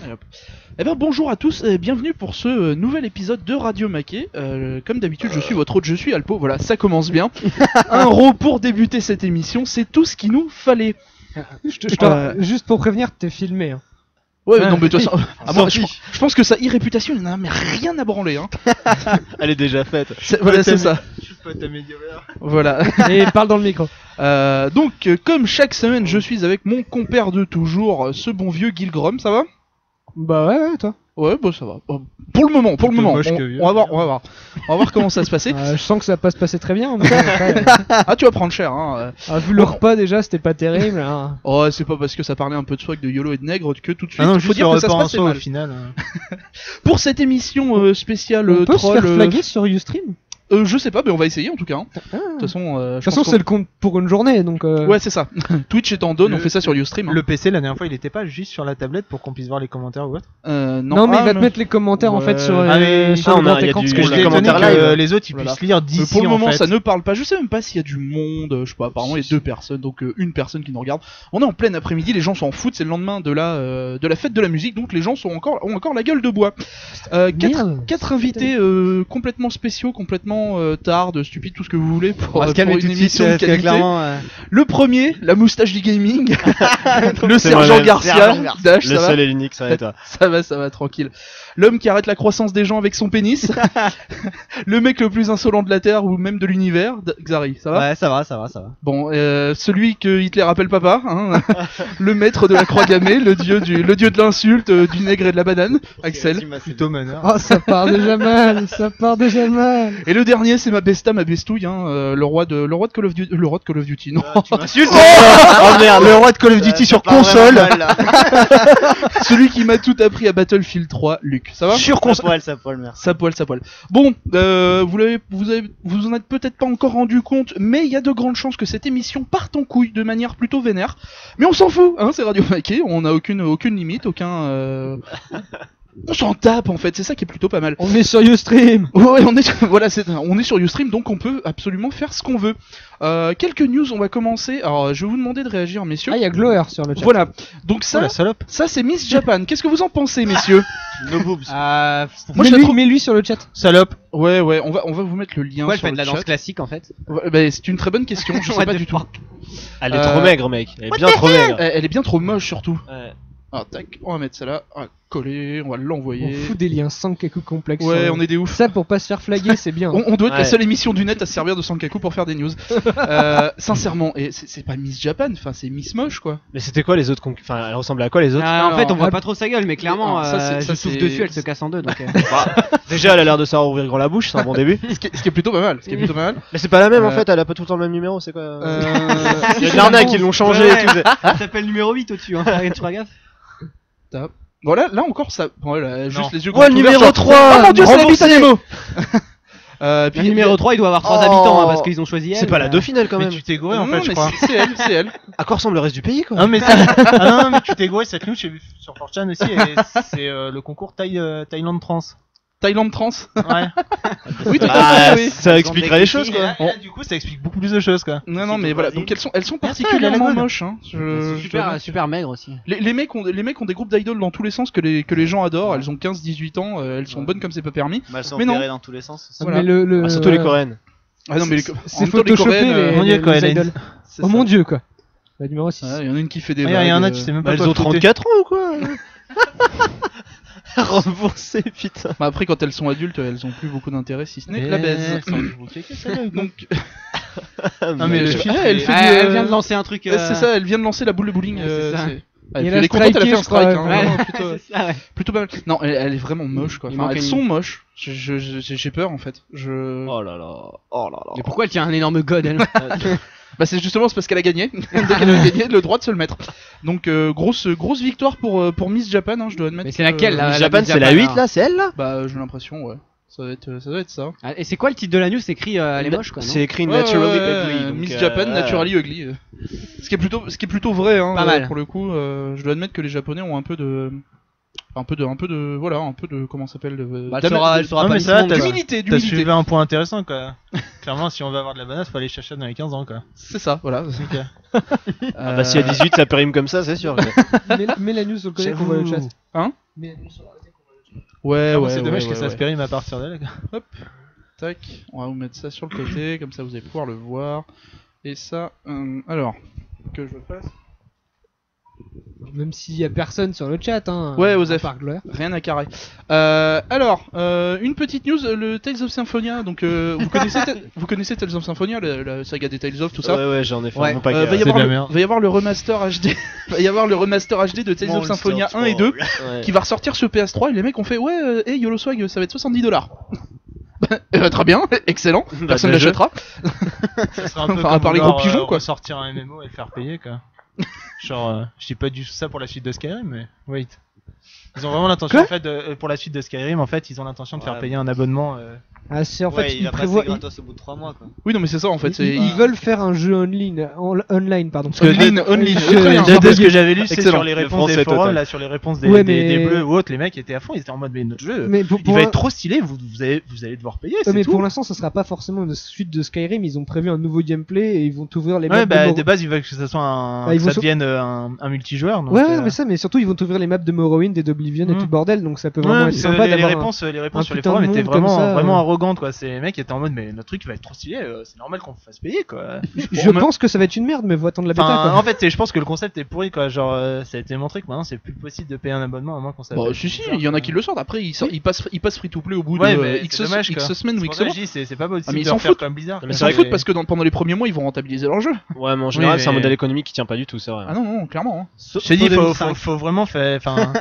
Allez, hop. Eh ben bonjour à tous et bienvenue pour ce nouvel épisode de Radio Maquet. Comme d'habitude, je suis votre hôte, je suis Alpo. Voilà, ça commence bien. Un ro pour débuter cette émission, c'est tout ce qu'il nous fallait. Juste pour prévenir, t'es filmé. Hein. Ouais, non mais de toute façon, je pense que sa e-réputation, il n'en a mais rien à branler. Hein. Elle est déjà faite. Voilà, c'est ça. Je suis pas ta médiateur. Voilà. Et parle dans le micro. Donc, comme chaque semaine, je suis avec mon compère de toujours, ce bon vieux Gilgrom, ça va? Bah ouais, toi. Ouais, bah ça va. Pour le moment. moche que vieux. On va voir comment ça se passer. Je sens que ça va pas se passer très bien. Mais après, Ah, tu vas prendre cher, hein. vu le repas déjà, c'était pas terrible. Hein. Oh, c'est pas parce que ça parlait un peu de swag de YOLO et de nègre que tout de suite. Ah non, faut juste dire le que ça se repas en passait soi mal. au final. Pour cette émission spéciale On peut troll, se faire flaguer sur Ustream. je sais pas, mais on va essayer en tout cas. Hein. Ah. De toute façon, De toute façon, c'est le compte pour une journée, donc. Ouais, c'est ça. Twitch est en down, on fait ça sur Ustream. Hein. Le PC la dernière fois, il était pas juste sur la tablette pour qu'on puisse voir les commentaires ou autre. Non, mais il va te mettre les commentaires en fait sur, Ouais. sur Ah, le on grand a- il y a écran. du- parce que que je je l'ai l'ai étonné commentaires que live. les autres ils Voilà. puissent lire d'ici. Pour le moment, en fait. ça ne parle pas. Je sais même pas s'il y a du monde. Je sais pas. Apparemment, il y a deux personnes, donc une personne qui nous regarde. On est en plein après-midi. Les gens s'en foutent. C'est le lendemain de la fête de la musique, donc les gens ont encore la gueule de bois. Merde. Quatre invités complètement spéciaux, complètement tardes, stupides, tout ce que vous voulez pour, On va se calmer pour tout une de suite, émission de parce que qualité. clairement. Le premier, la moustache du gaming, le C'est sergent moi-même, Garcia, Sergent Garcia. Dash, Le ça va, seul et l'unique, ça va être toi. ça va, tranquille. L'homme qui arrête la croissance des gens avec son pénis, le mec le plus insolent de la Terre ou même de l'univers, Xari, ça va? Ouais, ça va. Bon, celui que Hitler appelle papa, hein, le maître de la croix gammée, le dieu de l'insulte, du nègre et de la banane, Axel. Plutôt meneur. Oh, ça part déjà mal. Et le dernier, c'est ma bestouille, hein, le roi de Call of Duty, non. Tu m'insultes. Oh merde, le roi de Call of Duty sur console. Celui qui m'a tout appris à Battlefield 3, Luc, ça va? Sur console. Ça poil, merci. Ça poil. Bon, vous en êtes peut-être pas encore rendu compte, mais il y a de grandes chances que cette émission parte en couille de manière plutôt vénère. Mais on s'en fout, hein, c'est Radio Maquet, on n'a aucune limite, on s'en tape en fait, c'est ça qui est plutôt pas mal. On est sur Ustream. Ouais, on est sur Ustream, donc on peut absolument faire ce qu'on veut. Quelques news, on va commencer. Alors, je vais vous demander de réagir, messieurs. Ah, il y a Glower sur le chat. Voilà, donc Oh ça, la salope. ça c'est Miss Japan. Qu'est-ce que vous en pensez, messieurs? No boobs. Moi, je la trouve- mets lui sur le chat. Salope. Ouais, on va vous mettre le lien Pourquoi elle sur fait de le la danse chat. classique en fait? Ouais, bah, c'est une très bonne question, je sais What pas the du tout. Elle est trop maigre, mec. Elle est bien trop maigre. Elle est bien trop moche surtout. Ouais. Alors tac, on va mettre ça là, on va coller, on va On l'envoyer. fout des liens Sankaku complexes. Ouais, on est des ouf. Ça pour pas se faire flaguer, c'est bien. On doit être la Ouais. seule émission du net à se servir de Sankaku pour faire des news. Sincèrement, et c'est pas Miss Japan, enfin c'est Miss Moche quoi. Mais c'était quoi les autres Enfin, elle ressemblait à quoi les autres En fait, on voit ah, pas trop sa gueule, mais clairement, ça, c'est- je ça, souffle c'est- dessus, elle se casse en deux. Donc, Déjà, elle a l'air de savoir ouvrir grand la bouche, c'est un bon début. Ce qui est plutôt pas mal. Mais c'est pas la même en Euh, fait, elle a pas tout le temps le même numéro, c'est quoi Il y a de Euh, l'arnaque, ils l'ont changé Ouais. et tout. elle s'appelle numéro 8 au-dessus, hein. Tu feras gaffe. Voilà, là encore ça. Bon, elle a juste Non. les yeux Ouais, le grands ouverts, numéro genre, 3, Oh mon dieu, c'est la remboursé. bite à Nemo. Le Puis numéro 3, il doit avoir 3 Oh. habitants hein, parce qu'ils ont choisi elle. C'est pas la dauphine elle quand Mais même. tu t'es gouré Non, en fait, je mais crois. c'est elle. À quoi ressemble le reste du pays quoi Non mais, ah, non, mais tu t'es gouré cette news, j'ai vu sur 4chan aussi, et c'est le concours Thaïlande Trans. Thaïlande Trans. Ouais. Oui, tout à Ah, fait. Oui. ça expliquerait les choses Et quoi. là, du coup, ça explique beaucoup plus de choses quoi. Non, mais voilà. Donc elles sont Ah, ça, elle particulièrement a la moches. Hein. Super maigre aussi. Les mecs ont des groupes d'idoles dans tous les sens que les gens adorent. Elles ont 15-18 ans. Elles sont bonnes comme c'est pas permis. Bah, elles sont Mais non. opérées dans tous les sens. Ah, Voilà. mais le, Surtout les coréennes. Ah non mais C'est en même temps, les photoshopé Coréennes, les, mon Dieu, les quoi, elle a idoles. c'est Oh ça. mon dieu quoi. La numéro 6. Ouais, il y en a une qui fait des Il vagues. y en a, tu sais même pas Elles quoi ont foutre. 34 ans ou quoi Remboursé putain. Bah, après quand elles sont adultes, elles ont plus beaucoup d'intérêt si ce n'est la baise. Donc Non mais le je- film, elle fait Elle vient de lancer un truc. c'est ça, elle vient de lancer la boule de bowling. Ouais, c'est ça. Elle Et fait elle a les contentes, elle a fait un striké, strike. je Hein, crois. vraiment, Ouais, plutôt, c'est ça, ouais. plutôt pas mal. Non, elle est vraiment moche quoi. Il Enfin, manque elles une- sont moches. J'ai peur en fait. Oh là là. Oh là là. Mais pourquoi elle tient un énorme god elle? Bah c'est justement c'est parce qu'elle a gagné. Dès qu'elle a gagné, elle a le droit de se le mettre. Donc grosse victoire pour Miss Japan, hein, je dois admettre. Mais c'est laquelle, là Miss la Japan Miss c'est la Japan, 8 hein. là, c'est elle là Bah j'ai l'impression ouais. Ça doit être ça. Ah, et c'est quoi le titre de la news? C'est écrit elle est moche quoi. non C'est écrit Ouais, Naturally ouais, Ugly. donc, Miss Japan, Naturally Ugly. Ce qui est plutôt vrai, hein, Pas mal. pour le coup. Je dois admettre que les Japonais ont un peu de comment ça s'appelle Bah, elle sera Non, pas mais Miss ça va, Monde, t'as- quoi. d'humilité, T'as d'humilité. soulevé un point intéressant quoi. Clairement, si on veut avoir de la banane, faut aller chercher dans les 15 ans quoi. C'est ça, voilà. Ok. Ah bah si à 18 ça périme comme ça, c'est sûr. Mets la news sur le connect, on voit le chat. Hein? Ouais, Vraiment, ouais. c'est dommage ouais, que ouais, ça ouais. se périme à partir de là. Quoi. Tac, on va vous mettre ça sur le côté, comme ça vous allez pouvoir le voir. Et ça, alors, que je fasse. Même s'il y a personne sur le chat, hein. Ouais, à Osef. part Gloire. Rien à carrer. Alors, une petite news, le Tales of Symphonia. Donc, vous connaissez Tales of Symphonia, la saga des Tales of, tout ça. Ouais, j'en ai fait Ouais. mon paquet. Va y c'est avoir de la le- merde. va y avoir le remaster HD. Va y avoir le remaster HD de Tales of Symphonia 1 et 2 Ouais. qui va ressortir sur PS3 et les mecs ont fait ouais, hey YOLO Swag, ça va être $70. Très bien, excellent, personne bien joué. l'achètera. Ça sera un peu Enfin, à comme part les vouloir, gros pigeons, quoi. sortir un MMO et le faire payer, quoi. Genre, je dis pas du tout ça pour la suite de Skyrim, mais wait. Ils ont vraiment l'intention, Quoi en fait, pour la suite de Skyrim, en fait, ils ont l'intention de faire Ouais. payer un abonnement. Ah, c'est en fait, il ils va prévoient. passer gratos au bout de 3 mois quoi. Oui, non, mais c'est ça en fait. Ils veulent faire un jeu online, pardon. Parce que Online, Je- très bien. de ce que j'avais lu, c'est Excellent. sur les Le réponses français des forums, total. là, sur les réponses Ouais, des mais- bleus ou autres, les mecs étaient à fond, ils étaient en mode, mais notre jeu, Mais il va être trop stylé, vous allez devoir payer, c'est mais tout. pour l'instant, ça sera pas forcément une suite de Skyrim. Ils ont prévu un nouveau gameplay et ils vont t'ouvrir les maps. Ouais, de bah, Morrowind. de base, ils veulent que ça soit Ah, ils que vont ça sur- devienne un multijoueur. Donc, Ouais, ouais, mais ça, mais surtout ils vont t'ouvrir les maps de Morrowind et d'Oblivion et tout le bordel, donc ça peut vraiment Ouais, être parce sympa que les d'avoir un- réponses, les réponses un sur les putain de forums étaient monde comme vraiment, ça, vraiment arrogantes, quoi. Ces mecs étaient en mode, mais notre truc va être trop stylé, c'est normal qu'on fasse payer, quoi. Je pense que ça va être une merde, mais faut attendre la bêta. Enfin, quoi. en fait, je pense que le concept est pourri, quoi. Genre, ça a été montré que maintenant c'est plus possible de payer un abonnement à moins qu'on s'appelle. Bah, si, il y en a qui le sortent. Après, ils passent free to play au bout Ouais, de mais X c'est dommage, quoi. semaines ou C'est X pour ça que mois. je dis, c'est pas possible Ah, mais ils de s'en refaire foutent. comme Blizzard. Mais Ils c'est s'en vrai foutent que- parce que pendant les premiers mois, ils vont rentabiliser leur jeu. Ouais, mais en général, Oui, c'est un mais- modèle économique qui tient pas du tout, c'est vrai. Ah non, clairement. hein. Je te dis, faut vraiment faire, enfin,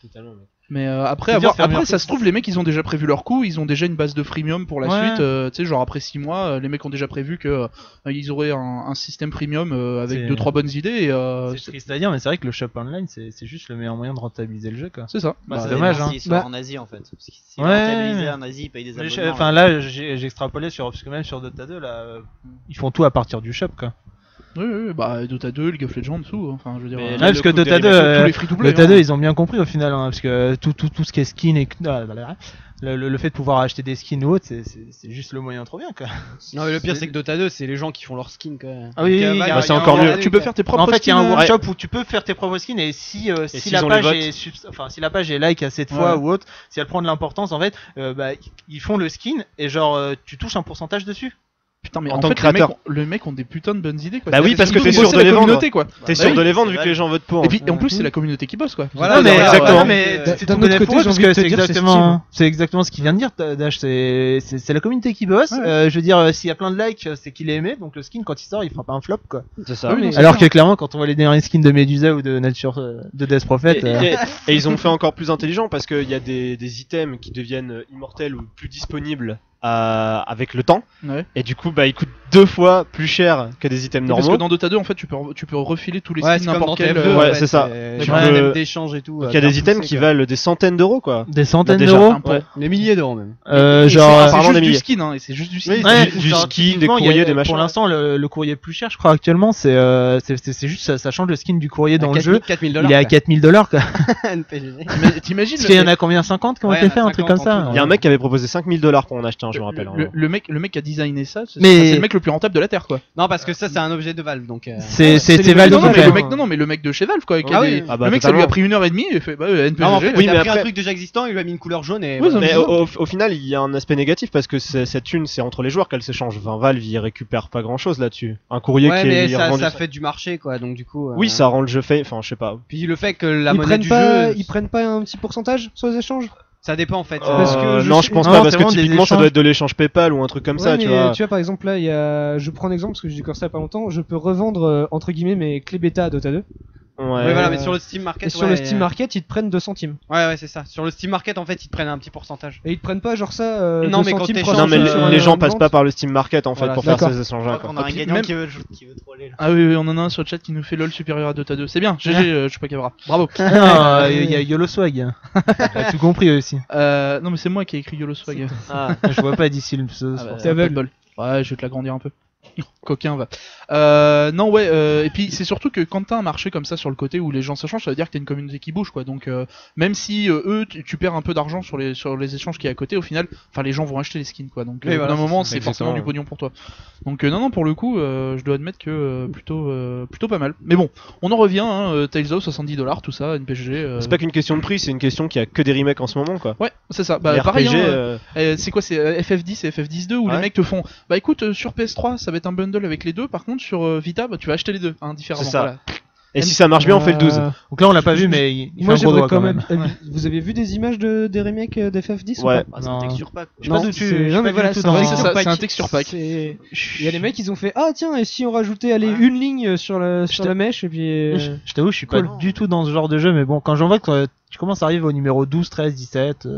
Totalement, mec. Mais après, C'est dur de faire après meilleur ça que se trouve, les mecs ils ont déjà prévu leur coup, ils ont déjà une base de freemium pour la Ouais. suite. Tu sais, genre après 6 mois, les mecs ont déjà prévu que ils auraient un système premium avec C'est- 2-3 bonnes idées. Et, c'est triste à dire, mais c'est vrai que le shop online, c'est juste le meilleur moyen de rentabiliser le jeu, quoi. c'est ça. Bah, c'est Ça dommage, dépend hein. s'ils sont Bah. en Asie en fait. Parce que si Ouais. rentabiliser en Asie, ils payent des Mais abonnements. enfin, là, j'ai extrapolé sur, parce que même sur Dota 2, là, ils font tout à partir du shop, quoi. Oui, bah Dota 2, League of Legends, tout. Enfin, je veux dire. Mais Ouais, là, parce le que coût des Dota 2, remakes, tous les free-to-play. Dota hein. 2, ils ont bien compris au final, hein, parce que tout ce qui est skin et le fait de pouvoir acheter des skins ou autre, c'est juste le moyen trop bien, quoi. Non, mais le pire, c'est que Dota 2, c'est les gens qui font leur skin quand même. Ah oui, Donc, oui, bah, oui, il y a- bah, c'est il y a encore un mieux. moment Tu peux où- faire tes propres En fait, il y a un skins, workshop où tu peux faire tes propres skins et si s'ils la ont les page votes. si la page est like assez de fois Ouais. ou autre, si elle prend de l'importance, en fait, bah, ils font le skin et genre tu touches un pourcentage dessus. Putain, mais En en tant fait, que créateur. les mecs ont des putains de bonnes idées, quoi. Bah oui, C'est parce que surtout t'es de sûr bosser de la les vendre. communauté, quoi. T'es Bah sûr oui. de les vendre vu que les gens votent pour. Et puis en plus, c'est la communauté qui bosse, quoi. Voilà, non, mais mais exactement. non, mais D'un c'est autre tout bénéf côté, pour eux, j'ai parce envie que de te c'est dire, c'est exactement ce qu'il vient de dire, Dash. C'est la communauté qui bosse. Ouais. Je veux dire, s'il y a plein de likes, c'est qu'il est aimé, donc le skin quand il sort, il fera pas un flop, quoi. C'est ça. Oui, non, Alors que clairement, quand on voit les derniers skins de Medusa ou de Nature, de Death Prophet, Et ils ont fait encore plus intelligent parce qu'il y a des items qui deviennent immortels ou plus disponibles avec le temps. Ouais. Et du coup, bah, ils coûtent 2 fois plus cher que des items Parce que normaux. dans Dota 2, en fait, tu peux refiler tous les Ouais, skins c'est comme dans n'importe quel. TF2, ouais, en c'est fait, ça. Tu Tu as peux- même d'échanges et tout. Donc il y a des items qui valent des centaines d'euros, quoi. des centaines déjà, d'euros. Ouais. Des milliers d'euros même. Genre, c'est parlant juste des du milliers. skin, hein, et c'est juste du skin. Oui, ouais, du genre, skin, des typiquement, il y a- courriers, des machins. Pour l'instant, le courrier plus cher, je crois actuellement, c'est juste ça change le skin du courrier dans le jeu. 4000 Il est à 4000 $, quoi. Mais t'imagines Parce qu'il y en a combien 50 qui ont Ouais, été il y en a faits, un truc comme 50 en ça. tout. Il y a un mec qui avait proposé 5000 $ pour en acheter un, je me rappelle. hein. le mec qui a designé ça, Mais- c'est le mec le plus rentable de la terre, quoi. Non, parce que ça, c'est un objet de Valve, donc. C'est les Valve Non, qui mais fait. le mec, non, mais le mec de chez Valve, quoi. qui a Ah des- oui. Ah bah, le mec, ça lui a totalement. pris 1h30, il fait, bah, NPG. Non, en fait, Oui, il mais a pris un après- truc déjà existant, il lui a mis une couleur jaune et. Ouais, voilà. Mais ça- au final, il y a un aspect négatif parce que cette thune, c'est entre les joueurs qu'elle s'échange. Enfin, Valve, il récupère pas grand chose là-dessus. Un courrier Ouais, qui mais est ça, revendu- ça fait du marché, quoi, donc du coup. Oui, ça rend le jeu fait. Enfin, je sais pas. Puis le fait que la Ils monnaie prennent du pas, jeu. ils prennent pas un petit pourcentage sur les échanges. Ça dépend en fait. Parce que Non, je je pense Non, pas c'est parce que vraiment des typiquement, ça échanges. doit être de l'échange PayPal ou un truc comme Ouais, ça, mais tu vois. par exemple là, je prends un exemple parce que j'ai découvert ça il y a pas longtemps. Je peux revendre entre guillemets mes clés bêta à Dota 2. Ouais. Ouais, voilà, mais sur le Steam Market. Et sur le Steam Market, ils te prennent 2 centimes. Ouais, c'est ça. Sur le Steam Market, en fait, ils te prennent un petit pourcentage. Et ils te prennent pas genre ça. Non, 2 mais quand centimes, t'échanges, 3 Non, mais centimes sur les une gens passent vente. pas par le Steam Market en fait Voilà, pour faire d'accord. ces échanges. Je crois qu'on a un gagnant Même- qui veut troller là. Ah oui, on en a un sur le chat qui nous fait LOL supérieur à Dota 2. C'est bien, GG, je suis pas Cabra. Bravo. Non, il y a YOLO Swag. T'as tout compris aussi. Non, mais c'est moi qui ai écrit YOLO Swag. Ah. Je vois pas d'ici le pseudo. Ah bah, c'est un pour ça. peu de bol. Ouais, je vais te l'agrandir un peu. Coquin va. Non ouais, et puis c'est surtout que quand t'as un marché comme ça sur le côté où les gens s'échangent, ça veut dire que t'as une communauté qui bouge quoi. Donc même si eux tu perds un peu d'argent sur les échanges qui est à côté, au final, enfin les gens vont acheter les skins quoi. Donc Oui, au bout voilà, d'un moment ça, c'est forcément exactement. du pognon pour toi. Donc non pour le coup, je dois admettre que plutôt pas mal. Mais bon, on en revient, hein, Tales of $70 tout ça, NPG. C'est pas qu'une question de prix, c'est une question qu'il y a que des remakes en ce moment quoi. Ouais, c'est ça. Bah Les pareil. RPG, C'est quoi, c'est FF10 et FF10-2 où les Ouais. mecs te font bah écoute sur PS3 ça va être un bundle avec les deux, par contre sur Vita bah, tu vas acheter les deux hein, différemment. C'est ça. Voilà. Et si ça marche bien, on fait le 12. Donc là, on l'a pas vu, mais il Moi fait un gros j'aimerais doigt quand même. même. Vous avez vu des images des remakes d'FF10 Ouais. Ah, c'est un Non. texture pack. Je sais pas d'où tu. c'est- je sais non, pas mais du voilà, tout c'est dans- un Ouais, texture c'est ça, pack. c'est un texture pack. Il y a des mecs ils ont fait ah tiens et si on rajoutait allez une ligne sur la mèche et puis Je t'avoue, je suis pas Cool. du tout dans ce genre de jeu, mais bon, quand j'en vois que tu commences à arriver au numéro 12, 13, 17,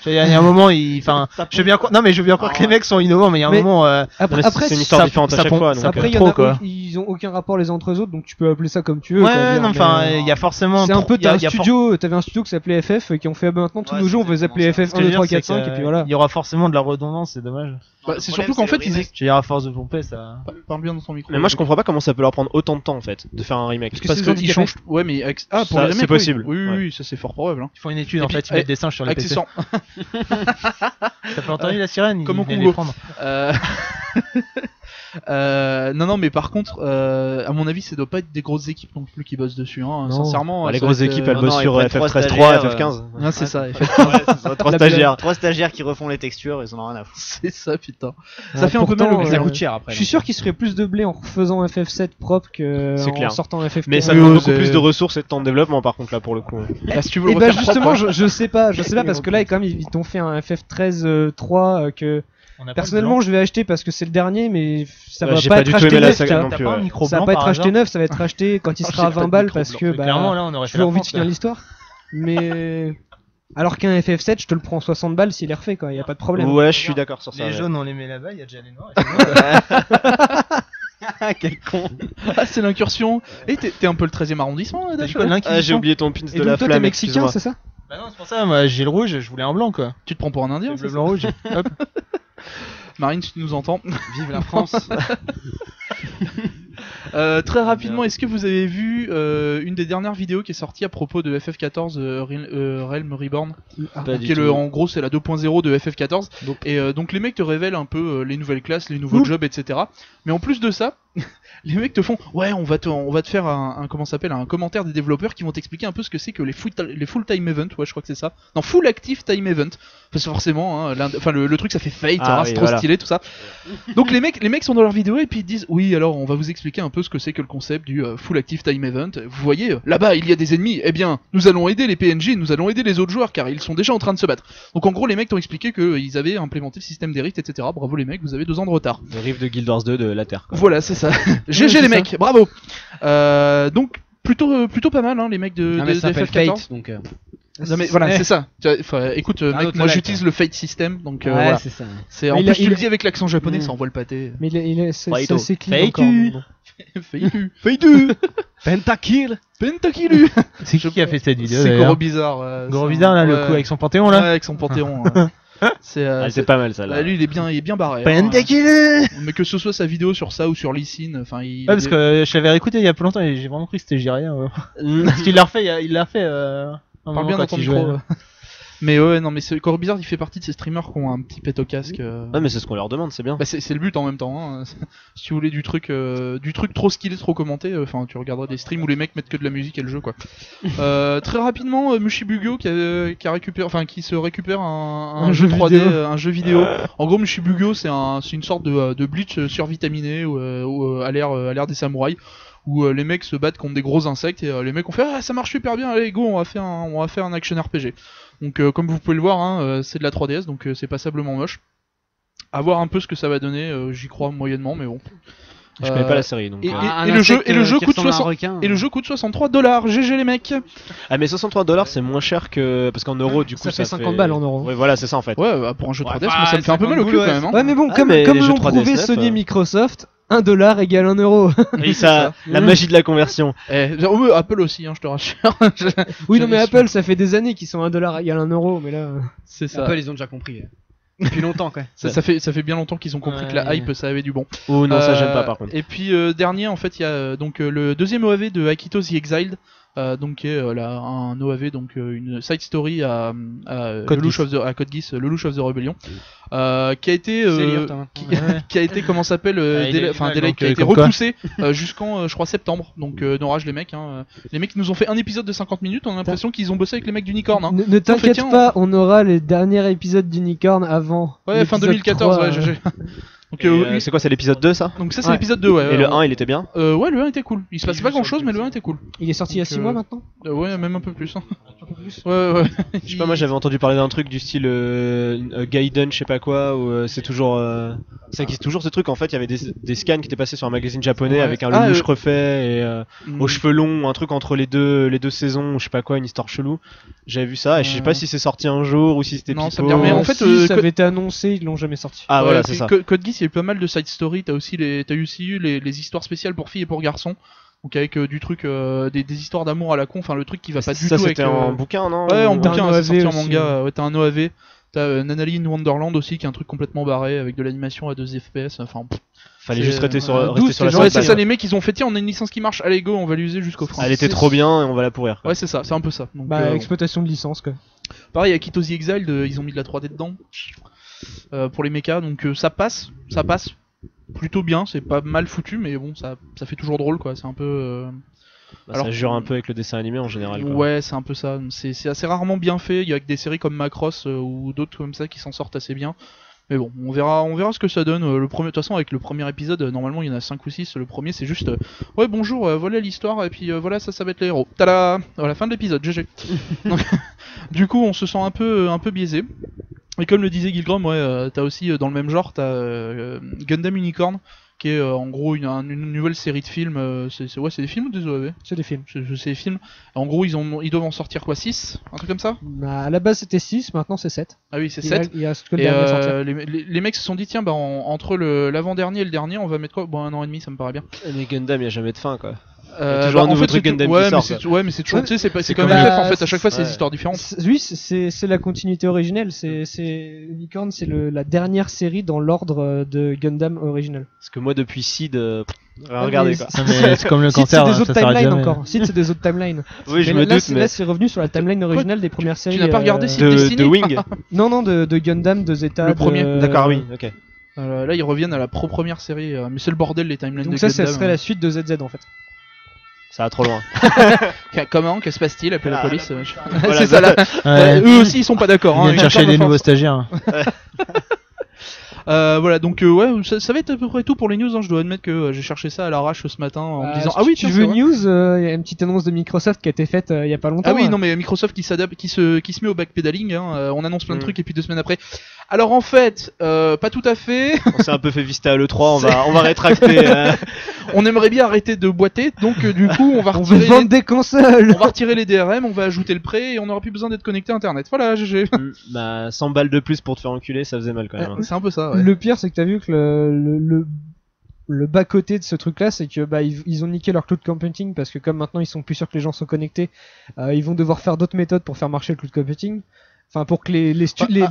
il y a un moment, enfin, je veux bien croire, non mais je veux bien croire que les mecs sont innovants, mais il y a un Mais- moment, après, Non, mais c'est une histoire ça- différente à ça chaque pond- fois. ça Donc, pond- après il y en trop, a quoi. ils ont aucun rapport les uns entre eux autres donc tu peux appeler ça comme tu veux. ouais, quoi, ouais, dire, non, mais, enfin, il y a forcément. c'est un peu il y a- t'as un il y a studio, t'avais un studio qui s'appelait FF qui ont fait maintenant tous Ouais, nos jeux on c'est veut les appeler exactement FF Ce 1, que je 2, veux 3, dire, 4, c'est 5 que et puis voilà. il y aura forcément de la redondance, c'est dommage. Bah, Le c'est problème, surtout qu'en c'est fait le ils remake. Je veux dire, à force de pomper, ça. parle bien dans ton micro. Mais moi je comprends pas comment ça peut leur prendre autant de temps en fait de faire un remake. parce c'est que des ils handicapés. changent. Ouais mais pour Ça, les remakes, c'est oui. possible. Oui oui, Ouais. oui, ça c'est fort probable. Hein. Ils font une étude, Et en puis, fait, ils mettent des singes sur les PC. Accessoirement. T'as pas entendu la sirène? Comme au ils venaient Congo. les prendre. Non mais par contre, à mon avis, ça doit pas être des grosses équipes non plus qui bossent dessus. Hein. Non. Sincèrement, Les ça grosses va être, équipes elles non, bossent non, sur ils prennent FF13 trois 3, stagiaires, FF15. Ouais, c'est ça, effectivement. Trois La stagiaires. 3 stagiaires qui refont les textures, ils en ont rien à foutre. C'est ça, putain. Ça fait un peu pourtant, mal au Mais cul. ça euh, coûte cher après. Je suis sûr qu'il se ferait plus de blé en refaisant FF7 propre que C'est en clair. sortant FF15. Mais ça Oui, demande oui, beaucoup c'est- plus de ressources et de temps de développement par contre là pour le coup. Là, si tu veux Et le bah refaire justement, propre, je sais pas parce que là quand même ils t'ont fait un FF13 3 que On a pas personnellement je vais acheter parce que c'est le dernier mais ça va J'ai pas pas être du tout acheté aimé la neuf, saga tu vois. non T'as plus. pas un Ouais. micro Ça va blanc pas être par acheté hasard neuf, ça va être acheté quand il sera à J'ai pas 20 de balles micro parce blanc. que bah Clairement, là, on aurait je fait veux la envie de France, finir là. l'histoire. Mais alors qu'un FF7, je te le prends 60 balles s'il est refait quoi, y a pas de problème. Ouais, je suis d'accord sur ça. Les ouais. jaunes, on les met là-bas, il y a déjà les noirs. et c'est bon. Quel con. Ah, c'est l'incursion. Et t'es un peu le 13e arrondissement, T'as Dash, dit quoi, ouais. l'inquisition? Ah, j'ai oublié ton pin Et de la donc toi t'es flamme. mexicain, excuse-moi. c'est ça? Bah non, c'est pour ça, moi j'ai le rouge, je voulais un blanc quoi. Tu te prends pour un indien, Le c'est bleu, ça blanc, rouge. Hop. Marine, si tu nous entends. Vive la France. Très rapidement, est-ce que vous avez vu une des dernières vidéos qui est sortie à propos de FF14 Realm Reborn Pas du qui est tout. en gros c'est la 2.0 de FF14 et donc les mecs te révèlent un peu les nouvelles classes, les nouveaux jobs, etc. Mais en plus de ça, les mecs te font ouais on va te faire un comment ça s'appelle un commentaire des développeurs qui vont t'expliquer un peu ce que c'est que les full time event, ouais je crois que c'est ça, non full active time event parce que forcément hein, enfin le truc ça fait fate, Ah hein, oui, c'est trop voilà. stylé tout ça. Donc les mecs sont dans leur vidéo et puis ils disent oui alors on va vous expliquer un peu ce que c'est que le concept du full active time event. Vous voyez là-bas il y a des ennemis, eh bien nous allons aider les PNJ, nous allons aider les autres joueurs car ils sont déjà en train de se battre. Donc en gros les mecs t'ont expliqué qu'ils avaient implémenté le système des rifts, etc. Bravo les mecs, vous avez 2 ans de retard. Le riff de Guild Wars 2 de la Terre. quoi. Voilà c'est ça. GG c'est les ça. mecs, bravo. Donc plutôt pas mal hein, les mecs de, Non, mais de ça s'appelle FF14. Fate, donc. Non mais voilà Eh. c'est ça. Enfin, écoute Un mec, autre moi lac, j'utilise le Fate system donc Ouais, voilà. c'est ça. C'est en Mais plus il tu le a- dis avec l'accent japonais, Mm. ça envoie le pâté. Mais c'est Faito. assez clean Faito. encore. mais bon. Faitu. Faitu. Pentakill. Pentakilu. C'est qui a fait cette vidéo C'est d'ailleurs? Goro Bizarre. Gros bizarre là, le ouais. coup avec son panthéon là. Ouais, avec son panthéon. C'est Ah, c'est pas mal ça là. lui il est bien barré. hein. Pentakill. Mais que ce soit sa vidéo sur ça ou sur Lee Sin, enfin il. Ouais, parce que je l'avais réécouté il y a peu longtemps et j'ai vraiment cru que c'était Jiraya. Ouais. Parce qu'il l'a refait, il l'a refait. Un Parle moment bien dans quand ton il micro. jouait. Mais ouais, non, mais Goro Bizarre il fait partie de ces streamers qui ont un petit pet au casque. Ouais, mais c'est ce qu'on leur demande, c'est bien. Bah c'est le but en même temps. Hein. Si tu voulais du truc trop skillé, trop commenté, enfin tu regarderas des streams où les mecs mettent que de la musique et le jeu quoi. Très rapidement, Mushibugyo qui se récupère un jeu 3D, vidéo. un jeu vidéo. En gros, Mushibugyo c'est une sorte de Bleach survitaminé à l'ère des samouraïs. Où les mecs se battent contre des gros insectes et les mecs ont fait ah ça marche super bien, allez go on va faire un action RPG. Donc comme vous pouvez le voir hein, c'est de la 3DS donc c'est passablement moche. À voir un peu ce que ça va donner, j'y crois moyennement mais bon. Je connais pas la série donc. et- Un le jeu- insecte, et le jeu qui coûte ressemble à un 60 requin. Et le jeu coûte $63, GG les mecs. Ah mais $63 c'est moins cher que parce qu'en euros du coup Ça fait 50 balles en euros. Ouais voilà c'est ça en fait. Ouais bah, pour un jeu 3DS Ouais, moi ça me fait un peu mal au cul 50 quand même. Hein. Ouais mais bon, Ah, comme mais les jeux l'ont 3DS prouvé neufs, Sony et Microsoft, $1 égale 1 euro. Et ça, la magie de la conversion. Apple aussi hein, je te rassure. Oui non mais J'avais Apple ça fait des années qu'ils sont $1 égale 1 euro mais là... C'est ça. Apple, ils ont déjà compris. Depuis longtemps, quoi. Ça fait bien longtemps qu'ils ont compris que la Ouais. hype, ça avait du bon. Oh non, ça j'aime pas par contre. Et puis dernier, en fait, il y a donc le deuxième OAV de Akito the Exiled, donc qui est un OAV, donc une side story à Code Lelouch Geass. à Code Geass, Lelouch of the Rebellion, qui a été C'est lire, toi, qui, maintenant. qui a été comment s'appelle il est délai, final, délai donc, qui a été comme quoi. repoussé jusqu'en je crois septembre. Donc n'orage les mecs, hein. Les mecs nous ont fait un épisode de 50 minutes, on a l'impression qu'ils ont bossé avec les mecs d'Unicorn. Hein. Ne t'inquiète tiens, pas, on aura les derniers épisodes d'Unicorn avant. Ouais, fin l'épisode 2014, 3, ouais, GG. Donc, C'est quoi, c'est l'épisode 2 ça? donc ça c'est Ouais. l'épisode 2, ouais. Et le 1 il était bien? Ouais, le 1 était cool. Il se passe pas grand chose, mais le 1 était cool. Il est sorti il y a 6 Donc, mois maintenant. Ouais, même un peu plus. Hein. Ouais. Je sais pas, moi j'avais entendu parler d'un truc du style Gaiden, je sais pas quoi, où c'est toujours. Ça existe toujours ce truc en fait, il y avait des scans qui étaient passés sur un magazine japonais Ouais. avec un Ah, Lelouch refait et Mm. aux cheveux longs, un truc entre les deux saisons, ou je sais pas quoi, une histoire chelou. J'avais vu ça et je sais pas si c'est sorti un jour ou si c'était Non, ça pipeau. me dit rien. En fait, Si, ça Co- avait été annoncé, ils l'ont jamais sorti. Ah Ouais, voilà, puis c'est ça. Code Geass, il y a eu pas mal de side story. T'as aussi eu les histoires spéciales pour filles et pour garçons. Donc avec du truc, des histoires d'amour à la con. Enfin, le truc qui va pas du Ça tout avec. c'était en bouquin, non? Ouais, en Ou- T'as bouquin, un c'est sorti OAV en aussi, manga. Ouais, t'as un OAV. T'as Nanaline Wonderland aussi, qui est un truc complètement barré avec de l'animation à 2 FPS. Enfin, Fallait c'est- juste rester sur, D'où rester sur la ces ouais, sorte. c'est gens- ça. Les mecs, ils ont fait tiens, on a une licence qui marche. Allez go, on va l'user jusqu'au frein. Elle était trop bien et on va la pourrir. Quoi. Ouais, c'est ça. C'est un peu ça. Donc, Bah, exploitation de licence quoi. pareil, à Akito the Exiled, ils ont mis de la 3D dedans pour les mechas, donc ça passe plutôt bien. C'est pas mal foutu, mais bon, ça fait toujours drôle, quoi. C'est un peu. Bah, Alors- ça jure un peu avec le dessin animé en général. Quoi. Ouais, c'est un peu ça. C'est assez rarement bien fait. Il y a que des séries comme Macross ou d'autres comme ça qui s'en sortent assez bien. Mais bon, on verra ce que ça donne. Le premier, de toute façon, avec le premier épisode, normalement il y en a 5 ou 6. Le premier, c'est juste ouais, bonjour, voilà l'histoire, et puis voilà, ça va être les héros. Tada! Voilà, fin de l'épisode, GG. Donc, du coup, on se sent un peu biaisé. Et comme le disait Gilgrom, ouais, t'as aussi dans le même genre, t'as Gundam Unicorn, qui est en gros une nouvelle série de films. C'est des films ou des OAV? C'est des films. C'est des films. En gros, ils doivent en sortir quoi, 6? Un truc comme ça? Bah, à la base c'était 6, maintenant c'est 7. Ah oui, c'est Il 7. reste que le Et dernier à sortir. les mecs se sont dit, tiens, bah entre l'avant-dernier et le dernier, on va mettre quoi? Bon, 1 an et demi, ça me paraît bien. Mais Gundam, y a jamais de fin quoi. bah, toujours un en nouveau fait, truc c'est Gundam ouais, qui mais sort, c'est mais c'est toujours, Ouais. tu sais, c'est C'est comme comme- FF Bah, en fait. À chaque fois, c'est des ouais. histoires différentes. Oui, c'est la continuité originelle. C'est Unicorn, c'est la dernière série dans l'ordre de Gundam original. Parce que moi depuis Seed, Ah, regardez mais quoi. Non, mais c'est comme le Seed, cancer, c'est des hein, autres ça s'arrête timelines jamais. encore. Seed, c'est des autres timelines. Oui, je Mais me là, doute, c'est- mais là, c'est revenu sur la timeline originale des premières séries. Tu n'as pas regardé Seed de Destiny Wing. Non, de Gundam, de Zeta. Le premier. D'accord, oui, ok. Là, ils reviennent à la première série, mais c'est le bordel les timelines Donc de ça, Gundam. ça serait la suite de ZZ en fait. Ça va trop loin. Comment? Que se passe-t-il? Appelez la Ah, police. Voilà, C'est ça là. Ouais. Eux aussi, ils sont pas d'accord. Ils Hein, viennent chercher Unicorn des of nouveaux Force. stagiaires. Voilà, donc ouais, ça va être à peu près tout pour les news. Hein. Je dois admettre que j'ai cherché ça à l'arrache ce matin en me disant si ah oui, tu tiens, veux c'est vrai. news, il y a une petite annonce de Microsoft qui a été faite il y a pas longtemps. Ah oui, hein. non mais Microsoft qui s'adapte, qui se met au backpedaling. Hein. On annonce plein de Mm. trucs et puis 2 semaines après. Alors en fait, pas tout à fait. On s'est un peu fait vister à l'E3, on va rétracter. On aimerait bien arrêter de boiter, donc du coup on va On veut retirer. vendre des consoles. On va retirer les DRM, on va ajouter le prêt et on n'aura plus besoin d'être connecté à internet. Voilà, GG. Bah 100 balles de plus pour te faire enculer, ça faisait mal quand même. hein. C'est un peu ça, ouais. Le pire, c'est que t'as vu que le bas côté de ce truc-là, c'est que bah ils ont niqué leur cloud computing parce que comme maintenant ils sont plus sûrs que les gens sont connectés, ils vont devoir faire d'autres méthodes pour faire marcher le cloud computing. Enfin, pour que les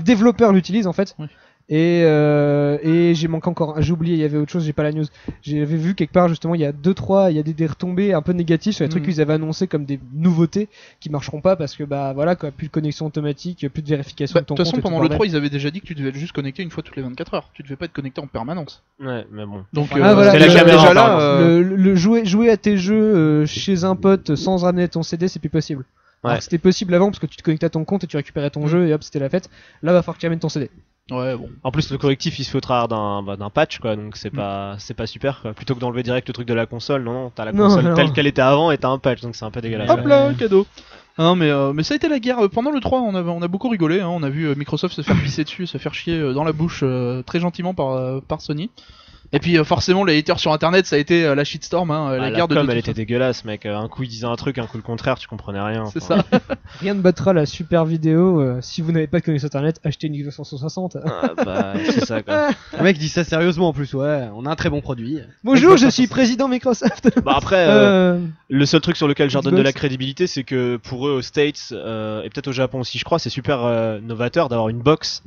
développeurs l'utilisent en fait. Oui. Et j'ai manqué encore, j'ai oublié, il y avait autre chose, j'ai pas la news. J'avais vu quelque part justement, il y a il y a des retombées un peu négatives sur les trucs Mhm. qu'ils avaient annoncés comme des nouveautés qui marcheront pas parce que bah voilà quoi, plus de connexion automatique, plus de vérification Bah, de de ton toute façon, compte. et tout pendant le le bordel. 3, ils avaient déjà dit que tu devais être juste connecté une fois toutes les 24 heures. Tu devais pas être connecté en permanence. Ouais, mais bon. Donc, Ah, voilà, c'est la déjà- caméra, déjà par là, exemple. Le jouer à tes jeux chez un pote sans ramener ton CD, c'est plus possible. Ouais. Alors que c'était possible avant parce que tu te connectais à ton compte et tu récupérais ton jeu et hop, c'était la fête. Là, va falloir que tu ramènes ton CD. ouais, bon. En plus le correctif il se fait au travers d'un patch quoi, donc c'est pas super quoi. Plutôt que d'enlever direct le truc de la console, non, t'as la Non, console non. telle qu'elle était avant et t'as un patch, donc c'est un peu dégueulasse. Hop là, cadeau. Non mais ça a été la guerre pendant le 3, on a beaucoup rigolé, hein. On a vu Microsoft se faire pisser dessus, se faire chier dans la bouche très gentiment par Sony. Et puis forcément les haters sur internet ça a été la shitstorm, hein, Ah, la la guerre de com tout elle ça. était dégueulasse mec, un coup il disait un truc, un coup le contraire, tu comprenais rien. C'est enfin. ça. Rien ne battra la super vidéo. Si vous n'avez pas de connexion internet, achetez une Xbox 360. Ah, bah c'est ça quoi. Le mec dit ça sérieusement en plus, ouais, on a un très bon produit. Bonjour, je suis président Microsoft. Bah après le seul truc sur lequel je leur donne de Xbox. la crédibilité c'est que pour eux aux States et peut-être au Japon aussi je crois c'est super novateur d'avoir une box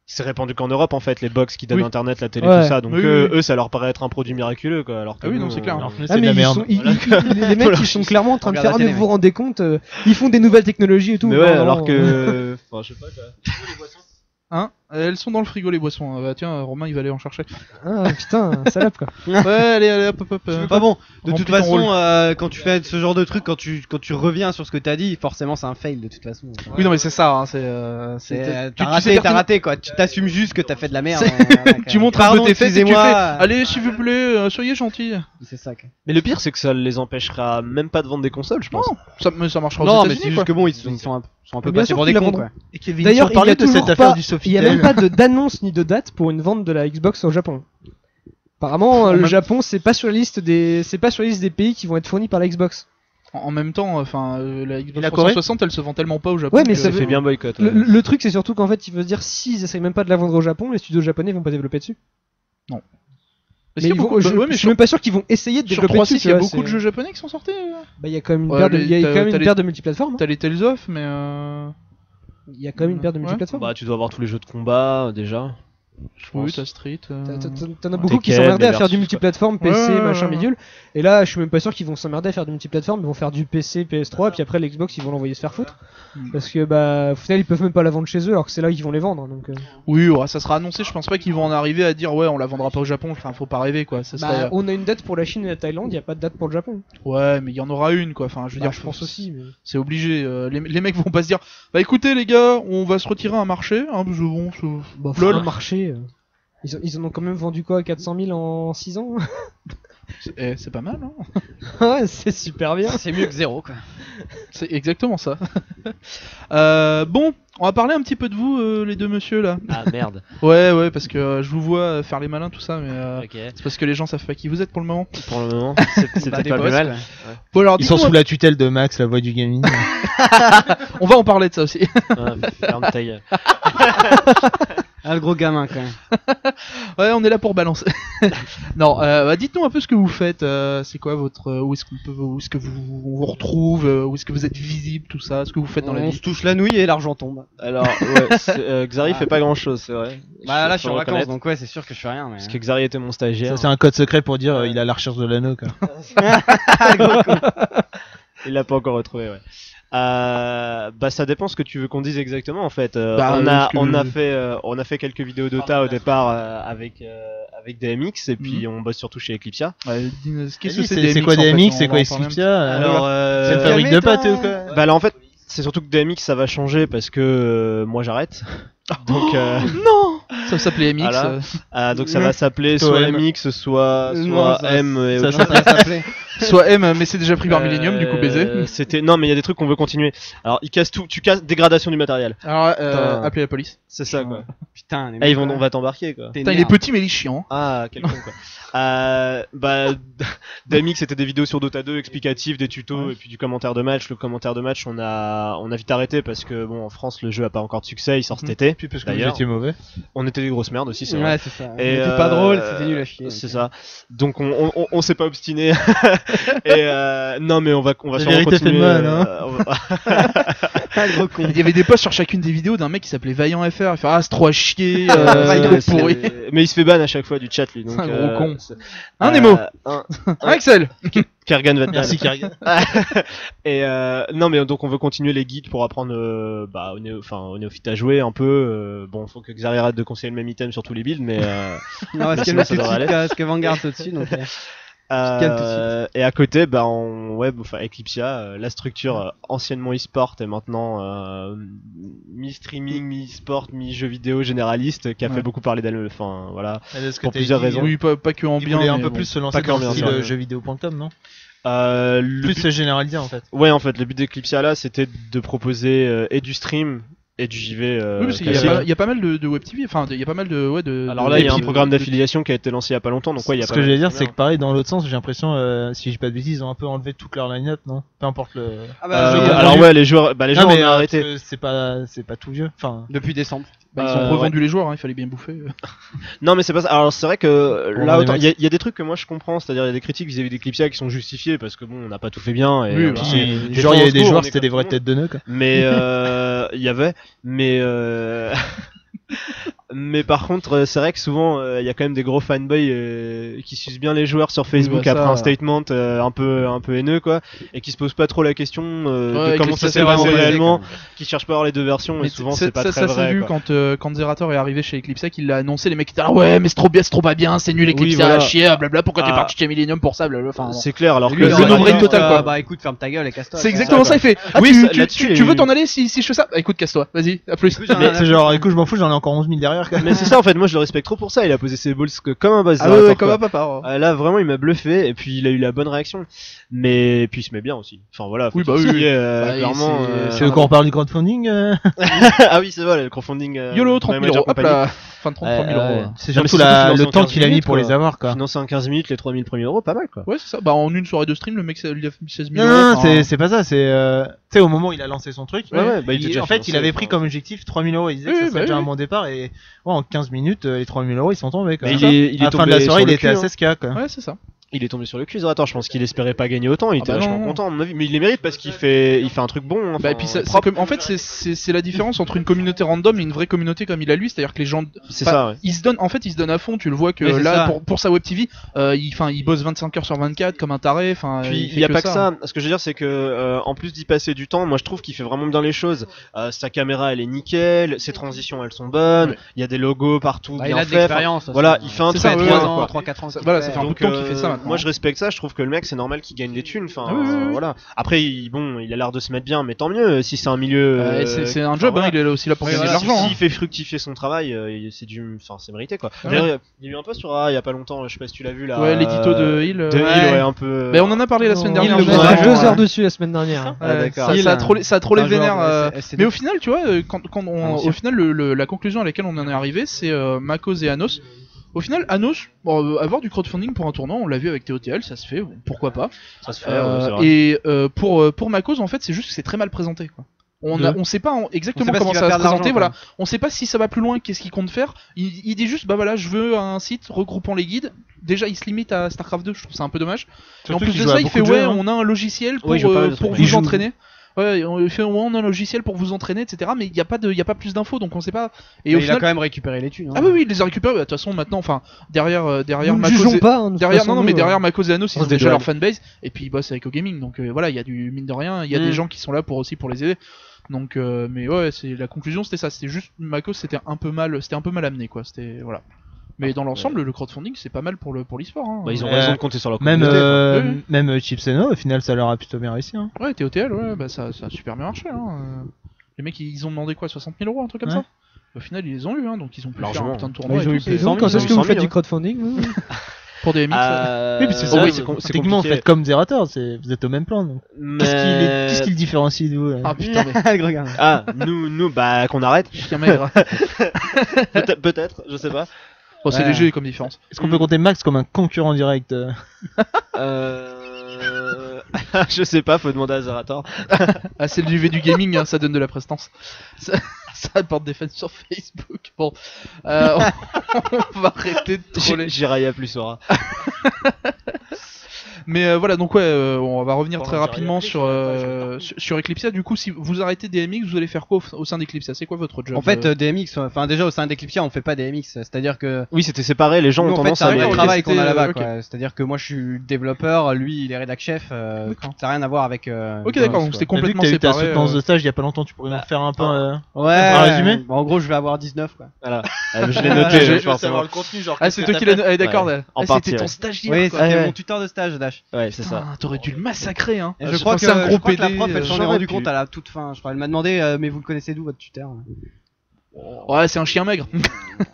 c'est répandu qu'en Europe en fait, les box qui donnent Oui. internet, la télé, Ouais. tout ça. Donc Oui, oui, oui. eux, ça leur paraît être un produit miraculeux quoi. Alors que Ah oui, nous, non, c'est clair. on- Alors que nous, Ah c'est de mais la ils merde. sont, les mecs ils sont clairement en train de Regarde faire, la mais télé, vous vous rendez compte, ils font des nouvelles technologies et tout. Mais Non, ouais, non, alors que. Enfin, je sais pas quoi. Hein elles sont dans le frigo les boissons. Bah tiens, Romain il va aller en chercher. Ah putain, salope quoi. Ouais, allez, hop, hop, hop. Pas bon. De Remplis toute ton façon, rôle. quand tu fais ce genre de truc, quand tu reviens sur ce que t'as dit, forcément c'est un fail de toute façon. Oui, non, mais c'est ça. Hein, T'as raté quoi. Tu t'assumes juste que t'as fait de la merde. Tu montres un Pardon, peu tes fesses et tu fais. excusez-moi. Allez, s'il vous plaît, soyez gentil. C'est ça. Quoi. Mais le pire, c'est que ça les empêchera même pas de vendre des consoles, je pense. Mais ça marchera aux Non, mais États-Unis, c'est juste quoi. que bon, ils sont un peu Bien passés sûr pour qu'ils des la cons vendront. quoi. Et Kevin, D'ailleurs, tu il y a parlais de cette toujours affaire pas, du il y a même Sofitel. pas d'annonce ni de date pour une vente de la Xbox au Japon. Apparemment, le même- Japon c'est pas sur la liste des pays qui vont être fournis par la Xbox. En même temps, enfin, la Xbox la Corée 360, elle se vend tellement pas au Japon. Ouais, mais que- ça Ça veut- fait bien boycott. Le, ouais. le truc c'est surtout qu'en fait, il veut se dire s'ils essayent même pas de la vendre au Japon, les studios japonais vont pas développer dessus. Est-ce Mais qu'il y a ils vont- beaucoup- je, ouais, mais je suis même pas sûr qu'ils vont essayer de sur développer 3.6, dessus. il y a tu vois, beaucoup de c'est- jeux japonais qui sont sortis. Bah, il y a quand même une Ouais, paire de, il y a t'as- quand même t'as une les- paire de multiplateformes. T'as les Tales of, mais Il y a quand même une paire de Ouais. multiplateformes. Bah, tu dois avoir tous les jeux de combat déjà. Je oui, pense. t'as Street. T'en as beaucoup qui Tekken, s'emmerdaient à les faire du versus, multiplateforme quoi. PC, Ouais, machin, ouais, ouais. bidule. Et là, je suis même pas sûr qu'ils vont s'emmerder à faire du multiplateforme. Ils vont faire du PC, PS3, et puis après l'Xbox, ils vont l'envoyer se faire foutre. Parce que bah, au final, ils peuvent même pas la vendre chez eux, alors que c'est là qu'ils vont les vendre. Donc, Oui, ouais, ça sera annoncé. Je pense pas qu'ils vont en arriver à dire ouais, on la vendra pas au Japon. Enfin, faut pas rêver quoi. Ça serait... bah, on a une date pour la Chine et la Thaïlande, il y a pas de date pour le Japon. Ouais, mais il y en aura une quoi. Enfin, je veux Bah, dire, je pense aussi. Mais... c'est obligé. Les mecs vont pas se dire bah écoutez les gars, on va se retirer un marché. Hein, parce que bon, Bah, Lol. faut un marché. Ils en ont quand même vendu quoi, 400 000 en 6 ans. c'est pas mal. Hein. Ouais, c'est super bien. C'est mieux que zéro quoi. C'est exactement ça. Bon, on va parler un petit peu de vous, les deux monsieur là. Ah merde. Ouais, parce que je vous vois faire les malins tout ça, mais Ok. c'est parce que les gens savent pas qui vous êtes pour le moment. Pour le moment, c'est Bah, peut-être des pas plus postes, mal. quoi. Bon alors, Ils sont dites-moi- sous la tutelle de Max, la voix du gaming. on va en parler de ça aussi. Ah, ferme ta gueule. Ah, le gros gamin quand même. Ouais, on est là pour balancer. Non, bah, dites-nous un peu ce que vous faites. C'est quoi votre, où est-ce que on vous retrouve, où est-ce que vous êtes visible, tout ça, ce que vous faites dans la On vie. se touche la nouille et l'argent tombe. Alors, ouais, Xari fait pas grand chose, c'est vrai. Bah là je suis Faut en le vacances reconnaître. donc ouais c'est sûr que je fais rien mais. Parce que Xari était mon stagiaire. Ça, c'est un code secret pour dire il a la recherche de l'anneau, quoi. Il l'a pas encore retrouvé, ouais. Bah ça dépend ce que tu veux qu'on dise exactement en fait. Bah, On a fait quelques vidéos Dota au départ avec DMX et puis on bosse surtout chez Eclipsia. Ouais, qu'est-ce que Vas-y, c'est c'est DMX, quoi en fait, DMX, on c'est va quoi en parler un petit Eclipsia C'est une Euh, fabrique de calmez-toi. pâtes ou quoi Bah là en fait c'est surtout que DMX ça va changer parce que moi j'arrête. Donc Non, ça s'appelait MX. voilà. Donc ça va s'appeler Plutôt soit M. MX soit Non, ça- M et ça- autre ça- chose. Ça s'appelait. Soit M, mais c'est déjà pris par Millennium, du coup baiser. C'était non mais il y a des trucs qu'on veut continuer. Alors ils cassent tout, tu casses dégradation du matériel. Alors, Putain. appelez la police. C'est ça quoi. Putain, les Eh, mecs, on va t'embarquer quoi. Putain, il est petit mais il est chiant. Ah, quel con quoi. Bah, DMX c'était des vidéos sur Dota 2 explicatives, des tutos et puis du commentaire de match. Le commentaire de match on a vite arrêté parce que bon en France le jeu a pas encore de succès, il sort cet été. Puis parce que vous D'ailleurs. étiez mauvais. On était des grosses merdes aussi, c'est vrai. Ouais, c'est ça. Et, C'était pas drôle, c'était nul à chier. C'est ça. Donc on s'est pas obstiné. Et non mais on va La sûrement vérité fait continuer. mal, hein. on va- Ah, le gros con. Il y avait des posts sur chacune des vidéos d'un mec qui s'appelait Vaillant FR. Il fait c'est trop à chier, Ouais, c'est pourri. mais il se fait ban à chaque fois du chat lui. Donc, C'est un gros con. c'est- Un Nemo, un- un Axel. Kergan va te ban. Merci Kerrigan. Et non mais donc on veut continuer les guides pour apprendre aux néophytes à jouer un peu. Bon faut que Xari arrête de conseiller le même item sur tous les builds mais Non, parce Sinon, qu'elle ça met tout de devrait suite, parce que Vanguard au-dessus, donc. calme tout de et à côté bah en web enfin Eclipsia la structure anciennement e-sport et maintenant mi-streaming, mi-sport, mi-jeux vidéo généraliste qui a Ouais. fait beaucoup parler d'elle enfin voilà. Est-ce que Pour t'as plusieurs dit, raisons. Oui, pas que en Il bien. voulait un mais peu bon. plus se lancer Pas dans qu'en le bien, style sûr. jeuxvideo.com, non Le Plus but- se généraliser en fait. ouais en fait le but d'Eclipsia là c'était de proposer et du stream et du JV Oui, parce qu'il y a classique. pas- il y a pas mal de web TV. Enfin, il y a pas mal de. Ouais, de Alors là il y a un de- programme de- d'affiliation qui a été lancé il y a pas longtemps donc ouais il y a Ce pas que mal je de veux dire, streamers. c'est que pareil, dans l'autre sens, j'ai l'impression, si j'ai pas de bêtises, ils ont un peu enlevé toute leur line-up, non Peu importe le. Ah bah, Euh, Alors ouais les joueurs non, on mais a arrêté. c'est pas tout vieux. Enfin, depuis décembre. Bah, ils ont revendu les joueurs, hein, il fallait bien bouffer. Non mais c'est pas ça. Alors c'est vrai que On là en est autant- max. il y a des trucs que moi je comprends, c'est-à-dire il y a des critiques vis-à-vis d'Eclipsia qui sont justifiées parce que bon on n'a pas tout fait bien et Oui, voilà. puis, Et des genre fois, il y au avait des secours, on joueurs, est c'était comme des vraies tout le monde. têtes de nœuds, quoi. Mais il y avait mais Mais par contre, c'est vrai que souvent, il y a quand même des gros fanboys qui sucent bien les joueurs sur Facebook bah ça, après un statement un peu haineux, quoi, et qui se posent pas trop la question de comment ça s'est passé réellement, qui cherchent pas à avoir les deux versions, et souvent c'est pas très ça vrai. s'est vu quoi. quand Zerator est arrivé chez Eclipse, qu'il l'a annoncé, les mecs étaient là, ouais, mais c'est trop bien, c'est trop pas bien, c'est nul, Eclipse, voilà. à chier, blablabla, pourquoi t'es Ah. parti chez Millennium pour ça, blablabla. Enfin, C'est clair, alors Et que lui, le il aurait no-brain dit, total, quoi. Bah écoute, ferme ta gueule et casse-toi. c'est exactement ça, il fait. Ah, Oui, tu là-dessus, tu veux t'en aller si je fais ça? Bah écoute, casse-toi, vas-y, à plus. C'est genre, écoute, je m'en fous, j'en ai encore 11 000 derrière. quoi. Mais c'est ça en fait, moi je le respecte trop pour ça, il a posé ses balls comme un base. Ah ouais, comme un papa. Là vraiment il m'a bluffé et puis il a eu la bonne réaction. Mais puis il se met bien aussi. Enfin voilà, faut Oui, bah qu'il oui, s'y oui. ait, Bah, clairement. C'est quand on parle du crowdfunding. Ah oui, c'est vrai, le crowdfunding. YOLO, 30 000 euros, hop là. Enfin, 33 000 euros. C'est Non, mais surtout c'est surtout le en temps 15 qu'il a mis minutes, pour quoi. les avoir, quoi. Financer en 15 minutes les 3000 premiers euros, pas mal quoi. Ouais, c'est ça. Bah, en une soirée de stream, le mec, ça lui a fait 16 000 Non, euros. non, enfin, c'est pas ça, c'est tu sais au moment où il a lancé son truc, Ouais, ouais, bah, il était déjà en fait, financé, il avait pris enfin. comme objectif 3000 euros, il disait Oui, que ça bah serait déjà oui. un bon départ et ouais, en 15 minutes les 3000 euros ils sont tombés quoi. Mais À il est la fin de la tombé soirée, sur il le était à cul, hein. 16K quoi. Ouais, c'est ça. Il est tombé sur le cul, Zerator. Je pense qu'il espérait pas gagner autant. Il était bah vachement non. content, à mon avis. Mais il les mérite parce qu'il fait un truc bon. Enfin, Bah, et puis c'est propre. comme, en fait, c'est la différence entre une communauté random et une vraie communauté comme il a lui, c'est-à-dire que les gens, C'est enfin, ça, ouais. il se donne à fond, tu le vois que Oui, c'est là, ça. pour sa web TV, il bosse 25 heures sur 24 comme un taré, enfin, Puis fait il y a pas que ça. ça. Ce que je veux dire, c'est que en plus d'y passer du temps, moi je trouve qu'il fait vraiment bien les choses. Sa caméra, elle est nickel. Ses transitions, elles sont bonnes. Ouais. Il y a des logos partout, Bah, bien il a de faits. Enfin, l'expérience. voilà, il fait un C'est truc ça, ouais, 3 ouais, ans, quoi. 3-4 ans. Voilà, ça fait un peu Donc, de temps qu'il fait ça maintenant. moi je respecte ça, je trouve que le mec c'est normal qu'il gagne des thunes. Enfin, Ah oui, oui, oui. voilà. Après, il a l'air de se mettre bien, mais tant mieux si c'est un milieu. C'est un enfin, job, voilà. hein, il est aussi là pour Oui, gagner de voilà, l'argent. S'il fait fructifier son travail, c'est mérité quoi. Ouais. D'ailleurs, il y a eu un post sur il y a pas longtemps, je sais pas si tu l'as vu là. Ouais, l'édito de Hill. De Hill, ouais, un peu. Mais on en a parlé la semaine dernière. Il je le vous met ai- 2 heures dessus la semaine dernière. Ah, d'accord. Ça, Hill, ça a trollé un joueur vénère. de SCD. Mais au final, tu vois, quand on, ancien. au final, la conclusion à laquelle on en est arrivé, c'est Makos et Anos. Au final, Anos, avoir du crowdfunding pour un tournoi, on l'a vu avec TOTL, ça se fait, pourquoi pas. Ça se fait, ouais, c'est vrai. Et pour Makos, en fait, c'est juste que c'est très mal présenté, quoi. On sait pas exactement On sait pas comment s'il ça va va se perdre présenter, l'argent, voilà. quoi. On sait pas si ça va plus loin, qu'est-ce qu'il compte faire. Il dit juste, bah voilà, je veux un site regroupant les guides. Déjà, il se limite à StarCraft 2, je trouve ça un peu dommage. Et en plus de ça, il fait ouais, on a un logiciel pour, Oui, je veux pas de pour trucs. vous Il joue. entraîner. Ouais, on fait ouais, on a un logiciel pour vous entraîner, etc. Mais il y a pas plus d'infos, donc on sait pas. Et Et au il final, a quand même récupéré les thunes. hein. ah oui, oui, il les a récupérés. Bah, de toute façon, maintenant, enfin, derrière Nous ne Makos jugeons et- pas. hein, de toute derrière, façon, non, non, mais nous, derrière Makos et Anos, ils on ont se déjà dédouane. leur fanbase, et puis ils bossent avec Gaming, donc voilà, il y a du mine de rien, il y a des gens qui sont là pour les aider. Donc, mais ouais, c'est la conclusion, c'était ça, c'était juste Makos, c'était un peu mal amené, quoi. C'était voilà. Mais dans l'ensemble, le crowdfunding, c'est pas mal pour l'e-sport. Hein. Bah, ils ont Ouais. raison de compter sur leur Même communauté. quoi. Oui. même Chips et No, au final ça leur a plutôt bien réussi. Hein. Ouais, TOTL, ouais, bah ça a super bien marché. Hein. Les mecs, ils ont demandé quoi, 60 000 euros, un truc comme Ouais. ça. Au final, ils les ont eu, hein, donc ils ont pu Largement. faire un putain de tournoi. Ils ont et eu tout, plus Et c'est- donc, quand est-ce que 100 vous 000, faites ouais. du crowdfunding vous pour des MX. Oui, parce que oui, c'est c'est techniquement vous compliqué. faites comme Zerator, vous êtes au même plan. Donc. Mais- Qu'est-ce qui le différencie de vous Ah putain, mais Regarde. Ah, nous, bah, qu'on arrête. chien maigre. Peut-être, je sais pas. Bon, c'est Ouais. léger comme différence. Est-ce qu'on peut compter Max comme un concurrent direct Je sais pas, faut demander à Zerator. Ah, c'est l'UV du gaming, hein, ça donne de la prestance. Ça apporte des fans sur Facebook. Bon, on va arrêter de troller. J'irai à plus Sora. Mais voilà, donc ouais, on va revenir Bon, très on rapidement dirait sur, après, sur Eclipsia. Du coup, si vous arrêtez DMX, vous allez faire quoi au sein d'Eclipsia? C'est quoi votre job? En fait, DMX, enfin déjà au sein d'Eclipsia, on fait pas DMX, c'est-à-dire que Oui, c'était séparé, les gens nous, ont en fait, tendance c'est un à vrai ouais, aller- travail qu'on a là-bas. ok. quoi. C'est-à-dire que moi, je suis développeur, lui, il est rédac chef. D'accord. Ça n'a rien à voir avec. Ok, d'accord, donc quoi. c'était T'as vu que complètement t'as eu ta séparé. soutenance de stage il y a pas longtemps, tu pourrais nous faire un peu. Ouais. Un résumé bah, en gros, je vais avoir 19 quoi. Voilà. Je l'ai noté, je veux forcément. le contenu, genre. Ah, c'est toi qui l'as. Ah, d'accord. Ouais. Ah, En partie, c'était ton ouais. stagiaire. Oui, quoi. c'était ouais. mon tuteur de stage, Dash. Ouais, c'est ça. Putain, t'aurais dû le massacrer, hein. Et Ah, je crois que, c'est un gros que la PD, prof, elle s'en est j'aurais rendu pu. compte à la toute fin. Je crois, elle m'a demandé, mais vous le connaissez d'où votre tuteur? Ouais, c'est un chien maigre.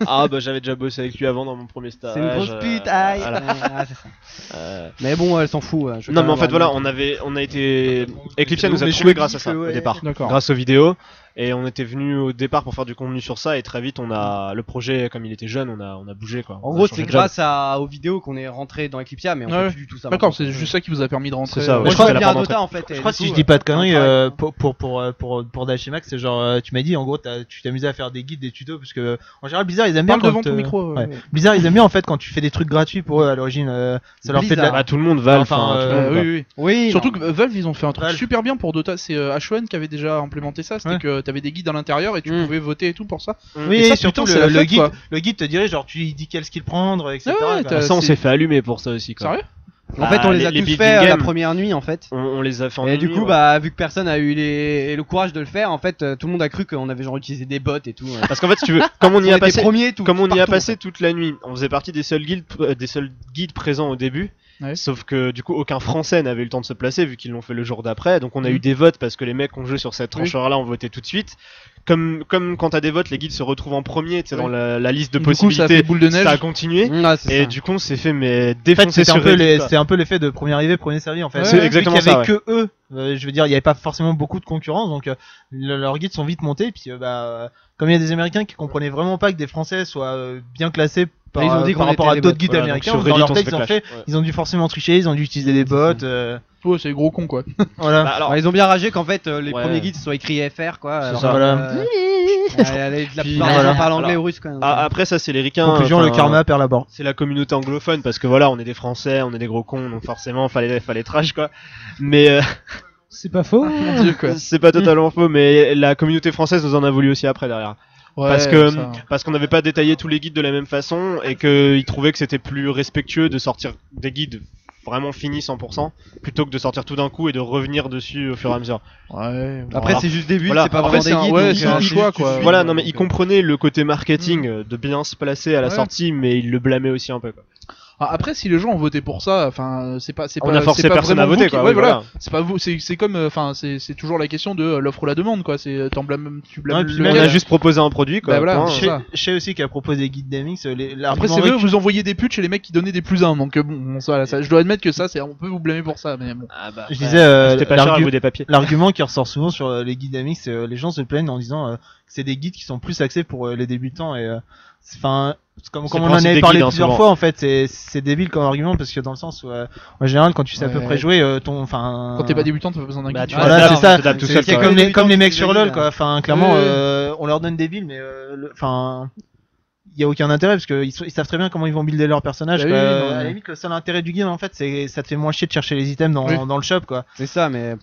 Ah, bah, j'avais déjà bossé avec lui avant dans mon premier stage. C'est une grosse pute, aïe. voilà. Ah, c'est ça. Mais bon, elle s'en fout. Je vais Non, pas mais en fait, avoir voilà, une- on a été. Eclipsia nous a Mais je trouvé le grâce dis à ça, que au ouais. départ. D'accord. Grâce aux vidéos. Et on était venu au départ pour faire du contenu sur ça, et très vite, le projet, comme il était jeune, on a bougé, quoi. En On a gros, changé c'est de job. grâce aux vidéos qu'on est rentré dans Eclipsia, mais on Ouais. fait plus du tout ça. D'accord, maintenant. c'est juste ça qui vous a permis de rentrer. C'est ça, ouais. Moi, je je crois crois que bien la à porte Dota en fait. Je crois que si je dis pas de conneries, pour Dash et Max, c'est genre, tu m'as dit, en gros, tu t'amusais à faire des guides, des tutos, parce que, en général, Blizzard ils aiment bien Parle quand devant ton micro. ouais. Blizzard ils aiment bien en fait quand tu fais des trucs gratuits pour eux à l'origine. Ça leur fait de la... Bah, tout le monde Valve. Enfin, tout le monde, quoi. oui. Oui. Surtout que Valve, ils ont fait un truc Valve. super bien pour Dota. C'est H1 qui avait déjà implémenté ça. C'était Ouais. que t'avais des guides à l'intérieur et tu pouvais voter et tout pour ça. Oui, Et ça, surtout putain, c'est la fête, quoi. le guide te dirait genre tu lui dis quel skill prendre, etc. Ah ouais, quoi. t'as- Ça, on c'est- s'est fait allumer pour ça aussi, quoi. Sérieux? En fait, on les a tous building fait la games, première nuit en fait. on les a fait en Et une du nuit, coup, ouais. bah, vu que personne a eu le courage de le faire, en fait, tout le monde a cru qu'on avait genre utilisé des bots et tout. Parce qu'en fait, si tu veux, comme on y a était passé, premiers, tout. comme on y a partout, passé toute la nuit, on faisait partie des seuls guides présents au début. Ouais. Sauf que du coup, aucun Français n'avait eu le temps de se placer vu qu'ils l'ont fait le jour d'après. Donc on a eu des votes parce que les mecs qui ont joué sur cette trancheur-là ont voté tout de suite. Comme quand t'as des votes, les guides se retrouvent en premier, tu sais, Oui. dans la liste de Du coup, ça a possibilités. fait boule de neige. Ça a continué. Ouais, c'est Et ça. du coup, on s'est fait mais En fait, défoncer c'était sur Reddit, quoi. c'était un peu l'effet de premier arrivé, premier servi en fait. Ouais, c'est Vu exactement qu'il y avait ça, que eux, je veux dire, il y avait pas forcément beaucoup de concurrence, donc leurs guides sont vite montés. Et puis, comme il y a des Américains qui comprenaient vraiment pas que des Français soient bien classés par, Ils ont dit par qu'on rapport était à des d'autres bots. guides Voilà, donc américains, sur dans Reddit, leur on se texte, fait ils ont clash. fait, Ouais. ils ont dû forcément tricher, ils ont dû utiliser des bots. Ouais, c'est gros con quoi. Voilà. Bah, alors, Alors, ils ont bien ragé qu'en fait, les Ouais. premiers guides se sont écrits FR quoi. C'est alors, ça. Voilà. La Puis, plupart des voilà. gens parlent anglais Alors, ou russe quoi. après, ça, c'est les ricains. Conclusion, le enfin, karma perd la bord. C'est la communauté anglophone parce que voilà, on est des Français, on est des gros cons, donc forcément, fallait trash, quoi. Mais C'est pas faux. Mon Dieu quoi. c'est pas totalement faux, mais la communauté française nous en a voulu aussi après derrière. Ouais, Parce qu'on n'avait pas détaillé tous les guides de la même façon et qu'ils trouvaient que c'était plus respectueux de sortir des guides vraiment finis 100% plutôt que de sortir tout d'un coup et de revenir dessus au fur et à mesure. Ouais. Après, c'est juste début, Voilà. c'est pas En vraiment fait, des c'est un- guides. ouais, donc, c'est un juste choix, tu quoi. suis, Voilà, non mais donc, ils comprenaient le côté marketing de bien se placer à la Ouais. sortie, mais ils le blâmaient aussi un peu, quoi. Après, si les gens ont voté pour ça, enfin, c'est pas, On a forcé c'est pas personne à vraiment voter, vous qui- quoi. Ouais, oui, voilà. voilà. C'est pas vous, c'est comme, enfin, c'est toujours la question de l'offre ou la demande, quoi. C'est, tu blâmes Ouais, puis le même, On gars. a juste proposé un produit, quoi. Bah voilà, point. c'est ça. Je sais aussi qu'à propos des guides d'Amix, Après, l'argument c'est vrai, vous envoyez des putes chez les mecs qui donnaient des plus 1, donc bon, ça, je dois admettre que ça, on peut vous blâmer pour ça, mais bon. Ah bah, je disais, c'était pas cher à vous des papiers. l'argument qui ressort souvent sur les guides Amix, c'est les gens se plaignent en disant que c'est des guides qui sont plus axés pour les débutants et enfin comme C'est on le en principe avait des parlé guides, hein, plusieurs souvent. fois en fait, c'est débile comme argument parce que dans le sens où en général quand tu sais à peu Ouais. près jouer enfin Quand t'es pas débutant, t'as pas besoin d'un Bah, guide. tu vois. voilà, t'adaptes, c'est ça. tu t'adaptes tout C'est seul, c'est quoi. comme les Débutants, mecs tu sur fais LoL des quoi. Enfin clairement Ouais. on leur donne des builds mais enfin il y a aucun intérêt parce qu'ils savent très bien comment ils vont builder leur personnage. Bah quoi. oui, non, À la mais- limite le seul intérêt du guide en fait c'est ça te fait moins chier de chercher les items Oui. dans le shop quoi. C'est ça, mais.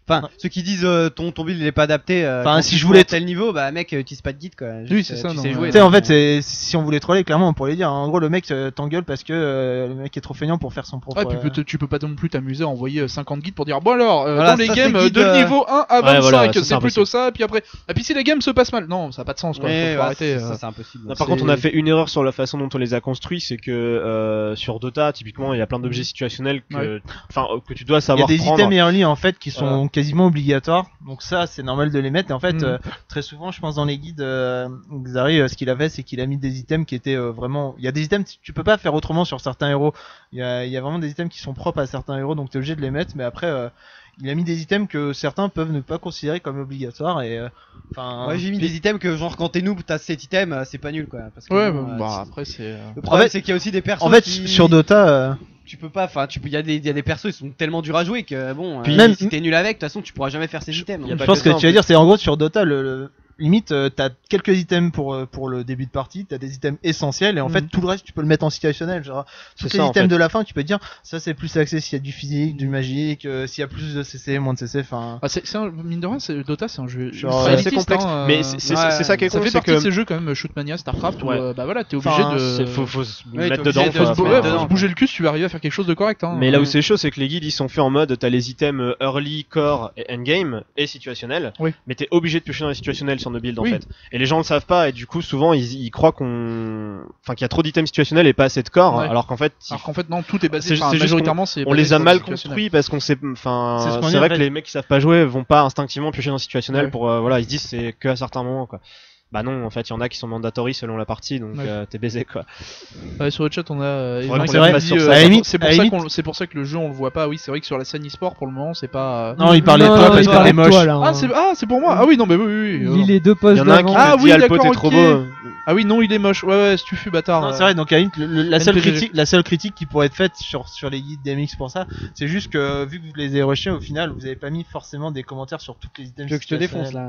Enfin, ceux qui disent ton build il est pas adapté. Enfin, quand si tu je joues voulais à tel niveau, bah mec, utilise pas de guide quoi. Oui, Juste, c'est ça, Tu non, sais mais- jouer. Tu sais, en donc, fait, si on voulait troller, clairement, on pourrait le dire. En gros, le mec t'engueule parce que le mec est trop feignant pour faire son propre. Ouais, puis tu peux pas non plus t'amuser à envoyer 50 guides pour dire bon alors Voilà, dans les ça, games c'est guide, de niveau 1 à Ouais, 25 voilà, ça, c'est c'est plutôt impossible. ça puis après et puis si les games se passent mal non ça a pas de sens quoi mais, faut ouais, arrêter ça c'est impossible. Non, par contre, on a fait une erreur sur la façon dont on les a construits, c'est que sur Dota, typiquement, il y a plein d'objets situationnels que tu dois Il y a savoir des prendre. items early en fait qui sont Voilà. quasiment obligatoires. Donc ça, c'est normal de les mettre. Et en fait, Mhm. très souvent, je pense dans les guides, Xari, ce qu'il a fait, c'est qu'il a mis des items qui étaient vraiment. Il y a des items, tu peux pas faire autrement sur certains héros. Il y a vraiment des items qui sont propres à certains héros, donc t'es obligé de les mettre. Mais après, il a mis des items que certains peuvent ne pas considérer comme obligatoires. Et enfin. Ouais, j'ai mis des items que genre quand t'es noob, t'as cet item, c'est pas nul quoi. Parce que, ouais bon, bah après c'est Le problème En fait- c'est qu'il y a aussi des persos En fait, qui... sur Dota. tu peux pas, enfin il y a des persos ils sont tellement durs à jouer que bon, Puis même- si t'es nul avec, de toute façon tu pourras jamais faire ces items. y a donc. pas Je pense que que ça, en tu vas plus. dire, c'est en gros sur Dota, limite, t'as quelques items pour le début de partie, t'as des items essentiels et en fait tout le reste tu peux le mettre en situationnel. Genre, tous C'est les ça, en items fait. de la fin, tu peux te dire, ça c'est plus axé s'il y a du physique, du magique, s'il y a plus de CC, moins de CC, enfin. ah, mine de rien Dota c'est un jeu Genre, ultra C'est assez élitiste, complexe, hein, mais c'est ouais, ça qui est ça cool, fait c'est partie de que ces jeux quand même Shootmania Starcraft où Ouais. bah voilà t'es obligé Enfin, de faut se Ouais, mettre t'es dedans. obligé de faut- se ouais, mettre faut dedans, se bouger le cul si tu veux arriver à faire quelque chose de correct hein. Mais là où c'est chaud, c'est que les guides ils sont faits en mode t'as les items early, core et endgame et situationnel. Oui. Mais t'es obligé de piocher dans les situationnels sur nos builds en Oui. fait. Et les gens le savent pas et du coup souvent ils croient qu'il y a trop d'items situationnels et pas assez de core, Ouais. alors qu'en fait alors qu'en fait non tout est basé C'est enfin, juste majoritairement c'est on basé les a sur mal le situationnel. construits parce qu'on sait, C'est ce enfin qu'on c'est dit, vrai en fait. que les mecs qui savent pas jouer vont pas instinctivement piocher dans le situationnel Ouais. pour voilà ils se disent c'est que à certains moments quoi. Bah non, en fait, il y en a qui sont mandatory selon la partie, donc Ouais. t'es baisé quoi. Ouais, sur le chat on a Faudrait Evin qu'on qui les dit, fasse sur ça. À la limite- c'est à la limite- c'est pour ça que le jeu on le voit pas oui c'est vrai que sur la scène e-sport pour le moment c'est pas Non, il parlait de toi parce il que parlait t'es de moche. toi, là, hein. c'est pour moi ah oui non mais oui Lis les deux Il posts y en a un qui d'avant. Ah me oui, dit Alpo d'accord, t'es trop ok. beau. Ah oui, non, il est moche. Ouais, si tu fus bâtard. Non, c'est vrai, donc à la limite, NPGG. la seule critique qui pourrait être faite sur les guides DMX pour ça, c'est juste que vu que vous les avez rushés, au final, vous avez pas mis forcément des commentaires sur toutes les items. Tu veux que je te défonce là?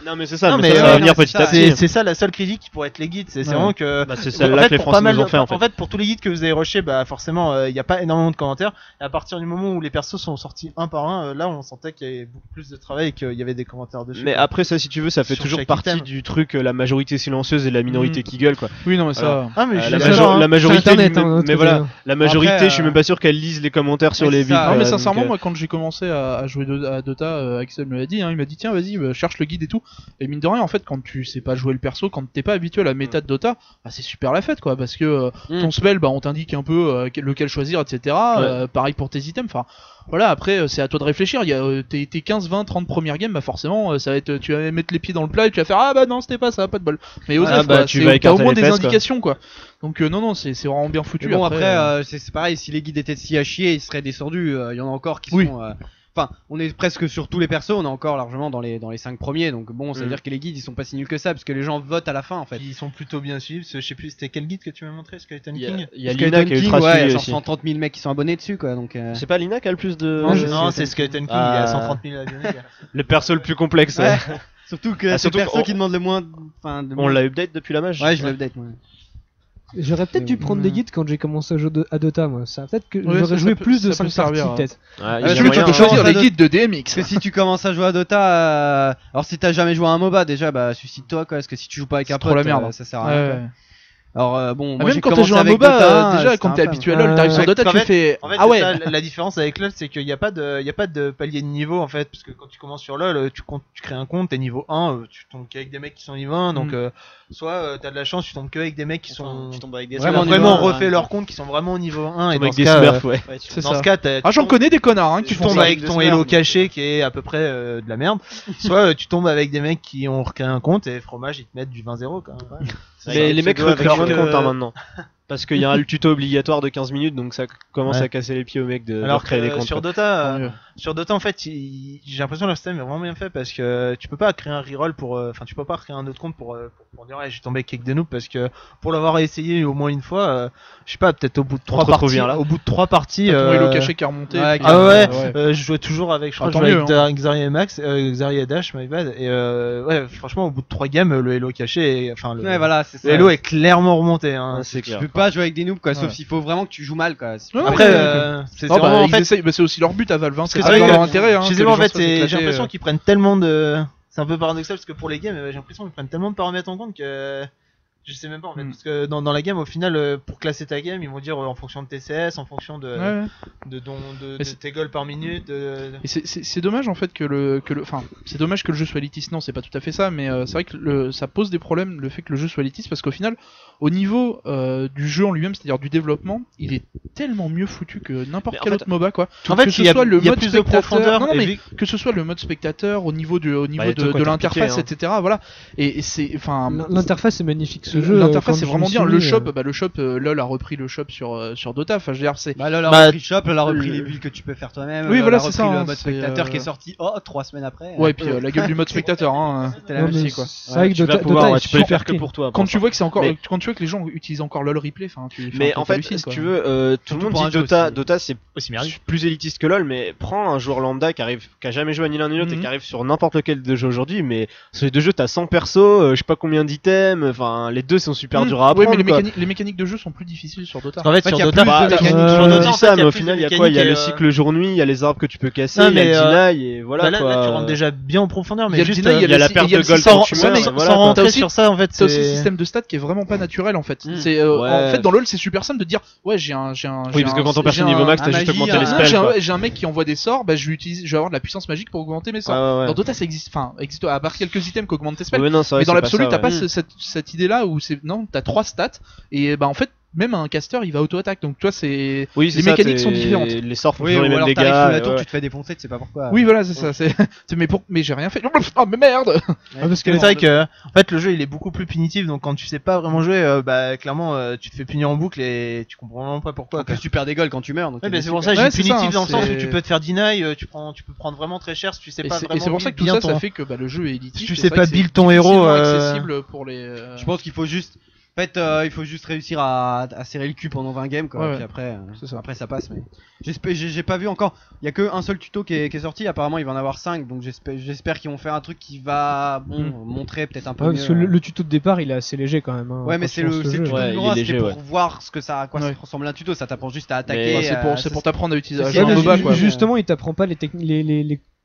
Non mais c'est ça, Non, mais mais ça va ouais, venir non, petit c'est à ça. petit. C'est ça la seule critique qui pourrait être les guides, c'est Ouais. vraiment que. Bah, c'est En celle-là que les pour Français pas nous ont fait en fait. pour tous les guides que vous avez rushés, bah forcément, il y a pas énormément de commentaires. Et à partir du moment où les persos sont sortis un par un, là, on sentait qu'il y avait beaucoup plus de travail et qu'il y avait des commentaires dessus. Mais quoi. après ça, si tu veux, ça fait Sur toujours chaque partie item. du truc, la majorité silencieuse et la minorité qui gueule quoi. Oui, non, mais ça. Alors, Ah, mais je la, suis d'accord, hein. la majorité, C'est Internet, hein, mais voilà, la majorité, Après, je suis même pas sûr qu'elle lise les commentaires sur ouais, les c'est ça. vidéos. Non mais donc, sincèrement moi quand j'ai commencé à jouer à Dota, Axel me l'a dit, hein, il m'a dit tiens vas-y cherche le guide et tout. Et mine de rien en fait quand tu sais pas jouer le perso, quand t'es pas habitué à la méta de Dota, bah, c'est super la fête quoi parce que ton spell bah on t'indique un peu lequel choisir etc. Pareil pour tes items, enfin voilà après c'est à toi de réfléchir, il y a tes 15, 20, 30 premières games bah forcément ça va être tu vas mettre les pieds dans le plat et tu vas faire ah bah non c'était pas ça, pas de bol. Mais aux Ah, F, bah, quoi, tu c'est- vas t'as au écarter moins les des fesses, quoi. indications quoi. Donc non c'est vraiment bien foutu. Mais bon, après, euh, c'est pareil, si les guides étaient si à chier, ils seraient descendus. Il y en a encore qui Oui. sont. Enfin, on est presque sur tous les persos, on est encore largement dans les 5 premiers. Donc bon, ça veut Mm. dire que les guides ils sont pas si nuls que ça, parce que les gens votent à la fin en fait. Ils sont plutôt bien suivis. Parce que je sais plus, c'était quel guide que tu m'as montré, Skeleton Il y a, King il y a Skeleton Lina qui est King, ultra ouais, il y a suivie genre aussi. 130 000 mecs qui sont abonnés dessus quoi. Donc. C'est pas Lina qui a le plus de. Non, je- Non, c'est Skeleton King, il y a 130 000 abonnés. Le perso le plus complexe. Ouais. Surtout que Ah, c'est le surtout perso qu'on- qui demande le moins. Enfin, On l'a update depuis la mage. Ouais, je l'update moi. J'aurais peut-être dû prendre des guides quand j'ai commencé à jouer à Dota, moi. Ça peut-être que Ouais, j'aurais ça joué peut- plus de ça peut 5 parties, servir, hein. peut-être. Ouais, il y a tu tu veux moyen, tu peux hein. choisir ça les doit- guides de DMX. Parce que si tu commences à jouer à Dota, alors si t'as jamais joué à un MOBA déjà, bah suicide-toi quoi. Parce que si tu joues pas avec un C'est trop pote, la merde. ça sert à rien. quoi. Ouais. Alors bon, Ah, moi même j'ai quand t'as commencé joué à un avec MOBA, Dota 1, déjà c'était quand un t'es fan. habitué à LoL, t'arrives sur Ouais, Dota, en tu fait- fais En fait, ah c'est ouais. ça, la différence avec LoL, c'est qu'il n'y a pas de palier de niveau en fait, parce que quand tu commences sur LoL, tu crées un compte, t'es niveau 1, tu tombes qu'avec des mecs qui sont niveau 1, donc soit t'as de la chance, tu tombes qu'avec des mecs qui sont Tu tombes avec des qui Vraiment ont au vraiment niveau 1, refait leur compte, qui sont vraiment au niveau 1, et Avec dans ce des cas, smurfs, ouais. Ouais, tu- C'est dans ça. ce cas, Ah j'en connais des connards hein, qui tu font tombes ça. avec de ton smurf, Elo donc. caché qui est à peu près de la merde, soit tu tombes avec des mecs qui ont recréé un compte et fromage ils te mettent du 20-0 quand même. Mais les mecs pseudo recréent avec moins de le- compte hein, maintenant. Parce qu'il y a le tuto obligatoire de 15 minutes, donc ça commence Ouais. à casser les pieds aux mecs de Alors recréer des que comptes. sur quoi. Dota, Tant mieux. sur Dota en fait, j'ai l'impression que leur système est vraiment bien fait parce que tu peux pas créer un reroll pour, enfin tu peux pas créer un autre compte pour dire ouais, j'ai tombé avec quelques noobs parce que pour l'avoir essayé au moins une fois, je sais pas, peut-être au bout de 3 te retrouve parties, bien là. au bout de 3 parties, T'as ton Elo caché qui est remonté. ouais, puis, ah ouais, ouais. je jouais toujours avec, je crois Ah, que je jouais tant avec Xariah et Max, Xariah et Dash, my bad, et ouais, franchement au bout de 3 games, le Elo caché, enfin Ouais, voilà, c'est ça. le Elo est clairement remonté, hein. Ouais, c'est Tu clair. peux pas jouer avec des noobs quoi, Ouais. sauf s'il faut vraiment que tu joues mal quoi. Si tu Ouais, peux Après, ouais, c'est Non, bah, vraiment en ils fait, essayent- bah, c'est aussi leur but à Valve, hein, c'est que dans c'est vrai leur que intérêt. Hein, chez que eux, les en gens fait, se fassent éclater, j'ai l'impression qu'ils prennent tellement de. C'est un peu paradoxal parce que pour les games, j'ai l'impression qu'ils prennent tellement de paramètres en compte que. Je sais même pas en fait. Mm. Parce que dans la game, au final, pour classer ta game, ils vont dire en fonction de tes CS, en fonction de, Ouais, ouais. de tes goals par minute. Et c'est dommage en fait enfin c'est dommage que le jeu soit élitiste, non c'est pas tout à fait ça, mais c'est vrai que ça pose des problèmes le fait que le jeu soit élitiste parce qu'au final au niveau du jeu en lui-même, c'est-à-dire du développement, il est tellement mieux foutu que n'importe Mais en quel fait- autre MOBA quoi. En fait, que ce il y a, soit le il y a mode plus de spectateur, profondeur. non, et mais vu- que ce soit le mode spectateur au niveau Bah, il y a des de trucs qui ont été l'interface, appliqués, etc. Voilà. Et c'est enfin L'interface est magnifique, ce jeu. l'interface quand c'est je vraiment me bien. suis Le mis, shop, LoL a repris le shop sur Dota. Enfin je veux dire c'est Bah là, elle a Bah, repris Shop, elle a repris le- les builds que tu peux faire toi-même. Oui, elle voilà, a c'est repris ça, le hein, mode c'est, spectateur qui est sorti 3 semaines après. ouais, et puis la gueule du mode spectateur hein. C'était la Non, même mais chose, quoi. c'est vrai que Tu vas Dota, pouvoir, Dota ouais, est tu peux le faire que surmarqué. pour toi. Quand pour tu vois que c'est encore Mais- quand tu vois que les gens utilisent encore LoL replay, enfin tu Mais enfin, en fait, t'hallucines, si quoi. tu veux, tout le Surtout monde pour dit un jeu Dota, aussi. Dota c'est plus élitiste que LoL, mais prends un joueur lambda qui a jamais joué à ni l'un ni l'autre et Mhm. qui arrive sur n'importe lequel de jeux aujourd'hui, mais sur les deux jeux t'as 100 persos, je sais pas combien d'items, enfin les deux sont super durs à Ouais, apprendre. mais quoi. les mécaniques de jeu sont plus difficiles sur Dota. En fait, En fait, sur il y a Dota, plus Bah, de mécaniques. sur Dota, Dota, en fait, ça, il y mais a au plus final de il y a quoi? Il y a le mécaniques, cycle jour-nuit, il y a les arbres que tu peux casser, Non, il y a mais, le deny et voilà là, quoi. là, tu rentres déjà bien en profondeur, Il mais y a le juste deny, il y a la perte de gold sans, quand tu sans- meurs, sans- voilà, sans quoi. rentrer T'as aussi sur ça en fait. t'as aussi c'est- un système de stats qui est vraiment pas naturel en fait. Mm. C'est Ouais. en fait dans LoL c'est super simple de dire ouais j'ai un Oui, parce que quand ton perso j'ai niveau un- max, t'as un juste magie, augmenté les un- spells. quoi. j'ai un mec qui envoie des sorts, bah je vais avoir de la puissance magique pour augmenter mes sorts. Ouais, ouais. Dans Dota ça existe, enfin existe à part quelques items qui augmentent tes spells. Ouais, non, c'est vrai, Mais dans c'est l'absolu, ça, t'as ouais. pas cette idée-là où c'est non, t'as 3 stats et bah en fait même un caster il va auto-attaque, donc toi c'est. Oui, c'est Les ça, mécaniques sont différentes. Les sorts font Oui, toujours ou les mêmes alors dégâts. t'arrives sous la tour, ouais. tu te fais défoncer, tu sais pas pourquoi. Oui voilà c'est ça, mais j'ai rien fait. Oh mais merde. parce que C'est vrai que en fait le jeu il est beaucoup plus punitif, donc quand tu sais pas vraiment jouer, bah clairement tu te fais punir en boucle et tu comprends vraiment pas pourquoi. En plus, tu perds des goals quand tu meurs. Donc Ouais, t'es bah, c'est déçu, pour quoi. ça que Ouais, j'ai c'est punitif ça, dans le sens c'est- où tu peux te faire deny, tu peux prendre vraiment très cher si tu sais Et pas c'est vraiment. et c'est pour ça que tout bien ça ton- ça fait que bah, le jeu est élitiste. Si tu et sais c'est vrai pas que build c'est ton héros, difficilement accessible pour les. Je pense qu'il faut juste. En fait, il faut juste réussir à serrer le cul pendant 20 games, quoi. Ouais, Et ouais. puis après, C'est ça. après ça passe. Mais j'ai pas vu encore. Il y a que un seul tuto qui est sorti. Apparemment, il va en avoir 5. Donc j'espère qu'ils vont faire un truc qui va montrer peut-être un peu Ouais, mieux. parce que le tuto de départ il est assez léger quand même. Hein, Ouais, mais quand c'est tu le lances tuto jeu. Ouais, numéro il est 1, léger, c'était pour ouais. voir ce que ça, à quoi Ouais. ça ressemble un tuto. Ça t'apprend juste à Mais- attaquer. Bah, c'est ça, pour t'apprendre à utiliser c'est- à c'est jouer Ouais, en mais MOBA quoi. justement, il t'apprend pas les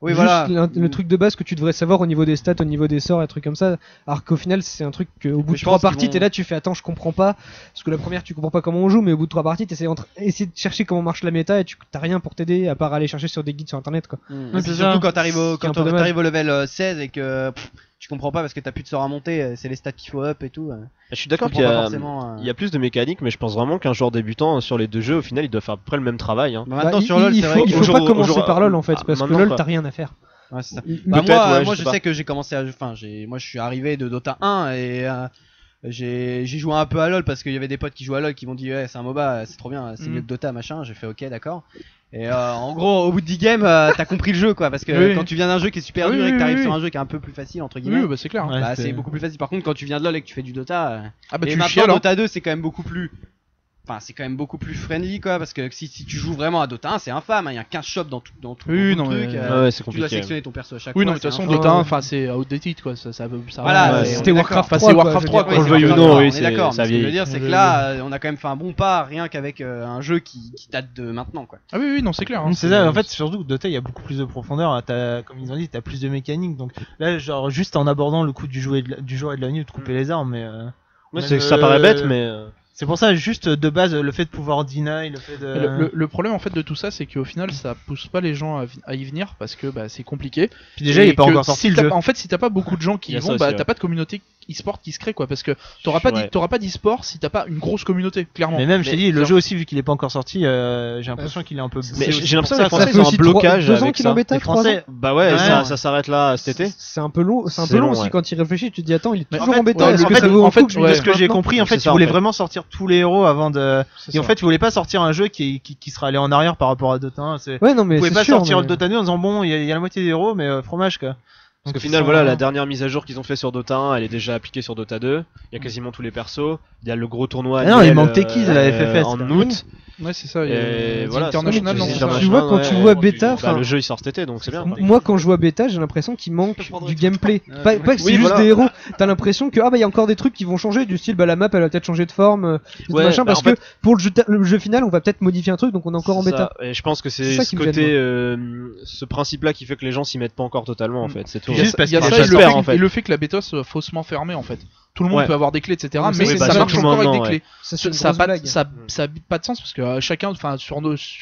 Oui, juste voilà. le truc de base que tu devrais savoir au niveau des stats, au niveau des sorts, et trucs comme ça. Alors qu'au final, c'est un truc qu'au bout Mais de je 3 pense qu'ils parties, vont- t'es là, tu fais attends, je comprends pas. Parce que la première, tu comprends pas comment on joue, mais au bout de 3 parties, t'essaies essayer de chercher comment marche la méta et t'as rien pour t'aider à part aller chercher sur des guides sur internet quoi. Et Ouais, puis c'est surtout ça. quand t'arrives C'est un peu dommage. au level 16 et que tu comprends pas parce que t'as plus de sorts à monter, c'est les stats qu'il faut up et tout. Je suis d'accord Je qu'il y comprends pas a, forcément, il y a plus de mécaniques, mais je pense vraiment qu'un joueur débutant sur les deux jeux, au final, il doit faire à peu près le même travail. Hein. Bah, maintenant Bah, sur LoL, il c'est faut, vrai il que faut pas commencer aujourd'hui- par LoL en fait, ah, parce que maintenant, LoL quoi. t'as rien à faire. Ouais, c'est ça. Il- Bah, Peut-être, moi, ouais, moi je je sais sais que j'ai commencé à, enfin, moi je suis arrivé de Dota 1 et j'ai joué un peu à LoL parce qu'il y avait des potes qui jouent à LoL qui m'ont dit ouais c'est un MOBA, c'est trop bien, c'est mieux que Dota machin. J'ai fait ok d'accord. Et en gros au bout de 10 games t'as compris le jeu quoi, parce que Oui. quand tu viens d'un jeu qui est super Oui, dur et que oui, t'arrives oui, sur oui. un jeu qui est un peu plus facile entre guillemets, Oui bah c'est clair. Ouais, bah c'est- c'est beaucoup plus facile. Par contre quand tu viens de LoL et que tu fais du Dota, Ah bah et tu maintenant chies alors. Dota 2 c'est quand même beaucoup plus. Enfin, c'est quand même beaucoup plus friendly quoi, parce que si tu joues vraiment à Dota 1, c'est infâme, hein, il y a 15 shops dans tout Oui, dans non, tout le truc. mais- Ouais, c'est tu dois compliqué. sélectionner ton perso à chaque Oui fois. non mais de toute c'est façon infâme. Dota 1 enfin c'est outdated quoi, ça Voilà, ouais, c'est- C'était on est Warcraft d'accord. 3. Enfin, c'est quoi, Warcraft je veux 3, dire. quoi. Qu'on le veuille ou Warcraft non, 3, oui, on est c'est- d'accord. ça Mais ce que je veux vieillit. dire, c'est que là, on a quand même fait un bon pas, rien qu'avec un jeu qui date de maintenant, quoi. Ah oui non c'est clair. hein, C'est ça, en fait, surtout que Dota, il y a beaucoup plus de profondeur. Hein, comme ils ont dit, t'as plus de mécanique. Donc là, genre, juste en abordant le coup du jour et de la nuit, de couper les armes, mais. Ouais, même, ça paraît bête, mais. C'est pour ça, juste de base, le fait de pouvoir deny, le fait de. Le problème en fait de tout ça c'est qu'au final ça pousse pas les gens à y venir parce que bah c'est compliqué. Puis déjà, il Et est pas que encore sorti si le t'as- jeu. En fait si t'as pas beaucoup de gens qui Il y y a vont ça bah aussi, t'as ouais. pas de communauté e-sport qui se crée quoi, parce que t'auras pas Ouais. t'auras pas d'e-sport si t'as pas une grosse communauté clairement. Mais même, je t'ai dit, le c'est- jeu aussi, vu qu'il est pas encore sorti, j'ai l'impression qu'il est un peu. Mais c'est j'ai aussi l'impression pour que les ça, Français fait ils ont un aussi blocage 2 ans avec qu'il est en ça. bêta, Les 3 ans. Français. Bah ouais, Ouais. ça s'arrête là cet été. C'est un peu long, c'est un C'est peu long long, aussi ouais. quand tu réfléchis, tu te dis attends, il est Mais toujours en fait, en bêta, ouais, est-ce en que fait- ça vaut en un fait, coup que je ouais, le De ce que j'ai maintenant compris, en C'est fait, ça, ils voulaient en fait. vraiment sortir tous les héros avant de. c'est Et en ça. fait, ils voulaient pas sortir un jeu qui sera allé en arrière par rapport à Dota 1. Ouais, non, mais Vous pouvez c'est pas sûr, sortir mais- le Dota 2 en disant bon, il y a la moitié des héros, mais fromage quoi. Parce qu'au Donc, final, ils voilà, sont- la dernière mise à jour qu'ils ont fait sur Dota 1, elle est déjà appliquée sur Dota 2. Il y a quasiment tous les persos. Il y a le gros tournoi. Ah non, annuel, il manque Techies à la FFS, en là. aut. Ouais c'est ça. Il y a Et The voilà, International c'est- non c'est c'est ça. International, Tu vois, quand tu ouais. vois bêta, Bah, enfin, le jeu il sort cet été, donc c'est bien. moi quand je vois bêta, j'ai l'impression qu'il manque du gameplay. Pas que c'est Oui, juste voilà. des héros. T'as l'impression que ah bah il y a encore des trucs qui vont changer, du style bah la map elle va peut-être changer de forme, Ouais, machin, bah, parce en fait- que pour le jeu final on va peut-être modifier un truc, donc on est encore en C'est bêta. ça. Et je pense que C'est c'est ça ce qui me côté, gêne, ce principe-là qui fait que les gens s'y mettent pas encore totalement en fait. C'est tout. Il y a, Juste parce il y a que- ça et le, j'espère, fait, en fait. et le fait que la bêta soit faussement fermée en fait. Tout le monde Ouais. peut avoir des clés etc. Oui, Mais c'est- ça bah, marche surtout encore avec des maintenant, clés. Ça c'est une Ça a grosse pas, blague. ça a pas de sens parce que chacun, enfin sur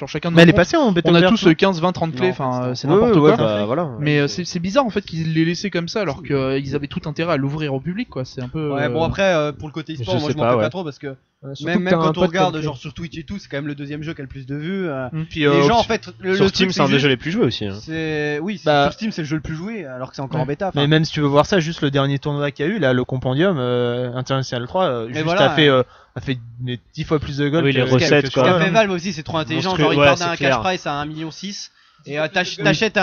chacun de Mais nos elle est comptes, passée en bêta on a ouverte, tous non 15, 20, 30 clés, Non, en fait, enfin c'est Ouais, n'importe ouais, quoi. bah, voilà. Mais c'est bizarre en fait qu'ils l'aient laissé comme ça alors qu'ils avaient tout intérêt à l'ouvrir au public quoi. C'est un peu. Ouais, bon après, pour le côté e-sport, je moi sais je m'en pas, fais ouais. pas trop parce que Surtout même que t'as un quand on pote regarde, comme- genre sur Twitch et tout, c'est quand même le deuxième jeu qui a le plus de vues. Puis, Les gens en fait, le Sur truc, Steam, c'est un des juste- jeux les plus joués aussi. Hein. Oui, Bah- sur Steam c'est le jeu le plus joué alors que c'est encore en Ouais. bêta. enfin. Mais même si tu veux voir ça, juste le dernier tournoi qu'il y a eu, là, le Compendium International 3, juste voilà, a fait 10 fois plus de goals Oui, que les que- recettes, que quoi. Ce sur qu'a fait Valve. Valve aussi, c'est trop intelligent. Monstrueux, Genre, ils ouais, partent c'est d'un cash clair. price à 1,6 million. Et t'achètes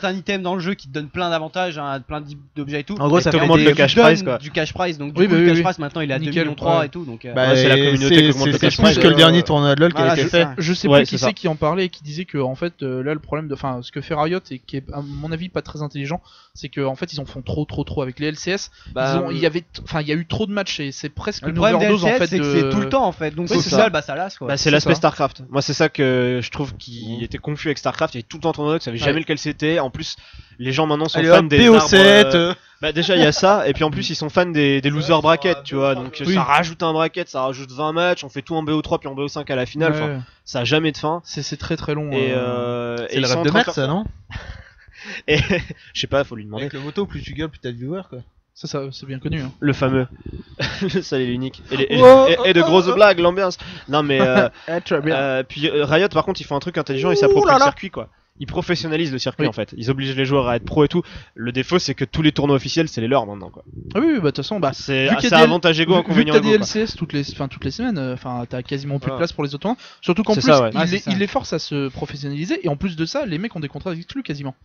un item dans le jeu qui te donne plein d'avantages, hein, plein d'objets et tout. En gros, Et ça tu fait augmente des- le cash donnes price, quoi. Du cash price, donc Oui, du coup, bah le oui, cash oui. price maintenant il est à 2 Nickel, millions 3 ouais. et tout. Donc, Bah, Ouais, c'est la et communauté qui augmente le c'est cash plus price, que le euh, dernier tournoi de LoL qui voilà, a été c'est fait. ça. Je sais Ouais, plus c'est qui ça. c'est qui en parlait et qui disait que en fait là le problème de enfin ce que fait Riot et qui est à mon avis pas très intelligent, c'est que en fait ils en font trop avec les LCS. Il y a eu trop de matchs et c'est presque Le une problème des overdose en LCS, fait c'est que de- c'est tout le temps en fait. Donc Oui, au c'est final, ça. bah ça lasse quoi. Bah, c'est C'est l'aspect ça. StarCraft. Moi, c'est ça que je trouve qui était confus avec StarCraft. Il y avait tout le temps tournoi, tu savais jamais Ouais. lequel c'était. En plus, les gens maintenant sont Allez fans hop, des PO7, arbres, Bah, déjà, il y a ça. Et puis, en plus, ils sont fans des loser brackets, tu vois. Donc, Oui. ça rajoute un bracket, ça rajoute 20 matchs. On fait tout en BO3 puis en BO5 à la finale. Ouais, Enfin, ça a jamais de fin. c'est très très long. Et, C'est et le ils sont rêve en de train Matt, ça, non Et je sais pas, faut lui demander. Avec le moto, plus tu gueules, plus t'as de viewers, quoi. Ça, c'est bien connu. Hein. Le fameux. Le seul et l'unique. Oh, Et de grosses blagues, l'ambiance. Non mais Très bien. puis Riot par contre ils font un truc intelligent, ils s'approprient le circuit quoi. Ils professionnalisent le circuit Oui. en fait. Ils obligent les joueurs à être pro et tout. Le défaut c'est que tous les tournois officiels c'est les leurs maintenant quoi. Ah oui, bah de toute façon, bah C'est vu qu'il y a c'est des avantage ego, vu que inconvénient t'as ego. des quoi. LCS toutes les semaines, enfin t'as quasiment plus de Voilà. place pour les autres tournois. Surtout qu'en C'est plus ça, ouais. Ouais, c'est ça. ils les forcent à se professionnaliser et en plus de ça, les mecs ont des contrats exclus quasiment.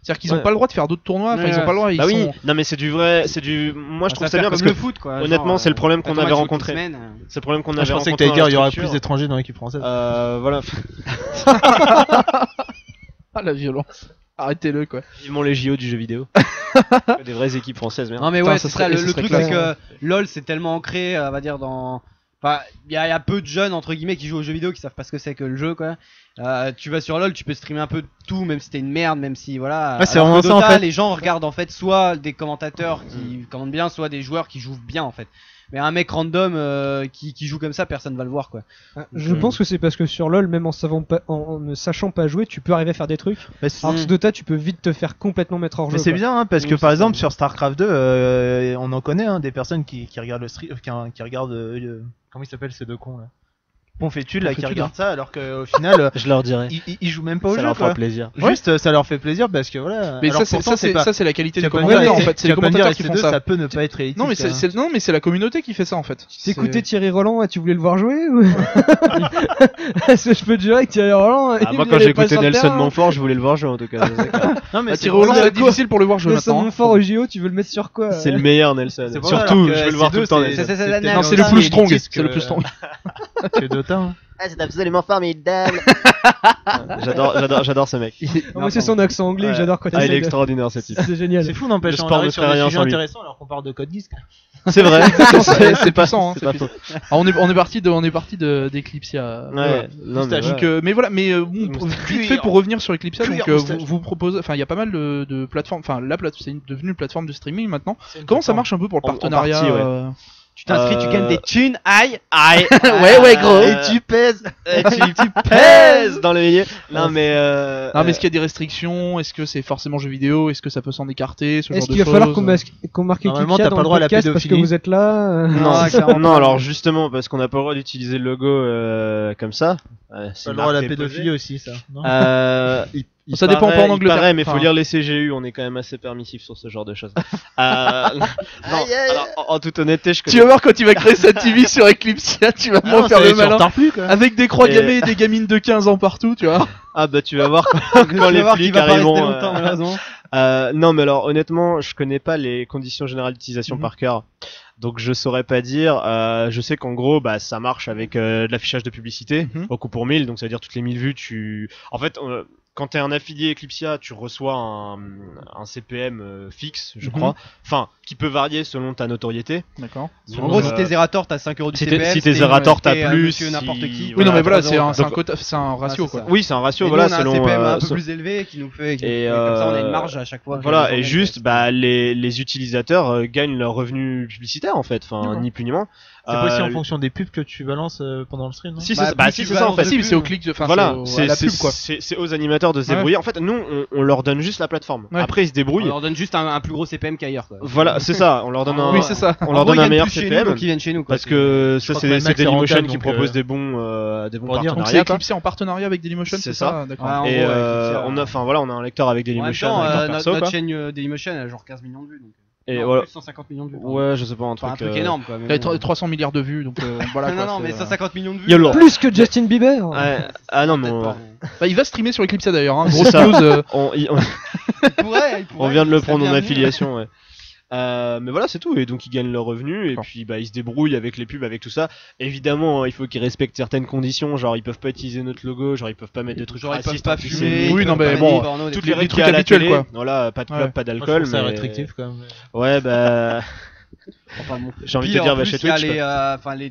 C'est-à-dire qu'ils ont Ouais. pas le droit de faire d'autres tournois, enfin Ouais, ils ont ouais. pas le droit. Ils Bah oui, sont... non mais c'est du vrai, moi je trouve ça bien parce que le foot quoi. honnêtement, c'est le problème qu'on avait rencontré. Semaine. c'est le problème qu'on Je avait pensais que rencontré t'allais dire dans il y la aurait structure. plus d'étrangers dans l'équipe française. Voilà, Ah la violence. Arrêtez-le quoi. vivement les JO du jeu vidéo. Des vraies équipes françaises merde. Non mais Putain, ouais, ça c'est ça. serait- Le ça serait truc classe. c'est que LoL c'est tellement ancré, on va dire dans. Enfin, il y a peu de jeunes entre guillemets qui jouent aux jeux vidéo qui savent pas ce que c'est que le jeu quoi. Tu vas sur LoL, tu peux streamer un peu de tout, même si t'es une merde, même si voilà. Ouais, c'est Alors que vraiment ça, en Dota, fait. les gens regardent en fait soit des commentateurs qui commentent bien, soit des joueurs qui jouent bien en fait. Mais un mec random qui joue comme ça, personne va le voir quoi. Je pense que c'est parce que sur LoL, même en ne sachant pas jouer, tu peux arriver à faire des trucs. Mais c'est- Alors que sur Dota, tu peux vite te faire complètement mettre hors jeu. Mais c'est quoi. bien hein, parce que Oui, par c'est exemple ça. sur StarCraft 2 on en connaît hein, des personnes qui regardent le stream qui regardent comment ils s'appellent ces deux cons là Ponfétude là qui Ponfétude, regardent ça alors qu'au final Je leur dirais. ils jouent même pas au Ça jeu leur fera quoi. plaisir. Juste ça leur fait plaisir parce que voilà. Mais alors ça pourtant, c'est pas- ça c'est la qualité tu du vas pas me dire, commentateur en SC2, fait. C'est les tu vas pas me dire, commentateurs qui font SC2, ça. peut ne pas être élitiste. Non mais hein. non mais c'est la communauté qui fait ça en fait. T'écoutais Thierry Roland et tu voulais le voir jouer ou... Est-ce que je peux te jurer que Thierry Roland Ah, moi quand j'écoutais Nelson Montfort, je voulais le voir jouer en tout cas. Non mais Bah, c'est Thierry pour Roland ça- c'est difficile pour le voir jouer Nelson maintenant. Montfort au JO, tu veux le mettre sur quoi C'est le meilleur Nelson. C'est pour ça, Surtout, alors que je veux le voir SC2, tout le temps. c'est- Nelson. c'est- peut-être Non, c'est le aussi plus strong, élitiste c'est le que- plus strong. que Dota. hein. Ah, c'est absolument formidable. J'adore ce mec. Moi, c'est son accent anglais Ouais. que j'adore quand Ah, il est essaye de- extraordinaire ce type. C'est génial. C'est fou n'empêche Le on sport arrive ne sur ferait des rien sujets sans lui. intéressants alors qu'on parle de code Geass. C'est vrai. C'est puissant, hein, C'est c'est pas puissant. faux. Alors, on est parti d'Eclipsia. Ouais. Non, mais Moustache. ouais. Donc, mais voilà, mais bon, Moustache. vite fait pour revenir sur Eclipsia, Cuir, donc moustache. vous proposez, enfin il y a pas mal de plateformes, enfin c'est devenu une plateforme de streaming maintenant. Comment ça marche un peu pour le En partenariat partie, ouais. Tu t'inscris, tu gagnes des thunes, aïe. Ouais, gros. Et tu pèses. Et tu pèses dans le milieu. Non mais. Non mais est-ce qu'il y a des restrictions? Est-ce que c'est forcément jeu vidéo? Est-ce que ça peut s'en écarter? Ce genre Est-ce de qu'il va choses falloir qu'on marque Normalement, Eclipsia t'as dans pas le droit à le la podcast parce que pédophilie. vous êtes là Non, clairement. non, alors justement parce qu'on n'a pas le droit d'utiliser le logo comme ça. C'est Pas le droit à la marqué pédophilie aussi ça. non Ça dépend pas en Angleterre. Paraît, mais faut Enfin. lire les CGU, on est quand même assez permissif sur ce genre de choses. Non, alors en toute honnêteté, je Tu connais. vas voir quand il va créer sa TV sur Eclipsia, tu vas vraiment faire le malin. plus quoi. Avec des croix Et- gammées et des gamines de 15 ans partout, tu vois. Ah bah tu vas voir quand les flics va pas rester arriveront. longtemps malheureusement. Non mais alors honnêtement, je connais pas les conditions générales d'utilisation Mhm. par cœur. Donc je saurais pas dire. Je sais qu'en gros, bah ça marche avec de l'affichage de publicité Mhm. au coup pour 1000. Donc ça veut dire toutes les 1000 vues, tu. En fait, quand t'es un affilié Eclipsia, tu reçois un CPM fixe, je Mhm. crois. Enfin, qui peut varier selon ta notoriété. D'accord. Donc, En gros, si t'es Zerator, t'as 5 euros du si CPM. t'es- si t'es Zerator, t'as plus. Monsieur n'importe si- qui. Oui, non mais voilà, 3 c'est euros. un Donc- quota, c'est un ratio c'est quoi. ça. Oui, c'est un ratio. Et Voilà, nous, on a selon. un CPM un peu selon- plus élevé qui nous fait. Et, comme ça, on a une marge à chaque fois. Voilà, et juste, bah, les utilisateurs gagnent leur revenu publicitaire en fait, enfin, D'accord. ni plus ni moins. C'est pas aussi en Euh, fonction des pubs que tu balances pendant le stream non Si, Bah, c'est bah, plus si, tu c'est ça en balances fait. de Si, mais pub. c'est au clic, enfin Voilà, c'est à la pub quoi. c'est aux animateurs de se débrouiller. En fait, nous, on leur donne juste la plateforme. Ouais. Après, ils se On débrouillent. leur donne juste un plus gros CPM qu'ailleurs. Quoi. Voilà, c'est ça. On leur donne un, Oui, c'est ça. on leur donne un meilleur Chez nous, CPM. donc ils viennent chez nous. Quoi. Parce que ça, crois c'est que Max est Dailymotion rentable, qui donc, propose des bons pour dire, Donc c'est partenariats. quoi. Eclipsia en partenariat avec Dailymotion, C'est c'est ça. ça, d'accord. Ouais, en Et gros, Eclipsia, on a, enfin voilà, on a un lecteur avec En même Dailymotion, temps, un lecteur notre perso, quoi. chaîne Dailymotion elle a genre 15 millions de vues. Donc, Et non, voilà. plus 150 millions de vues. pardon. Ouais, je sais pas, un Enfin, un truc. truc énorme quoi. mais Il y a bon. 300 milliards de vues, donc voilà. Non, quoi, non, mais c'est, 150 millions de vues. Yolo. Plus que Justin Bieber. Ouais. Ah non, mais Peut-être on, pas. Bah, il va streamer sur Eclipsia d'ailleurs, hein. C'est Grosse ça. news. on- Il pourrait, on vient de le il serait prendre en bienvenu. affiliation, ouais. Mais voilà, c'est tout. Et donc ils gagnent leur revenu et D'accord. puis bah ils se débrouillent avec les pubs, avec tout ça. Évidemment, il faut qu'ils respectent certaines conditions. Genre ils peuvent pas utiliser notre logo, genre ils peuvent pas mettre de trucs Genre ils peuvent racistes, pas antisémites. fumer. Oui, ils non, peuvent mais pas bon, dire porno, des Toutes trucs. les les trucs trucs qu'il y a à la habituels, télé. quoi. Voilà, pas de clope, Ouais. pas Moi, je d'alcool. trouve ça mais- restrictif quand même. Ouais, bah Enfin, bon. j'ai envie de Puis, te dire en va plus, chez il y a Twitch. les, quoi. enfin, les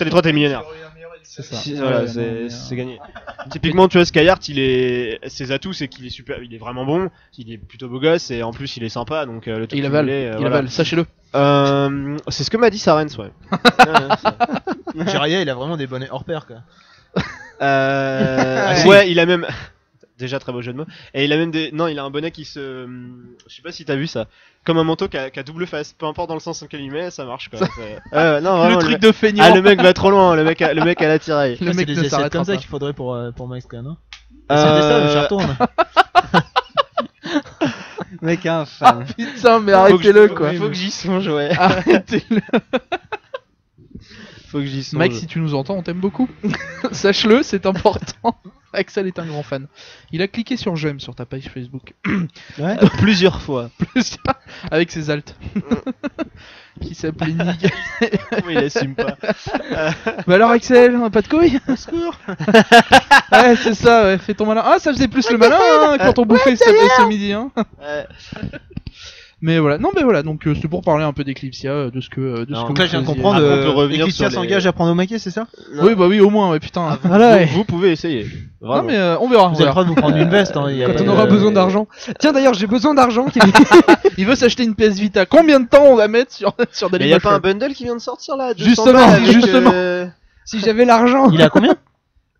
t'as les 3, t'es millionnaire. C'est ça. Voilà, Ouais, c'est gagné. Typiquement, tu vois, Skyheart, ses atouts, c'est qu'il est super, il est vraiment bon, il est plutôt beau gosse et en plus il est sympa, donc le truc il avale, cumulé, il voilà. avale, sachez-le. C'est ce que m'a dit Sarens, ouais. Jiraiya, il a vraiment des bonnets hors pair, quoi. Euh... si. Ouais, il a même. Déjà très beau jeu de mots. Et il a même des. Non, il a un bonnet qui se. Je sais pas si t'as vu ça. Comme un manteau qui a double face. Peu importe dans le sens auquel il met, ça marche quoi. Non, Le vraiment, truc de feignant. Ah, le mec va trop loin. Le mec a la tiraille. Le mec c'est ne des assiettes s'arrêtera comme ça pas. qu'il faudrait pour Max Clan, non C'était ça, je retourne. Mec, un fan. Putain, mais arrêtez-le quoi. Faut que j'y songe, ouais. Arrêtez-le. Faut que j'y songe. Mike, si tu nous entends, on t'aime beaucoup. Sache-le, c'est important. Axel est un grand fan. Il a cliqué sur j'aime sur ta page Facebook. Ouais. Plusieurs fois. Avec ses altes. Qui s'appelait Nick. Il assume pas. Bah alors Axel, on a pas de couilles au secours. Ouais, c'est ça, ouais, fais ton malin. Ah, ça faisait plus le malin hein, quand on bouffait ce midi. Hein. Mais voilà, non mais voilà, donc c'est pour parler un peu d'Eclipsia, de ce que de ce que Donc là, je viens de vous faisiez. comprendre, Après, on peut revenir Eclipsia sur les- s'engage à prendre au maquet, c'est ça Oui, bah oui, au moins, ouais, putain. Voilà, ouais. Vous pouvez essayer. Non Vraiment. mais on verra. Vous avez le droit de vous prendre une veste, hein. Quand on aura besoin d'argent. Tiens, d'ailleurs, j'ai besoin d'argent. Il veut s'acheter une PS Vita. Combien de temps on va mettre sur Mais y a Dailymotion pas un bundle qui vient de sortir là 200 Justement, balles avec, justement. Si j'avais l'argent. Il a combien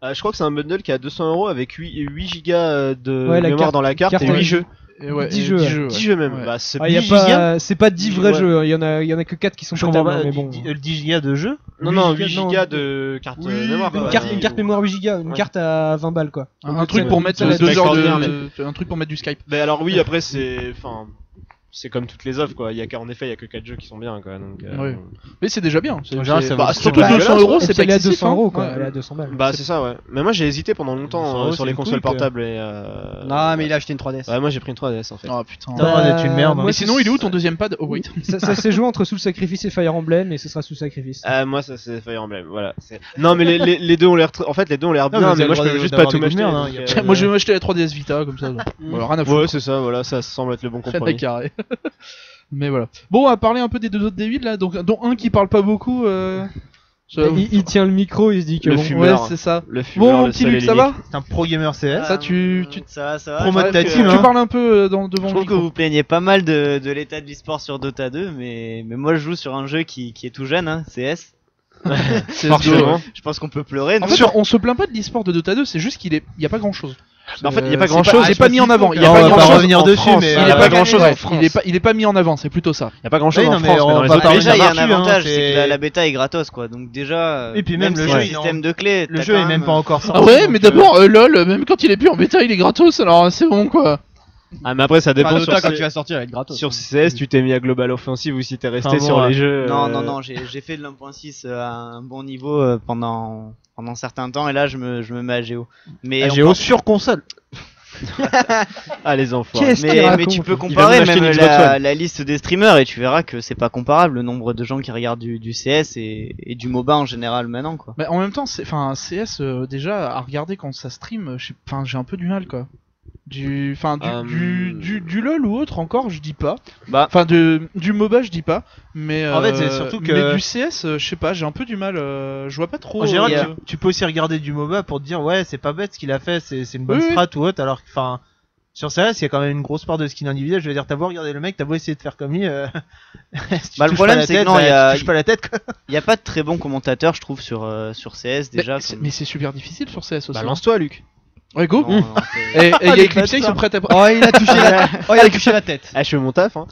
Je crois que c'est un bundle qui a 200€ avec 8 gigas de Ouais, la mémoire carte- dans la carte carte et avec 8 jeux. Et ouais, 10 et jeux, 10 ouais. jeux, 10 jeux même. Ouais. Bah, c'est Ah, y a 10 gigas. pas, c'est pas 10 vrais Ouais. jeux. Il y en a que 4 qui sont Je comprends potables, pas, mais bon. le 10 gigas de jeu Non, non, 8 8 gigas, gigas non. de carte Oui, mémoire. une quoi. Une carte mémoire 8 gigas, une Ouais. carte à 20 balles quoi. Un truc pour mettre ça, 2 c'est heures extraordinaire, un truc pour mettre du Skype. Mais alors oui, après c'est, enfin, c'est comme toutes les offres quoi. En effet, il y a que 4 jeux qui sont bien quoi. Donc. Ouais. Mais c'est déjà bien. En général, ça bah, vaut surtout trop 200 cher. euros, Et c'est puis pas elle est à excessif. 200 euros hein. quoi, Ouais. elle est à 200 balles. Bah c'est ça ouais. Mais moi j'ai hésité pendant longtemps 200 euros, sur les c'est consoles cool, quoi. portables et. Non, mais il a acheté une 3DS. Ouais, moi j'ai pris une 3DS en fait. Oh putain. Putain, d'être une merde, hein. Mais sinon, il est où ton deuxième pad? Oh wait. Ça s'est joué entre Soul Sacrifice et Fire Emblem et ce sera Soul Sacrifice. Moi ça c'est Fire Emblem, voilà. Non mais les deux ont l'air, en fait les deux ont l'air Non, bien, mais mais vous moi avez je le peux droit juste pas d'avoir tout des goûts de m'acheter. merde, hein, donc, y a pas Moi, je vais m'acheter la 3DS Vita comme ça. Voilà, rien à foutre. Ouais c'est ça, voilà, ça semble être le bon Rien à compromis. carrer. Mais voilà. Bon, on va parler un peu des deux autres D8 là, donc dont un qui parle pas beaucoup. Il tient le micro, il se dit que Le bon. fumeur. Ouais, c'est ça. Le fumeur, Bon, mon le petit seul Luc, et ça va? C'est un pro gamer CS. Ça, tu Ça va. Promote Ouais, ta tu team, hein. parles un peu devant Je le trouve que micro. vous plaignez pas mal de l'état de l'e-sport sur Dota 2, mais moi je joue sur un jeu qui est tout jeune, hein, CS. C'est Forcément. ouais. Je pense qu'on peut pleurer. En nous. fait, on se plaint pas de l'e-sport de Dota 2, c'est juste qu'il y a pas grand chose. Mais en fait, il y a pas C'est grand-chose. Il est pas mis en avant. Il y Non, a on pas va grand pas chose. revenir en dessus, France, mais il Il y est a pas pas grand grand-chose chose. en France. Il est pas mis en avant, c'est plutôt ça. Il y a pas grand chose Oui, en non, mais France, on mais dans va les pas autres Bah, parler pays, déjà, il y a un marche plus, hein, avantage, c'est- c'est que la bêta est gratos, quoi. Donc déjà, Et puis même le si jeu, le il est en- système de clés, Le t'as jeu quand est même même- pas encore sorti. Ah ouais, mais donc, d'abord, LOL, même quand il est plus en bêta, il est gratos, alors c'est bon quoi. Ah mais après ça dépend Enfin, sur Dota, quand C- tu vas sortir, il va être gratos. sur CS, tu t'es mis à Global Offensive ou si t'es resté Enfin, bon, sur ouais. les jeux. Non, j'ai fait de l'1.6 à un bon niveau pendant un certain temps, et là je me mets à Géo. Mais on Géo peut- sur console. Ah les enfants. Qu'est-ce qu'il mais raconte tu peux Il va comparer nous acheter même une Xbox One. la liste des streamers et tu verras que c'est pas comparable le nombre de gens qui regardent du CS et du MOBA en général maintenant, quoi. Mais en même temps, enfin CS déjà à regarder quand ça stream, enfin j'ai un peu du mal quoi. Du LOL ou autre encore, je dis pas. Bah, Enfin du MOBA, je dis pas. Mais En fait, c'est surtout que- mais du CS, je sais pas, j'ai un peu du mal. Je vois pas trop. En général, il y a- tu peux aussi regarder du MOBA pour te dire ouais, c'est pas bête ce qu'il a fait, c'est une bonne Oui, strat ou autre. Alors que, enfin, sur CS, il y a quand même une grosse part de skin individuel. Je veux dire, t'as beau regarder le mec, t'as beau essayer de faire comme lui. Si tu Bah, le touches problème, pas la c'est que tête, non, bah, il y a- tu touches pas la tête, quoi. il y a pas de très bons commentateurs, je trouve, sur CS déjà. Mais c'est super difficile sur CS aussi. Bah lance-toi Luc. Ouais, go. Non, non, c'est- Et il y a les Eclipse, ils bâtards. sont prêts à. Oh, il a touché il a touché la tête. Ah je fais mon taf hein.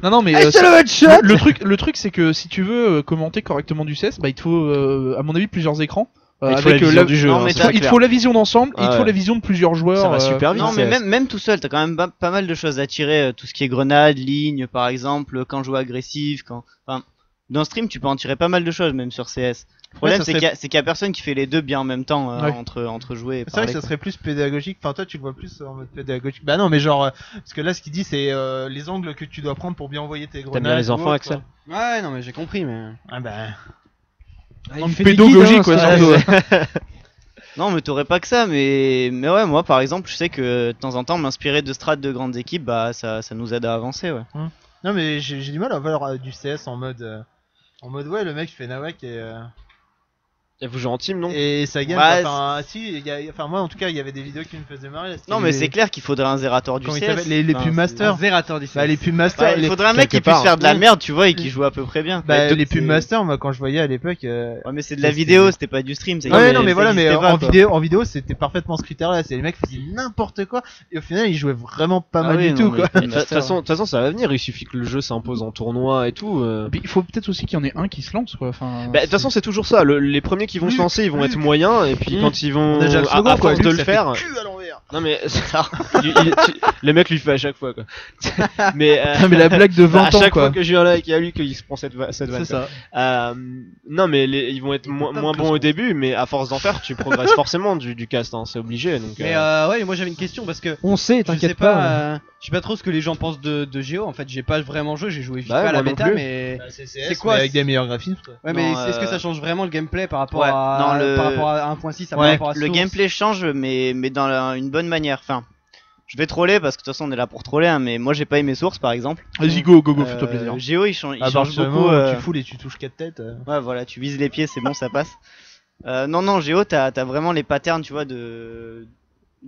Non, mais c'est le headshot. le truc, c'est que si tu veux commenter correctement du CS, bah il te faut, à mon avis, plusieurs écrans. Il te faut la avec vision du jeu. Non, hein, mais c'est t'as- il te clair. faut la vision d'ensemble, il te Ah faut ouais. la vision de plusieurs joueurs. Ça va super vite. Non, mais CS. même tout seul, t'as quand même pas mal de choses à tirer. Tout ce qui est grenade, ligne, par exemple, quand jouer agressif, enfin, dans stream, tu peux en tirer pas mal de choses, même sur CS. Le problème, ça c'est serait- qu'il y a personne qui fait les deux bien en même temps, Ouais. entre jouer et C'est vrai parler. que ça serait plus pédagogique. Enfin, toi, tu le vois plus en mode pédagogique. Bah non, mais genre, parce que là, ce qu'il dit, c'est les angles que tu dois prendre pour bien envoyer tes grenades. T'aimes bien les ou enfants, autre, Axel quoi. Ouais, non, mais j'ai compris, mais. Ah bah. Il fait des pédagogie, guides, hein, quoi, ça. surtout. Non, mais t'aurais pas que ça, mais ouais, moi, par exemple, je sais que de temps en temps, m'inspirer de strats de grandes équipes, bah, ça nous aide à avancer, ouais. Non, mais j'ai du mal à voir du CS en mode ouais, le mec fait nawak et. Et vous jouez en team, non? Et ça gagne. Ouais, Enfin, si, enfin moi en tout cas, il y avait des vidéos qui me faisaient marrer. Là, c'était Non, mais les- c'est clair qu'il faudrait un Zerator du Comment ils CS. s'appellent, les Enfin, pubs master. Zerator d'ici. Bah, les pubs master. il les... faudrait un mec qui quelque puisse part, faire de la oui. merde, tu vois, et qui joue à peu près bien. Bah, les c'est- pubs master, moi quand je voyais à l'époque. Ouais, mais c'est de la c'était- vidéo, c'était pas du stream. c'est- Ouais, non, mais voilà, mais existait pas, en quoi. vidéo, c'était parfaitement ce critère-là. C'est les mecs faisaient n'importe quoi et au final ils jouaient vraiment pas Ah mal oui, du non, tout, mais quoi. les De toute masters. façon, ça va venir. Il suffit que le jeu s'impose en tournoi et tout. Puis il faut peut-être aussi qu'il y en ait un qui se lance, quoi. Enfin, Bah, de toute façon, c'est toujours ça. Les premiers qui vont se lancer, ils vont être moyens, et puis quand ils vont Déjà le à second, quoi, force de Luc, le ça faire, fait cul à l'envers. non mais le mec lui fait à chaque fois quoi. Mais mais la blague de 20 à ans, chaque quoi. fois que je viens là et qu'il y a lui qu'il se prend cette vanne. C'est quoi. ça. Non mais ils vont être moins bons au début, mais à force d'en faire, tu progresses forcément du cast, hein, c'est obligé. Donc Mais ouais, moi j'avais une question parce que On sait, je sais t'inquiète pas, pas. je sais pas trop ce que les gens pensent de Géo. En fait, j'ai pas vraiment joué, j'ai joué vite Bah, fait à la moi non bêta, plus. mais C'est quoi, avec des meilleurs graphismes, quoi. ouais, mais Non, est-ce que ça change vraiment le gameplay par rapport Ouais, à non, le- par rapport à 1.6 par Ouais, rapport à Le Source gameplay change, mais dans une bonne manière. Enfin, je vais troller parce que de toute façon on est là pour troller, hein, mais moi j'ai pas aimé Source par exemple. Vas-y, go, fais-toi plaisir. Géo il change À partir du beaucoup. moment où tu foules et tu touches 4 têtes. Ouais, voilà, tu vises les pieds, c'est bon, ça passe. Non, Géo, t'as vraiment les patterns, tu vois, de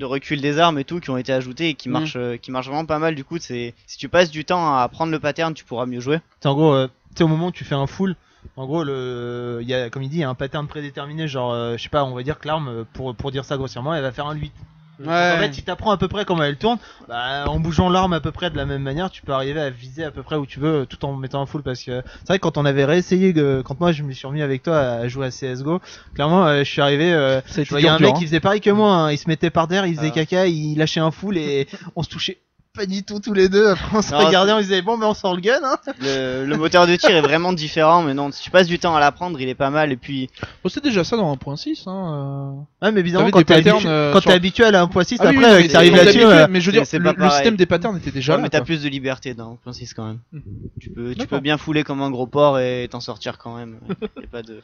recul des armes et tout qui ont été ajoutés et qui marchent vraiment pas mal. Du coup, si tu passes du temps à apprendre le pattern, tu pourras mieux jouer. En gros, tu sais, au moment où tu fais un full, en gros, il y a, comme il dit, il y a un pattern prédéterminé. Genre, je sais pas, on va dire que l'arme, pour dire ça grossièrement, elle va faire un 8. Donc, Ouais. en fait, si t'apprends à peu près comment elle tourne, bah, en bougeant l'arme à peu près de la même manière, tu peux arriver à viser à peu près où tu veux, tout en mettant un full. Parce que c'est vrai que quand on avait réessayé, quand moi je me suis remis avec toi à jouer à CS:GO, clairement, je suis arrivé, Ça a été je voyais un dur, mec hein. qui faisait pareil que moi, hein. Il se mettait par terre, il faisait Ah. caca, il lâchait un full et on se touchait pas du tout tous les deux. Après on se Non, regardait, on disait bon, mais on sort le gun, hein. Le moteur de tir est vraiment différent, mais non, si tu passes du temps à l'apprendre, il est pas mal. Et puis, Bon, c'est déjà ça dans 1.6, hein. Ouais, mais évidemment, T'avais quand des t'es patterns, habitué, sur- habitué à la 1.6, Ah oui, oui, après, non, mais t'arrives quand t'es là-dessus, habitué, mais je veux dire, c'est pas le pareil. système des patterns était déjà ouais, là. mais t'as quoi. plus de liberté dans Francis quand même. Mhm. Tu peux D'accord. bien fouler comme un gros porc et t'en sortir quand même. Y a pas de.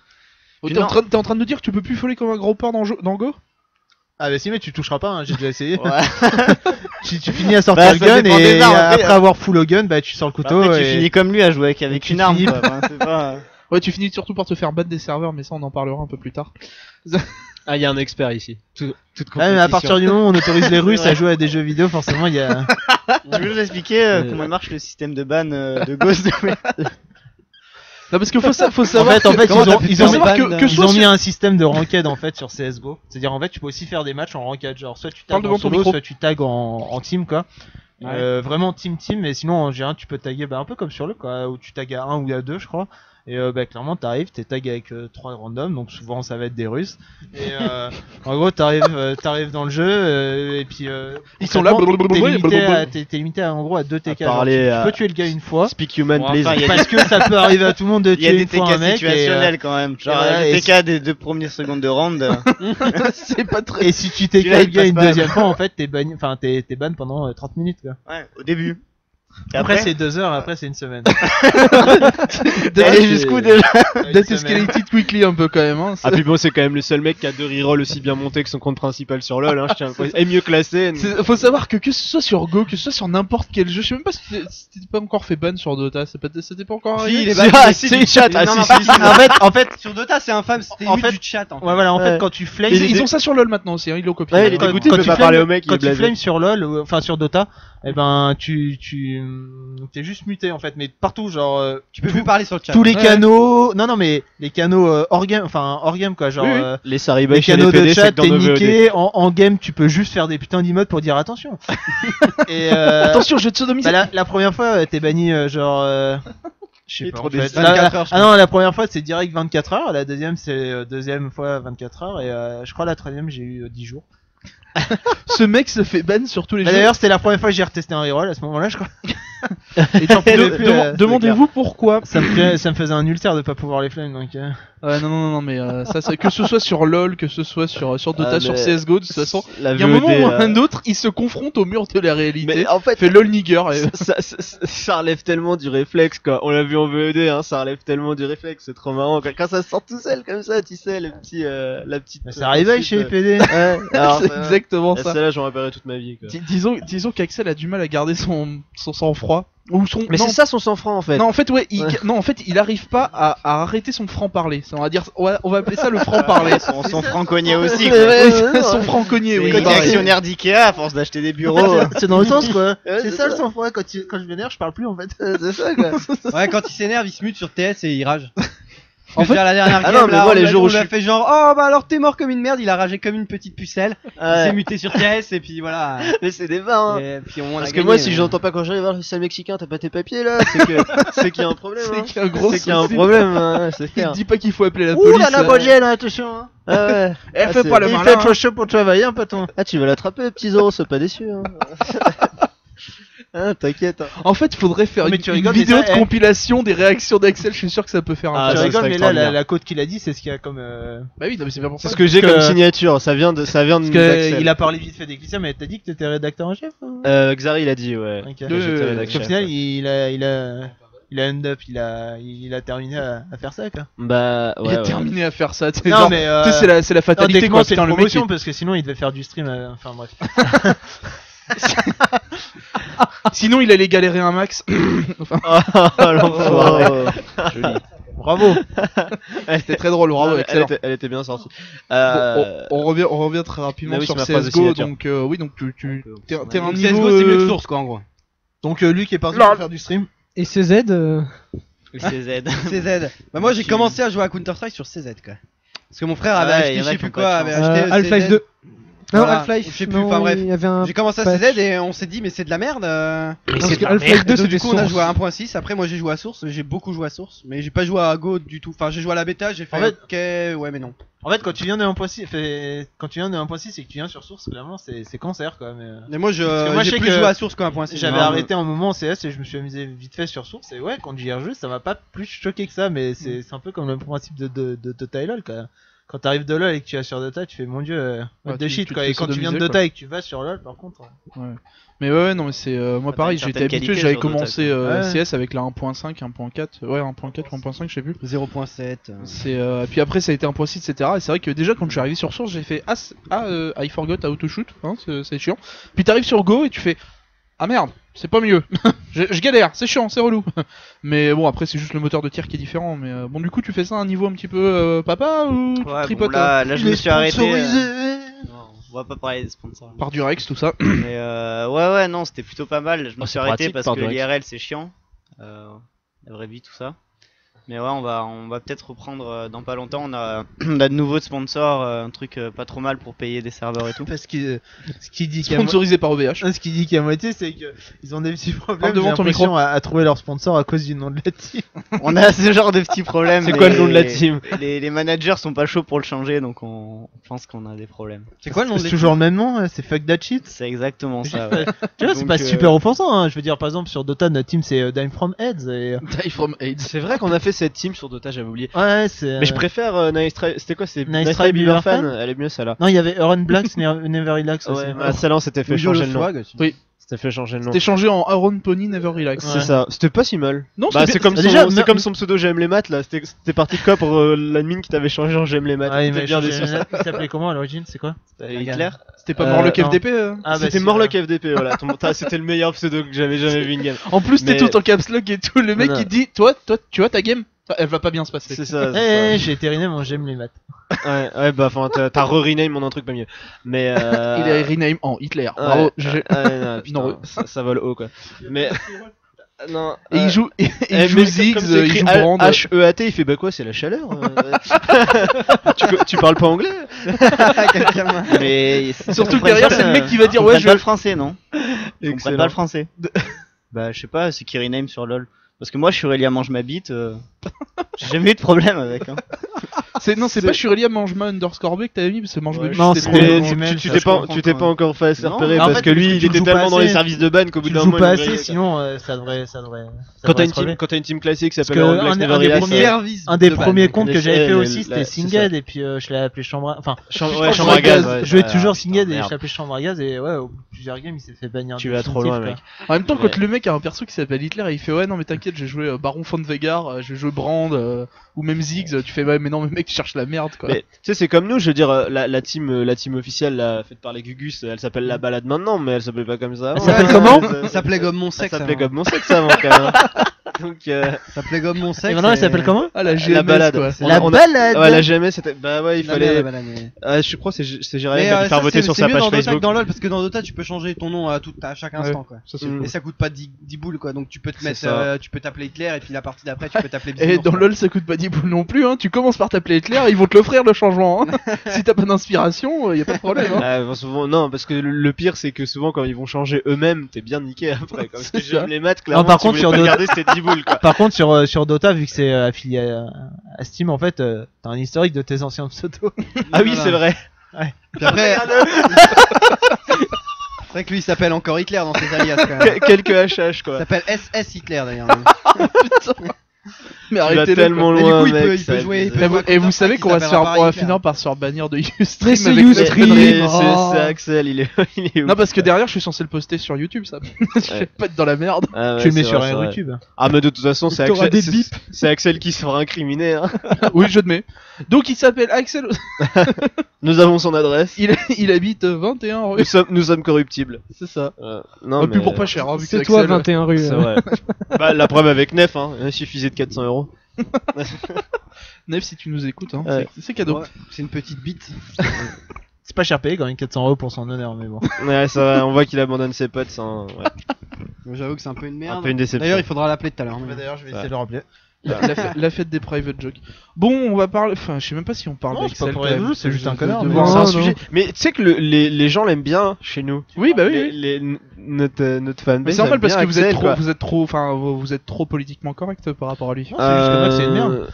Oh, Puis T'es en, non. train- t'es en train de me dire que tu peux plus voler comme un gros porc dans Go? Ah bah si, mais tu toucheras pas, hein, j'ai déjà essayé. Ouais. Tu finis à sortir Bah, le ça gun dépend et des armes, après après, avoir full au gun, bah tu sors le couteau Après, tu et... finis comme lui à jouer avec tu une arme. finis- Quoi. Enfin, c'est pas. Ouais, tu finis surtout par te faire ban des serveurs, mais ça on en parlera un peu plus tard. Ah, il y a un expert ici. Toute Ouais, mais à partir du moment où on autorise les Russes vrai. à jouer à des jeux vidéo, forcément il y a... Tu veux nous expliquer comment marche le système de ban de Ghost Non, parce qu'il faut En savoir. fait, que- ils ont, faut savoir que ils soit ont mis sur- un système de ranked en fait sur CSGO. C'est-à-dire en fait tu peux aussi faire des matchs en ranked, genre soit tu Parle tags devant en ton solo, micro. soit tu tags en team quoi. Vraiment team, mais sinon en général tu peux taguer un peu comme sur le quoi, où tu tags à 1 ou à 2 je crois. Et clairement t'arrives, t'es tag avec 3 randoms, donc souvent ça va être des Russes. Et en gros t'arrives dans le jeu et puis Ils sont là, concrètement, t'es limité, blablabla. t'es limité en gros à 2 TK. Genre, parler tu à- peux tuer le gars une fois. Speak human, Bon, please. enfin, y a Parce que ça peut arriver à tout le monde de Il y a tuer des une fois TK un mec. situationnels quand même. Genre voilà, les et TK des 2 premières secondes de round. C'est pas très. Et si tu TK Celui-là, le il gars passe une pas. deuxième fois, en fait, t'es ban pendant 30 minutes, quoi. Ouais, au début. Et Après, c'est 2 heures, après, c'est une semaine. Allez jusqu'où déjà D'être escalated quickly un peu quand même. Hein. Ah puis bon, c'est quand même le seul mec qui a 2 rerolls aussi bien montés que son compte principal sur LoL, hein, je tiens à le préciser. Et mieux classé. Faut savoir que ce soit sur Go, que ce soit sur n'importe quel jeu, je sais même pas si c'était pas encore fait ban sur Dota, c'était pas encore Si, arrivé. il est Ah, ban. si, du chat, ah, Non, si, non, si, pas si. En fait, Sur Dota, c'est infâme, c'était En limite fait- du chat. En fait. ouais, voilà, en Ouais. fait, quand tu flames, Ils ont ça sur LoL maintenant aussi, hein, ils l'ont copié. Ouais, il est quand- dégoûté, il quand peut tu pas flames- parler au mec, il quand est tu blasé. flames sur LoL, enfin sur Dota, eh ben, t'es juste muté, en fait, mais partout, genre, Tu peux plus parler sur le chat. tous les Ouais. canaux, non, mais les canaux hors game, enfin, hors game, quoi, genre, Oui, oui. Les les Saribai chez les canaux de PD, chat, c'est que dans t'es nos VOD. niqué, en game, tu peux juste faire des putains d'emotes pour dire attention. Et, Attention, je te sodomise. bah, la première fois, t'es banni genre. Je sais Il est pas. trop En fait. déçu. 24 heures, je Ah non, la première fois c'est direct 24 heures, la deuxième c'est deuxième fois 24 heures et je crois la troisième j'ai eu 10 jours. Ce mec se fait ban sur tous les Bah, jeux. D'ailleurs c'était la première fois que j'ai retesté un reroll à ce moment-là je crois. Et j'en Et le- demandez-vous pourquoi. Ça me faisait un ulcère de pas pouvoir les flammes donc. Ouais, non, mais ça, que ce soit sur LoL, que ce soit sur Dota, Ah, sur mais- CSGO, de toute façon, La il y a un moment VOD, ou là. un autre, il se confronte au mur de la réalité. Mais en fait, Fait LOL nigger. Et... ça relève tellement du réflexe quoi. On l'a vu en VOD, hein, ça relève tellement du réflexe, c'est trop marrant. Quand ça sort tout seul comme ça, tu sais, la petite. Mais ça arrivait chez les PD. Ouais, alors, C'est exactement ça. Celle-là, j'en rappellerai toute ma vie quoi. Disons qu'Axel a du mal à garder son sang-froid. Ou son... Mais non, c'est ça son sang-froid en fait. non, en fait, ouais, Ouais. non, en fait, il arrive pas à arrêter son franc-parler. On va dire, on va appeler ça le franc-parler. Son franconnier aussi. Mais Quoi. ouais, Oui, ouais, son ouais. franconnier, oui. Il est pareil. actionnaire d'Ikea à force d'acheter des bureaux. C'est dans le sens quoi. Ouais, C'est ça le sang-froid. Quand je m'énerve, je parle plus en fait. C'est ça quoi. Ouais, quand il s'énerve, il se mute sur TS et il rage. En En fait- fait, la dernière Ah game, non, mais là, moi, on les l'a- jours où on je l'a suis- fait genre, oh bah alors t'es mort comme une merde, il a ragé comme une petite pucelle, il s'est muté sur TS et puis voilà. Mais c'est des vins. Hein. Et puis on a Parce que gagné, moi, si mais- j'entends pas quand j'arrive voir le sale mexicain, t'as pas tes papiers là, c'est qu'il y a un problème. C'est Hein. qu'il y a un gros C'est qu'il y a un souci. problème, hein, c'est Il clair. te dit pas qu'il faut appeler la Ouh police. la Nabodienne, attention. Hein. Ah ouais. Elle Ah, fait c'est- pas le Il malin. fait hein. trop chaud pour travailler, un patron. Ah, tu vas l'attraper, petit Zoro, sois pas déçu. Hein. Ah, t'inquiète. Hein. En fait, faudrait faire Mais une, tu une rigoles, mais vidéo ça, de compilation des réactions d'Axel. Je suis sûr que ça peut faire un. Ah, Tu ça rigoles, serait mais là, extraordinaire. la côte qu'il a dit, c'est ce qu'il y a comme. Bah oui, non, mais c'est bien pour ça. C'est ce que j'ai Parce comme que- signature, ça vient de Parce d'Axel. qu'il a parlé vite fait d'Eclipsia, mais t'as dit que t'étais rédacteur en chef. Hein Xari, il a dit, ouais. Ok. Que j'étais rédacteur Parce qu'au chef, final, ouais. il a end up, il a terminé à faire ça quoi. Bah, Il ouais. a ouais. terminé à faire ça. Tu sais, Non genre, mais tu sais, c'est la non, fatalité techniquement, quoi. c'est Putain, une le mec. promotion parce que sinon il devait faire du stream. Enfin bref. Sinon, il allait galérer un max. Enfin, Oh, l'enfoiré. joli. Bravo. C'était très drôle, bravo, Non, mais excellent. elle était bien sortie. Bon, on revient très rapidement mais oui, sur c'est ma phrase de CSGO. signature. Donc, oui, donc t'es un Donc, niveau. CSGO, c'est mieux que Source quoi en gros. Donc lui qui est parti pour faire du stream. Et CZ, CZ. CZ. Bah moi j'ai commencé à jouer à Counter Strike sur CZ quoi. Parce que mon frère avait Ouais, acheté y en je a sais qui plus ont pas quoi, de avait chance. acheté Half-Life CZ. 2. Non, Voilà. Half-Life. Je sais plus, non, enfin, bref. Il y avait un. J'ai commencé à patch. CZ et on s'est dit mais c'est de la merde. Parce que Half-Life 2, Donc du c'était coup on a Source. joué à 1.6, après moi j'ai joué à Source, j'ai beaucoup joué à Source, mais j'ai pas joué à Go du tout. Enfin j'ai joué à la bêta, j'ai fait En fait- ok, ouais mais non. En fait, quand tu viens de 1.6, quand tu viens de 1.6 et que tu viens sur Source, clairement c'est cancer quoi. Mais Et moi Parce que moi, je j'ai sais plus que joué à Source qu'à 1.6. j'avais Non, arrêté un moment en CS et je me suis amusé vite fait sur Source et ouais, quand j'y ai rejoué, ça m'a pas plus choqué que ça, mais c'est un peu comme le principe de Dota et LoL quoi. Quand t'arrives de LoL et que tu vas sur Dota, tu fais mon dieu, what Ouais, the shit tu quoi. te Et fais quand tu viens de sodomiser, Dota quoi. et que tu vas sur LoL, par contre. Mais ouais, non, mais c'est moi t'as pareil, une j'étais certaine habitué, qualité j'avais sur Dota, commencé quoi. Ouais. CS avec la 1.5, 1.4, ouais 1.4 ou 1.5, je sais plus. 0.7. C'est puis après ça a été 1.6 etc. Et c'est vrai que déjà quand je suis arrivé sur Source, j'ai fait I forgot how to shoot, hein, c'est chiant. Puis t'arrives sur Go et tu fais ah merde, c'est pas mieux. je galère, c'est chiant, c'est relou. Mais bon après c'est juste le moteur de tir qui est différent. Mais bon du coup tu fais ça à un niveau un petit peu papa ou tu Ouais, bon, tripotes là je Il me est suis arrêté. sponsorisé. Non, on va pas parler des sponsors. par du Rex tout ça. Mais ouais, non, c'était plutôt pas mal. Je me Oh, suis c'est arrêté pratique, parce par que direct. l'IRL c'est chiant. La vraie vie, tout ça. Mais ouais, on va peut-être reprendre dans pas longtemps. On a de nouveau de sponsors, un truc pas trop mal pour payer des serveurs et tout. Parce que ce qu'il dit qu'à Sponsorisé par OVH. ce qu'il dit qu'à moitié, c'est que ils ont des petits problèmes. Parle devant J'ai ton l'impression micro. à trouver leur sponsor à cause du nom de la team. On a ce genre de petits problèmes. C'est mais quoi le nom de la team? Les managers sont pas chauds pour le changer, donc on pense qu'on a des problèmes. C'est quoi le nom de C'est toujours le même nom, c'est fuck that shit. C'est exactement ça. Ouais. Tu vois, c'est Donc, pas super offensant. Hein. Je veux dire, par exemple, sur Dota, notre team c'est Dime from Heads. Et... Die from AIDS. C'est vrai qu'on a fait cette team sur Dota, j'avais oublié. Ouais, c'est. Mais je préfère Nice Try. C'était quoi? C'est Nice Nice Try Try Beaver Beaver Fan. Fan. Elle est mieux celle-là. Non, il y avait Aaron Black's Never Relax aussi. Ouais, mais celle-là, on s'était fait Usual changer le nom. Swag aussi. Oui. C'était fait changer le nom. C'était changé en Aaron Pony Never Relax. C'est ça. C'était pas si mal. Non, Bah, c'était c'est bien- comme, Déjà, c'est mais- comme son pseudo J'aime les maths là. C'était parti de quoi pour l'admin qui t'avait changé en J'aime les maths. Ouais, T'étais mais bien déçu. il s'appelait comment à l'origine? C'est quoi? Hitler. C'était pas Morlock non. FDP. Ah, bah, C'était si, Morlock FDP, voilà. C'était le meilleur pseudo que j'avais jamais vu une game. En plus, t'es Mais- tout en caps lock et tout. Le mec Non. il dit, toi, tu vois ta game, elle va pas bien se passer. C'est ça. Eh, j'ai été rename en J'aime les maths. Ouais, bah, enfin, t'as re-rename mon un truc pas mieux. Mais, Il est rename en Hitler. ouais, Bravo. non, putain, Non. ça vole haut quoi. Mais, non. Et il joue, et il Eh, joue mais Ziggs, comme c'est il écrit joue Brand. HEAT, il fait bah quoi, c'est la chaleur tu parles pas anglais? Mais Surtout que derrière, c'est le mec qui va dire, ouais, je pas le français, non. Ils comprennent Excellent. pas le français. Bah, je sais pas, c'est qui rename sur LoL. Parce que moi, je suis Aurélia mange ma bite. J'ai jamais eu de problème avec. Hein. c'est pas Shurelia Mangema underscore B que t'avais mis, parce que Mangema Ouais, B, non, c'était c'est- trop Mais long. c'est- tu ça, t'es je pas, comprends tu t'es quand pas même. encore fait Non, repérer mais en parce fait, que lui, parce que il tu était joues tellement pas dans les assez. services de ban qu'au bout Tu d'un joues moment, pas il assez, devrait- sinon ça devrait. Quand t'as scroller. une team classique qui Parce s'appelle que Aaron Black un Never des Relax, premiers- Service Un des de premiers ban. comptes que Mais j'avais c'est- fait aussi, là, c'était c'est Singed et puis je l'ai appelé Chambre. Enfin, Chambre à gaz. ouais, je jouais ouais, toujours putain, Singed et je merde. l'appelais Chambre à gaz et ouais, au bout de plusieurs games il s'est fait bannir. Tu vas trop définitif, loin, quoi. mec. En même temps, quand Ouais. le mec a un perso qui s'appelle Hitler et il fait ouais non mais t'inquiète j'ai joué Baron von Vegar, j'ai joué Brand ou même Ziggs, tu fais ouais mais non mais mec mec cherche la merde quoi. Mais tu sais, c'est comme nous, je veux dire, la team officielle là, faite par les Gugus, elle s'appelle La Balade maintenant, mais elle s'appelait pas comme ça avant. Elle s'appelle comment Ça s'appelait Gomme mon sexe. Ça s'appelait avant. Gomme mon sexe avant quand même. Donc, Ça s'appelait Gomme mon sexe. Et maintenant, elle s'appelle comment? Ah la GMS la balade. quoi. On La a- on a- balade. Ouais, la GMS, c'était. Bah ouais, il La fallait. balade, mais- Je crois que c'est Jérémy Mais qui a dû faire ça, voter sur c'est sa mieux page dans Dota que Facebook. dans LoL parce que dans Dota tu peux changer ton nom à chaque instant quoi. Ça, c'est Mm. cool. Et ça coûte pas 10 boules quoi, donc tu peux te C'est mettre, ça. tu peux t'appeler Hitler et puis la partie d'après tu peux t'appeler Et Bisounours, dans quoi. LoL ça coûte pas 10 boules non plus hein. Tu commences par t'appeler Hitler, ils vont te l'offrir le changement hein. Si t'as pas d'inspiration, y a pas de problème hein. Bon, souvent, non, parce que le pire c'est que souvent quand ils vont changer eux-mêmes, t'es bien niqué après. Parce que C'est ça. j'aime les maths, clairement. par si contre, vous voulez sur pas Dota- garder, c'était 10 boules quoi. Par contre, sur Dota, vu que c'est affilié à Steam, en fait, t'as un historique de tes anciens pseudos. Ah oui, Voilà. c'est vrai. Puis après, c'est vrai que lui il s'appelle encore Hitler dans ses alias quand même. Quelques HH Il quoi. s'appelle SS Hitler d'ailleurs. Putain. Mais Tu vas arrêtez tellement Mais du loin, coup, il mec. peut ça jouer, il abuse. peut Et vous, jouer et vous contre savez un qu'on va, qui se faire, s'appellera on va Hitler. finir par se faire bannir de Ustream. Mais c'est avec cette Ustream. connerie. Mais Oh. c'est Axel, il est Non parce que derrière je suis censé le poster sur YouTube ça. Je vais pas être dans la merde. Ah ouais, Tu le mets c'est sur vrai, c'est vrai. YouTube. Ah mais de toute façon c'est T'auras Axel, des bips. c'est Axel qui sera incriminé. Hein. Oui je admets. Donc il s'appelle Axel. Nous avons son adresse. Il habite 21 rue. Nous sommes corruptibles. C'est ça. Non Pas mais plus pour pas cher hein, vu que C'est toi, Axel. 21 rue. c'est vrai. Bah la preuve avec Nef, hein. Il suffisait de 400€. Nef si tu nous écoutes hein. Ouais. C'est cadeau. Ouais, c'est une petite bite. C'est pas cher payé quand même 400€ pour son honneur, mais bon. Ouais, ça va. On voit qu'il abandonne ses potes sans. Ouais. J'avoue que c'est un peu une merde. Un peu une déception. D'ailleurs, il faudra l'appeler tout à l'heure. mais- D'ailleurs, je vais Ça. essayer de le rappeler. La fête des private jokes. Bon, on va parler. Enfin, je sais même pas si on parle Non, c'est pas d'Axel. pour quand les même. jeux, c'est juste un connard, de mais voir non, ça. non. Sujet. Mais tu sais que les gens l'aiment bien chez nous. Oui, bah oui. oui. Notre Mais fanbase. c'est normal aime parce bien que vous êtes Axel, trop, quoi. vous êtes trop politiquement correct par rapport à lui. Non, c'est juste que Max, c'est une merde.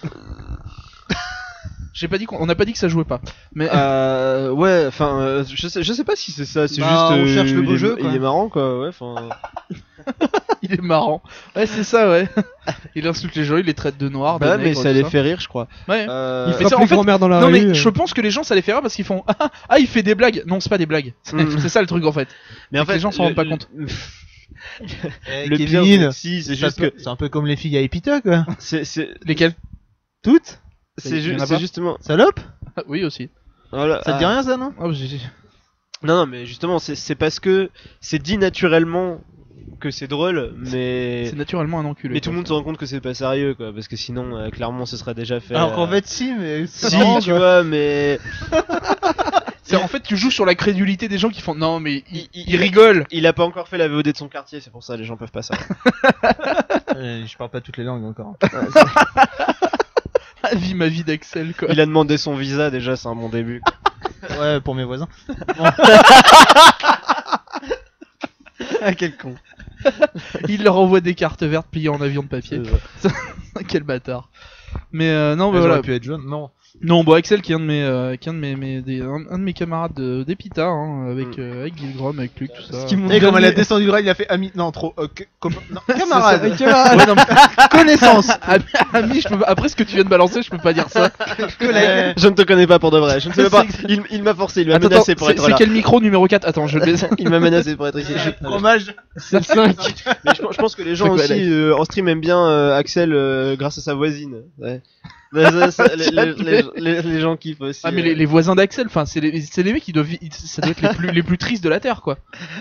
J'ai pas dit on n'a pas dit que ça jouait pas. Mais Ouais, enfin, je sais pas si c'est ça. C'est Bah, juste. on cherche le beau il est- jeu, quoi. Il est marrant, quoi. Ouais, enfin. il est marrant. Ouais, c'est ça, ouais. Il insulte les gens, il les traite de noirs. Bah, de mais nègres, ça tout les fait rire, je crois. Ouais. Il Mais frappe ça, en les fait- grand-mères dans la Non rue. mais je pense que les gens ça les fait rire parce qu'ils font ah il fait des blagues. Non c'est pas des blagues. Mm. C'est ça le truc en fait. Mais en C'est que les gens s'en rendent pas compte. Le pire, Kevin, si, c'est c'est juste que. c'est un peu comme les filles à Epita, quoi. C'est Lesquels Toutes Il y en a c'est pas justement. Salope Ah, oui aussi. Voilà. Ça te dit rien, ça, non? Ah, j'ai- Non, mais justement, c'est parce que c'est dit naturellement que c'est drôle, mais. C'est naturellement un enculé. Mais tout le quoi. monde se rend compte que c'est pas sérieux, quoi. Parce que sinon, clairement, ce serait déjà fait. Alors qu'en fait, si, mais. Si, marrant, tu quoi. vois, mais. C'est en fait tu joues sur la crédulité des gens qui font non mais Il- ils rigolent. Il a pas encore fait la VOD de son quartier, c'est pour ça, les gens peuvent pas savoir. Je parle pas toutes les langues encore. Ah, vie ma vie d'Axel quoi. Il a demandé son visa, déjà, c'est un bon début. Ouais, pour mes voisins. Ah, quel con. Il leur envoie des cartes vertes pliées en avion de papier. Quel bâtard. Mais non mais Elles voilà. auraient pu être jaunes. Non. Non, bon, Axel qui est un de mes camarades d'Epita, hein, avec Gilgrom, avec Luc, tout ça. Ce qui m'ont Et comme elle a donné- descendu le rail, il a fait ami. Non, trop. Non, C'est camarade. ça, camarade. Ouais, non, mais- Connaissance. ami, après ce que tu viens de balancer, je peux pas dire ça. Je ne te connais pas pour de vrai, je ne sais pas. Il m'a forcé, il m'a Attends, menacé pour c'est être là. quel micro numéro 4 Attends, je le baisse. Il m'a menacé pour être ici. Fromage. C'est le 5. Mais je pense que les gens C'est quoi, aussi en stream aiment bien Axel grâce à sa voisine. Ouais. Les gens kiffent aussi. Ah, mais les voisins d'Axel, enfin, c'est les mecs qui doivent, ça doit être les plus tristes de la terre, quoi.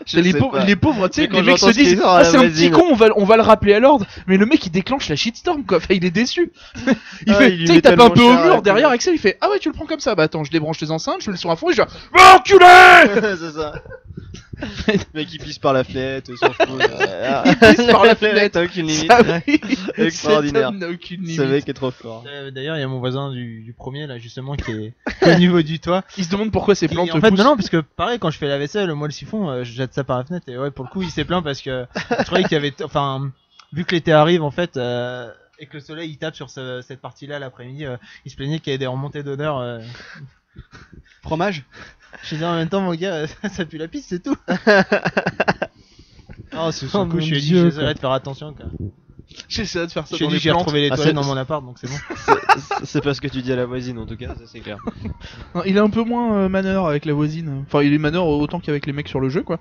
C'est les sais pauvres, pas. les pauvres, tu sais, Mais quand les mecs se j'entends ce disent, qu'ils ont à ah, la c'est un petit voisine. con, on va le rappeler à l'ordre. Mais le mec, il déclenche la shitstorm, quoi. Enfin, il est déçu. Il Ah, fait, il lui tu sais, met il tape un tellement peu au cher à mur la derrière télé. Axel, il fait, ah ouais, tu le prends comme ça. Bah attends, je débranche les enceintes, je le mets sur un fond et je dis, bah enculé! C'est ça. Le mec il pisse par la fenêtre, s'en fout. Il pisse par la fenêtre. T'as aucune limite. Ça, oui. Extraordinaire. Cet homme n'a aucune Ce limite. mec est trop fort. D'ailleurs, il y a mon voisin du premier, là, justement, qui est au niveau du toit. Il se demande pourquoi ces Qui, plantes en fait, poussent. non, parce que pareil, quand je fais la vaisselle, moi le siphon, je jette ça par la fenêtre et ouais, pour le coup, il s'est plaint parce que je croyais qu'il y avait, enfin, vu que l'été arrive en fait, et que le soleil il tape sur cette partie-là l'après-midi, il se plaignait qu'il y avait des remontées d'odeur. Fromage. Je disais en même temps, mon gars, ça pue la pisse, c'est tout. Oh, sur Oh le coup, mon je lui ai dit, Dieu, j'essaierai quoi. de faire attention. Quoi. J'essaie de faire ça Je lui ai dans dit, les j'ai plantes. retrouvé les Ah, toilettes c'est- dans mon appart, donc c'est bon. C'est pas ce que tu dis à la voisine en tout cas, ça c'est clair. Non, il est un peu moins maneur avec la voisine. Enfin, il est maneur autant qu'avec les mecs sur le jeu, quoi.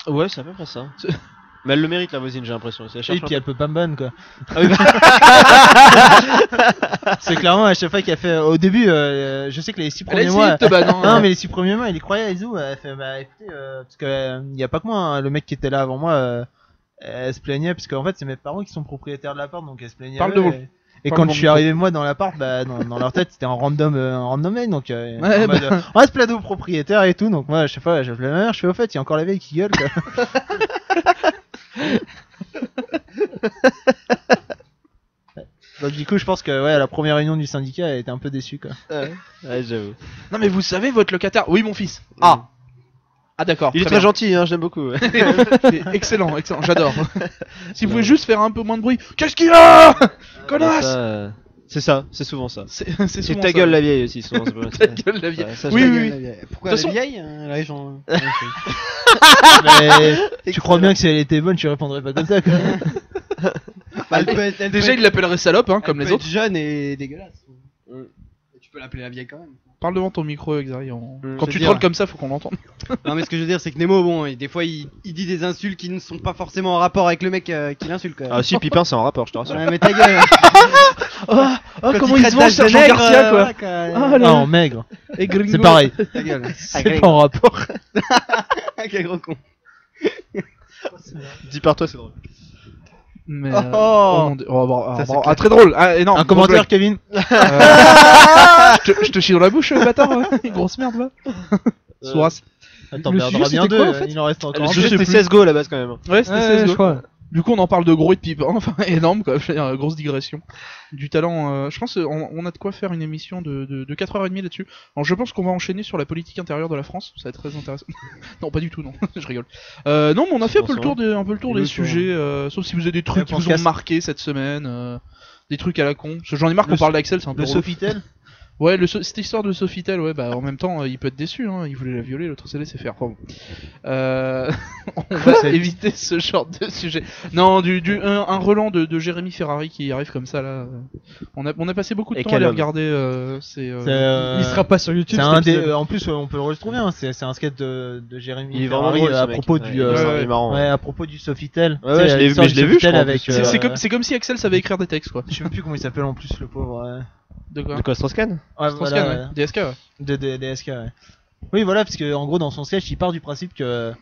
Ouais, c'est à peu près ça. Mais elle le mérite la voisine, j'ai l'impression. C'est la Et cherche puis elle peut pas me ban quoi. Ah oui, C'est clairement à chaque fois qu'elle fait au début je sais que les 6 Elle a premiers essayé mois de te ban, hein. non mais les 6 premiers mois il y croyait Izu elle fait bah écoutez parce que y a pas que moi hein, le mec qui était là avant moi elle se plaignait parce qu'en fait c'est mes parents qui sont propriétaires de l'appart donc elle se plaignait Parle eux, de vous. et Parle quand de je suis mon arrivé moi dans l'appart bah dans leur tête c'était un random mec donc Ouais, en mode, bah. on se plaint au propriétaire et tout donc moi à chaque fois j'appelais ma mère je fais au fait il y a encore la vieille qui gueule quoi. Donc du coup je pense que ouais à la première réunion du syndicat elle était un peu déçue quoi. ouais, j'avoue. Non mais vous savez votre locataire. Oui mon fils. Ah. Ah d'accord. Il est très gentil, hein, je l'aime beaucoup. Ouais. Excellent, excellent, j'adore. Si vous pouvez juste faire un peu moins de bruit. Qu'est-ce qu'il a Connasse. Ça, c'est ça, c'est souvent ça. C'est C'est souvent ta ça. gueule la vieille aussi, souvent. c'est pas- Ta gueule la vieille. Ouais, ça, Oui, je- oui, oui. Pourquoi De elle toute est vieille la région Mais tu crois bien que si elle était bonne tu répondrais pas comme ça quoi. Bah, elle Déjà il l'appellerait salope hein, comme les autres. jeune et dégueulasse. Mm. Tu peux l'appeler la vieille quand même. Parle devant ton micro Xari. Quand je tu veux trolls dire- comme ça faut qu'on l'entende. Non mais ce que je veux dire c'est que Nemo bon des fois il dit des insultes qui ne sont pas forcément en rapport avec le mec qui l'insulte quoi. Ah si, Pipin c'est en rapport, je te rassure. Ouais mais ta gueule. Oh Quand comment il il se traite venge Sergent d'âge de Garcia nègre, quoi. voilà, quoi. Ah là Non maigre. Et Gringo. C'est pareil. Ta gueule. C'est pas en rapport. Quel gros con. Dis par toi, c'est drôle. Mais Oh. mon Dieu. Oh, bon, Ça, c'est bon, clair. très drôle. Ah, énorme. Un commentaire Kevin. Je te chie dans la bouche bâtard. Grosse merde va. Souras. Attends Le perdra sujet, bien c'était deux quoi, en fait il en reste encore Le un. sujet sais c'était plus. CSGO à la base quand même. Ouais c'était Ouais, 16 je crois. Du coup, on en parle de gros et de pipe. Enfin, énorme quoi. Je veux dire, grosse digression. Du talent. Je pense on a de quoi faire une émission de 4h30 là-dessus. Alors, je pense qu'on va enchaîner sur la politique intérieure de la France. Ça va être très intéressant. Non, pas du tout, non. Je rigole. Non, mais on a fait un peu le tour des sujets. Sauf si vous avez des trucs qui vous ont marqué cette semaine. Des trucs à la con. Parce que j'en ai marre qu'on parle d'Axel, c'est un peu Le relou. Sofitel. Ouais, cette histoire de Sofitel, ouais, bah en même temps, il peut être déçu, hein. Il voulait la violer, l'autre s'est laissé faire. Enfin, bon. On va éviter ce genre de sujet. Non, un relan de Jérémy Ferrari qui arrive comme ça là. On a passé beaucoup de Et temps à quel les homme. regarder. Il sera pas sur YouTube. C'est cet un des, épisode. en plus on peut le retrouver hein, c'est un sketch de Jérémy Il est vraiment Ferrari drôle, ce à mec. propos Ouais, du il est marrant. ouais, à propos du Sofitel. Ouais, ouais, Tu sais, je l'ai vu, l'histoire mais je du l'ai vu, je Sofitel crois, en avec plus. C'est comme si Axel savait écrire des textes quoi. je sais même plus comment il s'appelle en plus le pauvre. De quoi De quoi, Strauss-Kahn Ouais, Strauss-Kahn, voilà, ouais. DSK, ouais. de DSK ouais. Oui voilà parce que en gros dans son sketch il part du principe que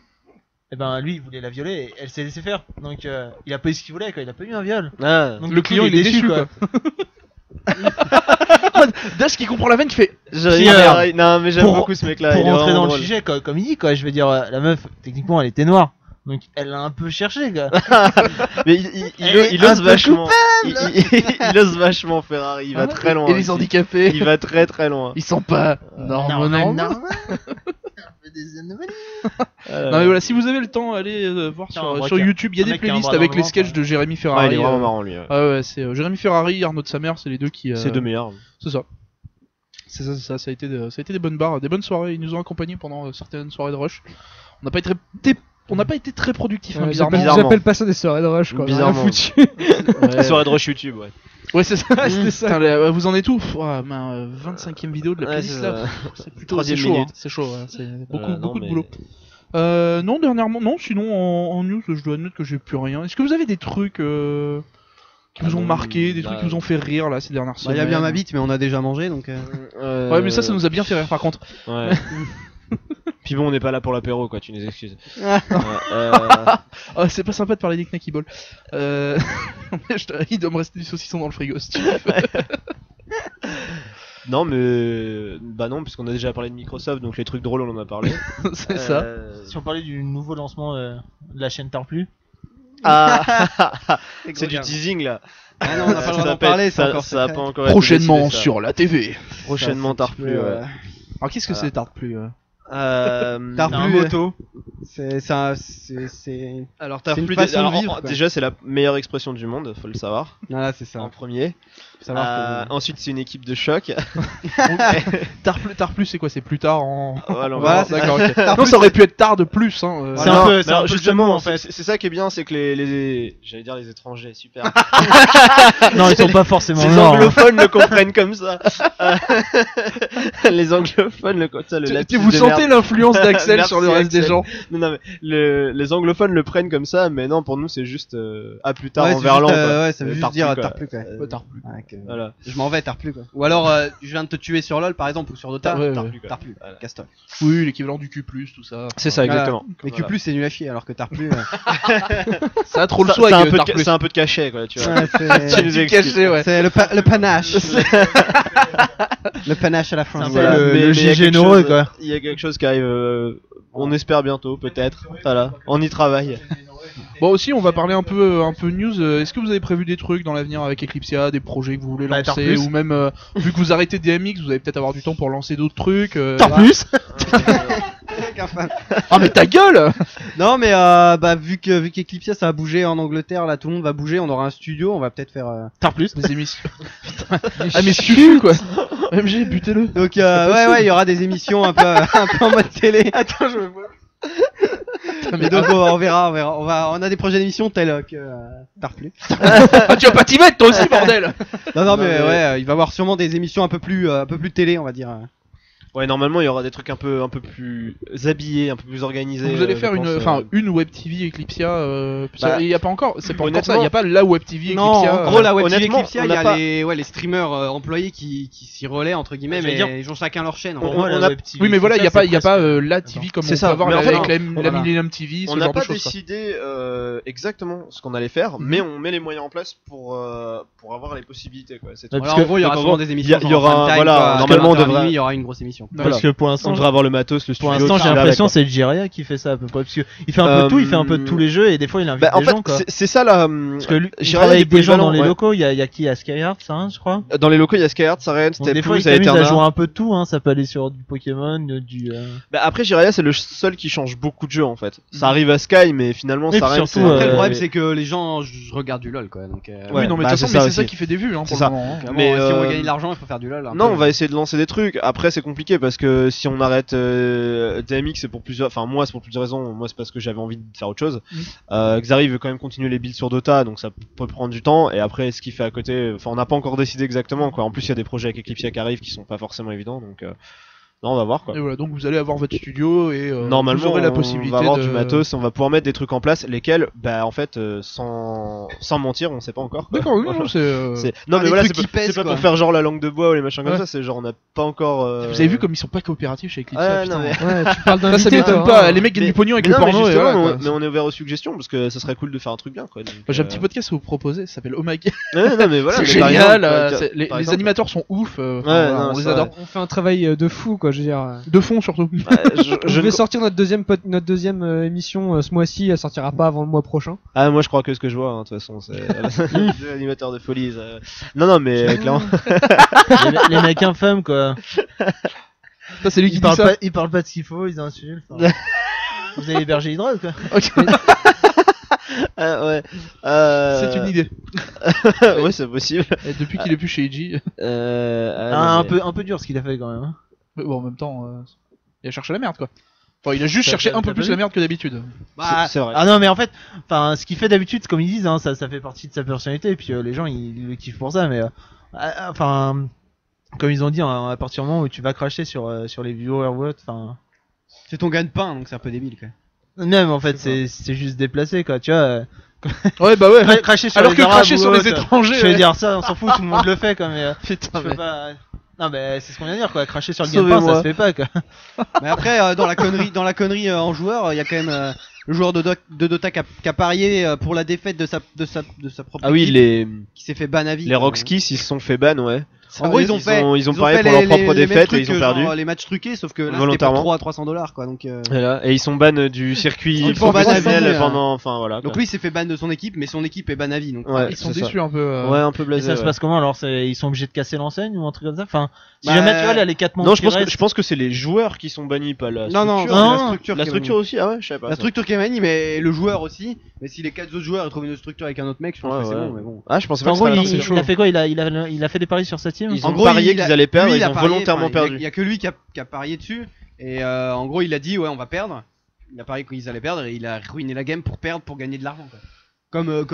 eh ben lui il voulait la violer et elle s'est laissée faire donc il a pas eu ce qu'il voulait quoi il a pas eu un viol. Ah, Donc, Le du coup, client, il est déçu, quoi. Dash qui comprend la veine qui fait. Jérémy Puis, Ferrari. Non, mais j'aime pour- beaucoup ce mec-là. Pour il est rentrer vraiment dans le drôle. sujet comme il dit quoi je veux dire la meuf techniquement elle était noire donc elle l'a un peu cherché quoi. Mais Elle est il un ose peu vachement. Il ose vachement Ferrari. Il va très loin. Et les aussi. handicapés. Il va très très loin. Ils sont pas normaux. non. Non mais voilà, si vous avez le temps, allez voir Tiens, sur, un sur requin. YouTube, il y a Un des mec qui a un playlists bras avec dans les le sketchs ventre, de Jérémy Ouais, Ferrari. il est vraiment marrant lui. Ouais. Ah ouais, c'est Jérémy Ferrari, Arnaud de sa mère, c'est les deux qui. C'est deux meilleurs. C'est ça. C'est ça, ça a été des bonnes barres, des bonnes soirées. Ils nous ont accompagnés pendant certaines soirées de rush. On n'a pas été très productifs, hein, Ouais, bizarrement. bizarrement. J'appelle pas ça des soirées de rush quoi. Bizarrement. Rien foutu. La soirée de rush YouTube, ouais. Ouais, c'est ça. C'était ça. Putain, vous en êtes où? 25e vidéo de la Ouais, playlist c'est là. ça. C'est plutôt Troisième chaud, hein. minute. C'est chaud, ouais. C'est beaucoup, Non, beaucoup de mais- boulot. Non, dernièrement, non, sinon en news, je dois admettre que j'ai plus rien. Est-ce que vous avez des trucs qui vous Ah ont non, marqué, des bah, trucs qui vous ont fait rire là ces dernières Bah semaines? y a bien ma bite mais on a déjà mangé donc. Ouais, mais ça nous a bien fait rire par contre. Ouais. Puis bon, on n'est pas là pour l'apéro, quoi. Tu nous excuses. Oh, c'est pas sympa de parler des Knacky Ball. Il doit me rester du saucisson dans le frigo si tu veux. Non, mais bah non, puisqu'on a déjà parlé de Microsoft, donc les trucs drôles, on en a parlé. C'est ça. Si on parlait du nouveau lancement de la chaîne Tarplu. Ah, c'est du teasing là. Ah non on a pas le Ça droit d'en va pas parler être- c'est ça, encore ça va secret. pas encore être Prochainement décidé, ça. sur la TV. Prochainement, Ça, c'est un Tarplu. petit peu, Ouais. Alors qu'est-ce que c'est Tarte plus Tarplu, moto. C'est ça c'est Alors C'est une Tarplu, façon de alors, vivre, quoi. déjà c'est la meilleure expression du monde, faut le savoir. voilà c'est ça. En premier. Faut savoir que- Ensuite c'est une équipe de choc. Tarte plus, c'est quoi? C'est plus tard en. Voilà, Voilà, c'est D'accord, ok. Non, ça aurait pu être tard de plus. Hein. C'est un peu- c'est un peu le justement jeu de mots, en fait. c'est ça qui est bien, c'est que les j'allais dire les étrangers, super. Non ils sont pas forcément Les noirs. anglophones le comprennent comme ça. Les anglophones le ça le lapsus Vous de sentez merde. l'influence d'Axel sur le Merci, reste des Axel. gens? Non, mais les anglophones le prennent comme ça, mais non, pour nous c'est juste à plus tard en c'est verlan. juste, quoi. ouais, ça veut juste dire quoi. tard plus quoi. Tard plus. Ouais, que- Voilà. Je m'en vais, tard plus quoi. Ou alors je viens de te tuer sur LoL par exemple ou sur Dota, Ah, ouais, tard ouais. plus quoi. Tard plus. Voilà. Casse-toi. Oui, l'équivalent du Q+, tout ça. C'est ça, exactement. Mais Voilà. Q+ c'est nul à chier alors que tard plus. Ça a trop le Ça- swag. c'est un peu Tard de, plus. c'est un peu de cachet, quoi, tu vois. Ouais, c'est Tu nous expliques. caché, ouais. c'est le panache. Le panache à la fin. C'est un peu Voilà. le Mais il y a GG quelque Neureux, chose- quoi. Il y a quelque chose qui arrive. On espère bientôt, peut-être. Voilà, on y travaille. Bon, aussi, on va parler un peu news. Est-ce que vous avez prévu des trucs dans l'avenir avec Eclipsia, des projets que vous voulez Bah, Tar lancer, Plus. ou même vu que vous arrêtez DMX, vous allez peut-être avoir du temps pour lancer d'autres trucs. Tar plus Ah mais ta gueule. Non mais vu qu'Eclipsia ça a bougé en Angleterre, là tout le monde va bouger, on aura un studio, on va peut-être faire. Tar plus Des émissions. Ah mais Stufu quoi. MG, butez-le. Donc ouais, il y aura des émissions un peu en mode télé. Attends, je vois. Mais donc on verra. On a des projets d'émissions tels que Tard plus. Ah, tu vas pas t'y mettre toi aussi bordel. Non mais ouais, il va y avoir sûrement des émissions un peu plus télé, on va dire. Ouais, normalement, il y aura des trucs un peu plus habillés, un peu plus organisés. Vous allez je faire pense, une web TV Eclipsia. Bah, Il y a pas encore, c'est pas encore ça. honnêtement- Il y a pas la web TV Non, Eclipsia. en gros la web TV honnêtement, Eclipsia, on il y n'a a pas- les streamers employés qui s'y relaient entre guillemets, J'allais mais dire- ils ont chacun leur chaîne. en On- fait. on a- Oui mais voilà, il y a pas la TV comme C'est on ça. peut avoir Mais en fait, avec la voilà. Millennium TV, On ce n'a genre pas de choses. quoi. décidé exactement ce qu'on allait faire, mais on met les moyens en place pour avoir les possibilités, quoi. C'est tout. Ouais, Voilà, parce en gros, il y donc, aura en souvent gros, des émissions. il y aura- genre prime time, voilà, quoi, normalement, on 20h à devrait- minuit, il y aura une grosse émission. Parce que pour l'instant, On devrait avoir le matos, le pour studio. l'instant, j'ai tout ça l'impression avec, c'est Jiraya qui fait ça à peu près. Parce que il fait un peu de tout, il fait un peu de tous les jeux et des fois il invite Bah, en des fait, gens, quoi. c'est ça là. Parce que lui, il Jiraya, travaille il est avec des gens dans polyvalent, les ouais. locaux, il y a qui? Il y a Skyheart, ça, hein, je crois. Dans les locaux, il y a Skyheart, Saren, Donc, c'était des fois, plus il s'amuse à Eterna. jouer un peu de tout, hein. Ça peut aller sur du Pokémon, du. Bah, après, Jiraya, c'est le seul qui change beaucoup de jeux en fait. Ça arrive à Sky, mais finalement, Oui, ça puis reste. surtout, Après, le problème, mais- c'est que les gens regardent du LoL, quoi. Donc, Ouais, Oui non mais bah, de toute façon c'est ça c'est ça aussi. qui fait des vues hein, C'est pour ça. le moment. hein. clairement, Mais, si on veut euh, gagner de l'argent, il faut faire du LoL. un Non, peu. on va essayer de lancer des trucs. Après, c'est compliqué parce que si on arrête DMX, c'est pour plusieurs. Enfin, moi, c'est pour plusieurs raisons. Moi, c'est parce que j'avais envie de faire autre chose. Xari veut quand même continuer les builds sur Dota, donc ça peut prendre du temps. Et après, ce qu'il fait à côté, enfin, on n'a pas encore décidé exactement, quoi. En plus, il y a des projets avec Eclipsia qui arrivent qui sont pas forcément évidents, donc non, on va voir, quoi. Et voilà, donc vous allez avoir votre studio et Normalement, vous aurez la on possibilité va avoir de... du matos, on va pouvoir mettre des trucs en place, lesquels, bah, en fait, sans mentir, on sait pas encore. quoi. D'accord, oui, Voilà. non, c'est... Non, Ah, mais des voilà, trucs c'est qui pas, pèsent, c'est pas quoi. pour faire genre la langue de bois ou les machins comme Ouais. ça, c'est genre on n'a pas encore. Vous avez vu comme ils sont pas coopératifs chez Eclipse Ouais, putain. non, mais- Ouais, tu parles d'un Ça, ça m'étonne pas, les mecs gagnent du pognon avec Mais le non, mais porno et justement, voilà, quoi. mais on est ouvert aux suggestions parce que ça serait cool de faire un truc bien, quoi. Donc, J'ai un petit podcast à vous proposer, ça s'appelle Oh My God. Ouais, non, mais voilà, C'est mais par génial, exemple, les par exemple, animateurs sont ouf, Ouais, voilà, non, on les c'est adore. On fait un travail de fou, quoi. Je veux dire. De fond surtout. Je vais sortir notre deuxième émission ce mois-ci. Elle sortira pas avant le mois prochain. Ah, moi je crois que ce que je vois, hein, de toute façon, c'est deux animateurs de folie. Non, mais clairement. les mecs infâmes, quoi. Ça c'est lui qui Ils dit ça. parlent pas de ce qu'il faut, ils insultent. enfin. Vous avez hébergé Hydroid, quoi. Ok. Ouais. C'est une idée. Ouais, c'est possible. Et depuis qu'il est plus chez EG, Un peu dur ce qu'il a fait quand même. hein. bon en même temps, il a cherché la merde quoi. Enfin il a juste cherché un peu t'as plus pas la vu merde que d'habitude. Bah, C'est vrai. Ah non, mais en fait, enfin, ce qu'il fait d'habitude, comme ils disent, hein, ça fait partie de sa personnalité, et puis les gens ils le kiffent pour ça, mais enfin, comme ils ont dit, hein, à partir du moment où tu vas cracher sur les viewers ou autre, enfin, c'est ton gagne-pain, donc c'est un peu débile, quoi. même en fait, c'est juste déplacé, quoi, tu vois. Ouais bah ouais. Cracher sur Alors les que Arabes cracher ou sur les autre, étrangers. je vais ouais. dire ça, on s'en fout, tout le monde le fait, quoi, mais Putain tu peux mais. pas. Non, mais c'est ce qu'on vient de dire, quoi. Cracher sur le Sauvez-moi. gagne-pain, ça se fait pas, quoi. Mais après, dans la connerie en joueur, il y a quand même le joueur de Dota qui a parié pour la défaite de sa propre Ah oui, équipe, qui s'est fait ban à vie. les Rockskis, ils se sont fait ban, ouais. En gros, ils ont parié pour leur propre les mêmes défaite et trucs ils ont que perdu. genre les matchs truqués, sauf que là c'était Volontairement. pour 300 $, quoi. Donc, Voilà. Et ils sont ban du circuit Ils sont ban à professionnel vie, pendant, enfin voilà. donc quoi. lui il s'est fait ban de son équipe, mais son équipe est ban à vie. Donc, Ouais, Ils sont c'est ça. déçus un peu. Ouais, un peu Et blasé. ça se ouais. passe comment alors Ils sont obligés de casser l'enseigne ou un truc comme ça Enfin, si Bah, jamais tu vois, là, les 4 membres Non, qui restent- je pense que c'est les joueurs qui sont bannis, pas la non, structure. c'est Non, la structure. La qui est structure aussi, ah ouais, je savais pas. La ça. structure qui est bannie, mais le joueur aussi. Mais si les 4 autres joueurs ils trouvent une structure avec un autre mec, je pense Ouais, que c'est ouais. bon. Mais bon. Ah, je pensais pas En que gros, c'était il, c'est il chaud. a fait quoi il a fait des paris sur sa team Ils En ont gros, parié il a- qu'ils allaient perdre, lui, ils a ont parié, volontairement enfin, perdu. Il y a que lui qui a parié dessus. Et en gros, il a dit ouais, on va perdre. Il a parié qu'ils allaient perdre et il a ruiné la game pour perdre pour gagner de l'argent. Quoi. Comme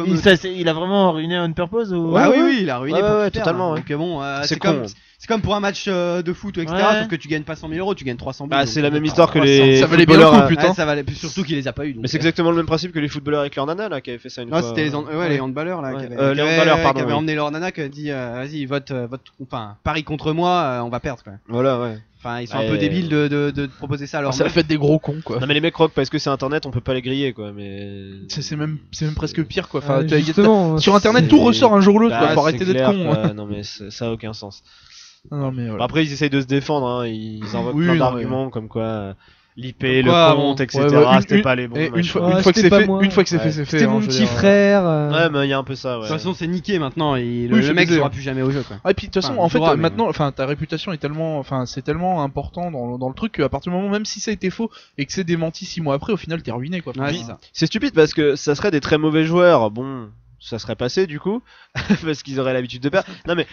il a vraiment ruiné on purpose ou... Ah oui, il a ruiné Ouais, pour ouais, perdre. totalement, ouais. Donc bon, C'est c'est comme con. C'est comme pour un match de foot, etc. Ouais. Sauf que tu gagnes pas 100 000 €, tu gagnes 300 000. Bah, donc, c'est la même histoire que 300, les ça valait bien footballeurs. le coup, putain. Ouais, ça valait surtout qu'il les a pas eu. Donc, Mais c'est exactement le même principe que les footballeurs avec leur nana là qui avaient fait ça une non, fois. c'était les handballeurs là Ouais. qui Les avaient, handballeurs, pardon, qui avaient oui. emmené leur nana qui a dit vas-y vote enfin parie contre moi, on va perdre quoi. Voilà, ouais. Enfin ils sont Ouais. un peu débiles de proposer ça à leur C'est la meuf. fête des gros cons, quoi. Non mais les mecs croient que parce que c'est internet on peut pas les griller quoi, mais. C'est même presque pire, quoi. Enfin, Justement, sur internet, c'est- tout ressort un jour ou l'autre, Bah, quoi. Faut arrêter c'est d'être clair, con. quoi. Non mais ça a aucun sens. Non, mais voilà. Après ils essayent de se défendre, hein. Ils invoquent Oui, plein non, d'arguments comme quoi l'IP, Comme le quoi, compte, bon, etc. ouais, C'était pas les bons. Et une machin. fois, Ouais, une fois que c'était c'est pas fait, moi. une fois que c'est Ouais. fait, c'est fait. C'était hein, mon je veux petit dire. frère. Ouais, mais il y a un peu ça, ouais. De toute façon c'est niqué maintenant, Oui, le c'est mec baisé. sera plus jamais au jeu quoi. Ah, et puis de toute façon, Enfin, en fait, jouera, mais- maintenant, enfin, ta réputation est tellement, enfin, c'est tellement important dans le truc qu'à partir du moment, même si ça a été faux et que c'est démenti 6 mois après, au final, t'es ruiné, quoi. Ouais, Enfin, c'est ça. C'est stupide parce que ça serait des très mauvais joueurs. Bon, ça serait passé du coup parce qu'ils auraient l'habitude de perdre. Non mais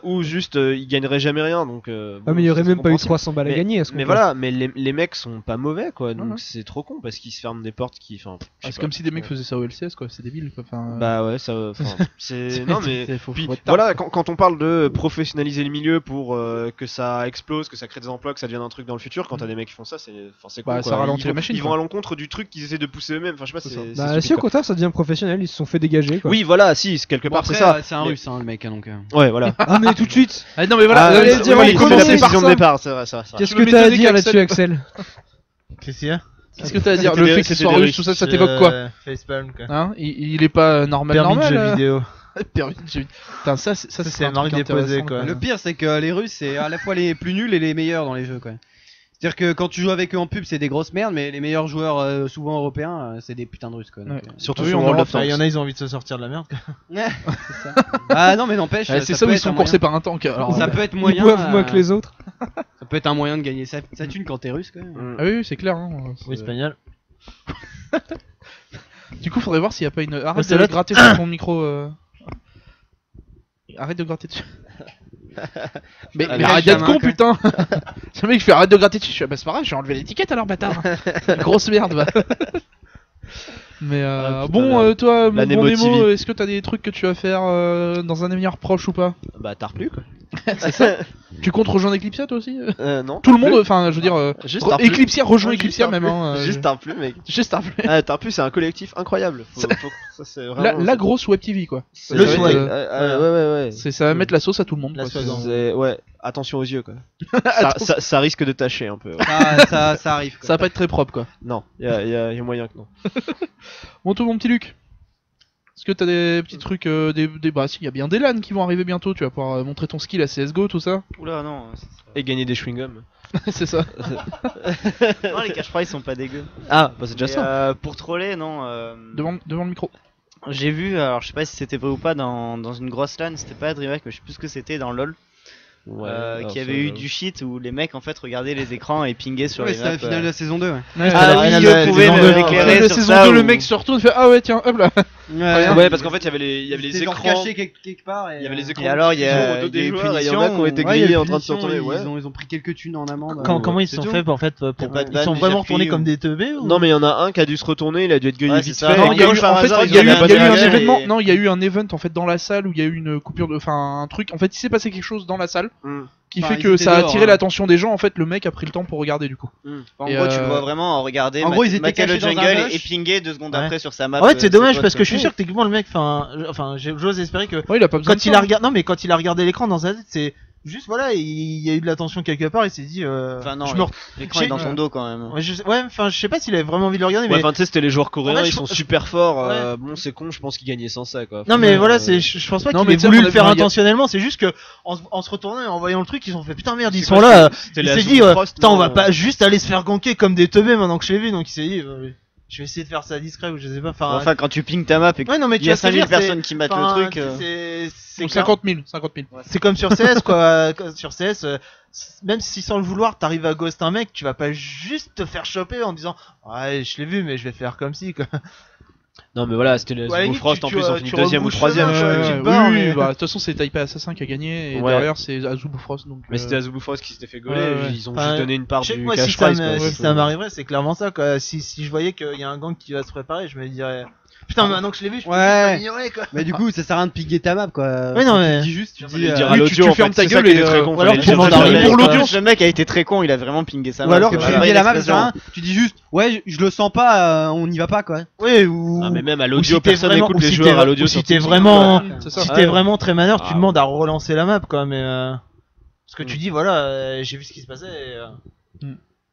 ou juste ils gagneraient jamais rien donc. Ah, bon, mais il y aurait c'est même pas eu compréhensible. 300 balles à Mais- gagner à ce Mais compte-là. voilà, mais les mecs sont pas mauvais quoi, donc Ouais. c'est trop con parce qu'ils se ferment des portes qui. Enfin, je sais c'est pas. comme si des mecs faisaient ça au LCS, quoi. C'est débile, quoi. Enfin, Bah ouais, ça. Enfin, c'est. Non mais. faut Puis, être tard. voilà, quand on parle de professionnaliser le milieu pour que ça explose, que ça crée des emplois, que ça devienne un truc dans le futur, quand t'as des mecs qui font ça, c'est Bah, con, ça quoi. ralentit Ils la vont- machine, Ils quoi. vont à l'encontre du truc qu'ils essaient de pousser eux-mêmes. Enfin, je sais pas, C'est ça. c'est. Bah, stupide, si au quoi. contraire, ça devient professionnel, ils se sont fait dégager quoi. Oui, voilà, si, quelque Bon, part après, c'est ça. c'est un Mais- russe hein, le mec donc. Ouais, voilà. Ah, mais tout de suite. Ah, non, mais voilà. Ah, j'allais oui, dire, oui, on il faut commence la par décision de ça. départ, c'est vrai, c'est vrai. Qu'est-ce Je que me t'as à m'étonnais dire qu'Axel- là-dessus, Axel? Qu'est-ce qu'il y a Qu'est-ce que t'as à dire? C'était Le des- fait qu'il c'était soit des russe, Russes. tout ça, ça t'évoque quoi? Facepalm, quoi. Hein? Il est pas normal, Permis de normal. jeux vidéo. Permis de jeux vidéo. Putain, ça, c'est c'est un la marque truc déposée, intéressant, quoi. Le pire c'est que les Russes c'est à la fois les plus nuls et les meilleurs dans les jeux quoi. C'est-à-dire que quand tu joues avec eux en pub c'est des grosses merdes mais les meilleurs joueurs souvent européens c'est des putains de Russes quoi. Donc, Ouais. Surtout Oui, sur en World Europe, of Il y Tanks. en a, ils ont envie de se sortir de la merde. quoi. Ouais, c'est ça. Ah non mais n'empêche Ouais, c'est ça ça où peut ils être sont un coursés par un tank. Alors, ça peut être Ils moyen boivent moins que les autres. ça peut être un moyen de gagner sa thune quand t'es russe quand même. Mm. Ah oui, c'est clair. Hein. Ou espagnol. Du coup, faudrait voir s'il y a pas une. Arrête c'est de l'autre. gratter sur ton micro. Arrête de gratter dessus. mais Allez, arrête d'être gamin, con, quoi. putain. Ce mec fait arrête de gratter dessus. Je fais, bah c'est pas grave, je vais enlever l'étiquette alors, bâtard. Grosse merde, va. Mais Ah, putain, bon, merde. toi, mon L'année bon Nemo, motivée. est-ce que t'as des trucs que tu vas faire dans un avenir proche ou pas? Bah, t'as replu quoi. Tu comptes rejoindre Eclipsia toi aussi? Non. Tout le monde, enfin, je veux dire, Juste Tarplu. Eclipsia rejoint Ouais, Eclipsia juste même. Tarplu. Hein, Juste Tarplu, mec. juste Tarplu. Ah, Tarplu, c'est un collectif incroyable. Ça, c'est vraiment. La grosse Web TV quoi. c'est- Le ça va swag. être, ouais. Ça va mettre la sauce à tout le monde. La quoi. sauce. C'est- Ouais, attention aux yeux quoi. ça risque de tâcher un peu. ouais. Ça arrive quoi. Ça va pas être très propre quoi. Non, y a moyen que non. Bon, toi, mon petit Luc, est-ce que t'as des petits trucs, bah si, il y a bien des LAN qui vont arriver bientôt, tu vas pouvoir montrer ton skill à CSGO, tout ça. Oula, non. Et gagner des chewing-gums. C'est ça. Non, les cash prize sont pas dégueux. Ah, bah c'est déjà Mais, ça. pour troller, non. Devant le micro. J'ai vu, alors je sais pas si c'était vrai ou pas, dans une grosse LAN, c'était pas à DreamHack, mais je sais plus ce que c'était dans LoL, Ouais, qui avait eu du shit où les mecs en fait regardaient les écrans et pingaient sur Ouais, les c'était la maps. finale de la saison 2 ouais. Ah oui, la vous pouvez saison me 2, l'éclairer La sur saison ça 2, le ou- mec se retourne et fait ah ouais, tiens, hop là. Ouais, parce qu'en fait, il y avait les C'était genre écrans. caché quelque part et Il y avait les écrans. Et alors, il y a- au dos il y a des eu joueurs et il y en a qui ont été Ouais, il y a grillés eu en train de se punition, retourner. Ouais. ils ont pris quelques thunes en amende. Comment ils se c'est sont tout. fait en fait Y a pour pas de ils ban sont déjà vraiment pris, retournés ou- comme des teubés ou Non, mais il y en a un qui a dû se retourner, il a dû être grillé Ouais, vite c'est ça. fait. Non, Non, il y a eu, par en fait, hasard, il y a eu, ils ont il y a eu un abandonné événement. et- Non, il y a eu un event en fait dans la salle où il y a eu une coupure de, enfin un truc. En fait, il s'est passé quelque chose dans la salle Mm. qui Enfin, fait ils que étaient ça a dehors, attiré hein. l'attention des gens. En fait, le mec a pris le temps pour regarder du coup. En Et gros, tu euh, le vois vraiment regarder, en gros, ils étaient mater le cachés dans un jungle rush. et pinguer 2 secondes Ouais. après sur sa map. En fait, c'est ses dommage potes, parce que quoi. je suis sûr que techniquement le mec, j'ose espérer que Ouais, il a pas besoin. quand il a regardé, non mais quand il a regardé l'écran dans sa tête, c'est juste voilà, il y a eu de l'attention quelque part, il s'est dit, Enfin, non, je me re- l'écran est dans son dos quand même. ouais, enfin, je sais pas s'il avait vraiment envie de le regarder, Ouais, mais enfin, tu sais, c'était les joueurs coréens, En fait, ils je- sont super forts. Ouais. Bon, c'est con, je pense qu'ils gagnaient sans ça, quoi. non mais Enfin, voilà, je pense pas Non, qu'il mais ait tu sais, voulu à mon le faire avis, il y a- intentionnellement, c'est juste que en se retournant et en voyant le truc, ils ont fait putain merde, ils c'est sont quoi, là. c'était Il la s'est zone dit, Frost, putain, non, on va pas juste aller se faire ganker comme des teubés maintenant que je l'ai vu, donc il s'est dit, je vais essayer de faire ça discret ou je sais pas. Enfin, quand tu pinges ta map et ouais, non mais qu'il tu y a vois ce que je 5000 veux dire, personnes qui matent le enfin, truc. c'est Donc clair. 50 000, 50 000. C'est comme sur CS quoi, sur CS, même si sans le vouloir t'arrives à ghost un mec, tu vas pas juste te faire choper en disant ouais je l'ai vu mais je vais faire comme si quoi. Non, mais voilà, c'était les Ouais, Azubo Frost, en plus, ils ont fini deuxième ou rebouches troisième. le chemin, je tu crois. te barres, oui, mais- bah, de toute façon, c'est Taipei Assassin qui a gagné, et Ouais. derrière, c'est Azubu Frost. Donc, Mais c'était Azubu Frost qui s'était fait gauler, Ouais, ouais. ils ont Enfin, juste donné une part Je sais du que moi, cash si ça prize. me- quoi. si ça m'arriverait, c'est clairement ça, quoi. Si je voyais qu'il y a un gang qui va se préparer, je me dirais. Putain, maintenant que je l'ai vu, je peux Ouais. plus m'ignorer, quoi. Mais du coup, ça sert à rien de piguer ta map quoi. Ouais, non, mais- Tu dis juste, tu dis. dire à oui, l'audio, tu en fermes fait, ta c'est ça gueule qui et, était très con, ou alors fallait tu le dire demandes à direct. pour Pour l'audience. le mec a été très con, il a vraiment pingé sa Ou main. alors que C'est tu pas pigues une la map, ça expression. sert à rien. Tu dis juste, ouais, je le sens pas, on n'y va pas quoi. Oui, ou. Ah, mais même à ou l'audio, si t'es personne vraiment- n'écoute ou les si joueurs t'es- à l'audio. ou si sur t'es TikTok. vraiment, C'est ça. si Ouais. t'es vraiment très manœuvre, tu Ah. demandes à relancer la map, quoi. Mais parce que tu dis, voilà, j'ai vu ce qui se passait.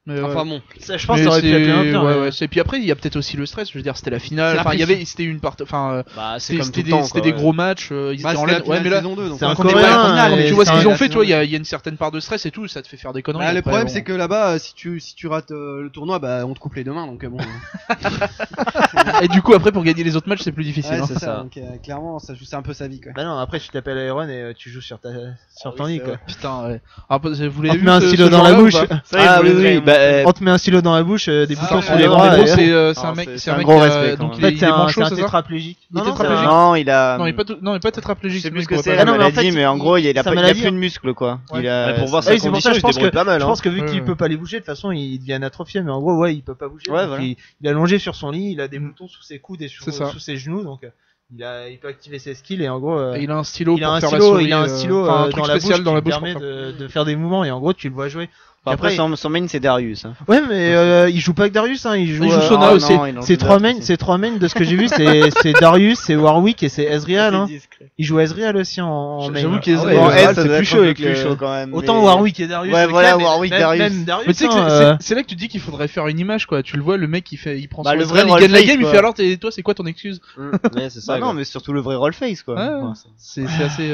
Mais, Enfin bon. Ça, je pense mais que ça aurait pu être bien c'est- pire. ouais, mais- ouais, c'est- Et puis après, il y a peut-être aussi le stress. Je veux dire, c'était la finale. C'est la Enfin, il y pression. avait, c'était une partie. Enfin, Bah, c'est c'était comme c'était tout le temps. c'était quoi, des ouais. gros matchs. Ils Bah, étaient en c'était laine. la Ouais, finale mais là, saison 2, donc c'est on un connaît Coréen, pas la finale, et mais tu vois ce c'est qu'ils un- ont fait, toi. Il y a une certaine part de stress et tout. Ça te fait faire des conneries. Bah, le après, problème bon. c'est que là-bas, si tu rates le tournoi, bah on te coupe les deux mains, donc bon. Et du coup, après, pour gagner les autres matchs, c'est plus difficile. Ouais, hein. c'est ça. ça. Donc clairement, ça joue, c'est un peu sa vie quoi. Bah non, après tu t'appelles Iron et tu joues sur ton lit, quoi. Putain, ouais. Ah, vous On l'avez te vu met un ce stylo dans la jour-là ou bouche. pas Ça, il voulait vraiment- On te met un stylo dans la bouche, des boutons ouais, sur ouais, les Non, bras. mais gros, et- c'est un Non, mec, c'est c'est un un mec gros qui a- respect, quand donc même. il est, En fait, il c'est est un manchot, c'est ça tétraplégique. Il est Non, non, tétraplégique. Non, il a. Non, il est pas tétraplégique. Je sais ce plus mec, ce que on va c'est pas la Ah non, mais en maladie, fait, mais en gros, il a sa pas- il a maladie, plus de muscles, quoi. Ouais. Il a. Ouais, pour voir Ah oui, sa c'est pour condition, ça, je il se pense débrouille que, pas mal. je hein. pense que vu Ouais, qu'il ouais. peut pas les bouger, de toute façon, il devient atrophié, mais en gros, ouais, il peut pas bouger. Ouais, donc voilà. il est allongé sur son lit, il a des boutons sous ses coudes et C'est ça. sous ses genoux, donc il peut activer ses skills et en gros, Et il a un stylo il a pour un faire la stylo, souris. il a un stylo enfin, un truc dans la spécial bouche dans la qui bouche. permet pour faire- de faire des mouvements et en gros, tu le vois jouer. Et Après, après, son main, c'est Darius. hein. ouais, mais il joue pas avec Darius, hein, il joue Sona Ah, aussi. non, il en c'est joue trois d'autres mains, aussi. c'est trois mains de ce que j'ai vu, c'est Darius, c'est Warwick et c'est Ezreal. Hein. C'est discret. Il joue Ezreal aussi en main. J'avoue qu'il est- Ah ouais, Bon, le S, Val, ça c'est doit plus être chaud un peu avec plus le- chaud quand même. Autant mais- Warwick et Darius. Ouais, ok, voilà, mais Warwick, même- Darius. Même Darius. Mais tu sais que hein, c'est là que tu te dis qu'il faudrait faire une image quoi. Tu le vois, le mec il prend Bah, son le Ezreal, vrai il gagne la roleface, game, il quoi. fait alors toi c'est quoi ton excuse? Ouais, c'est ça. Bah non, quoi. mais surtout le vrai rollface, quoi. Ouais, Ouais. c'est assez.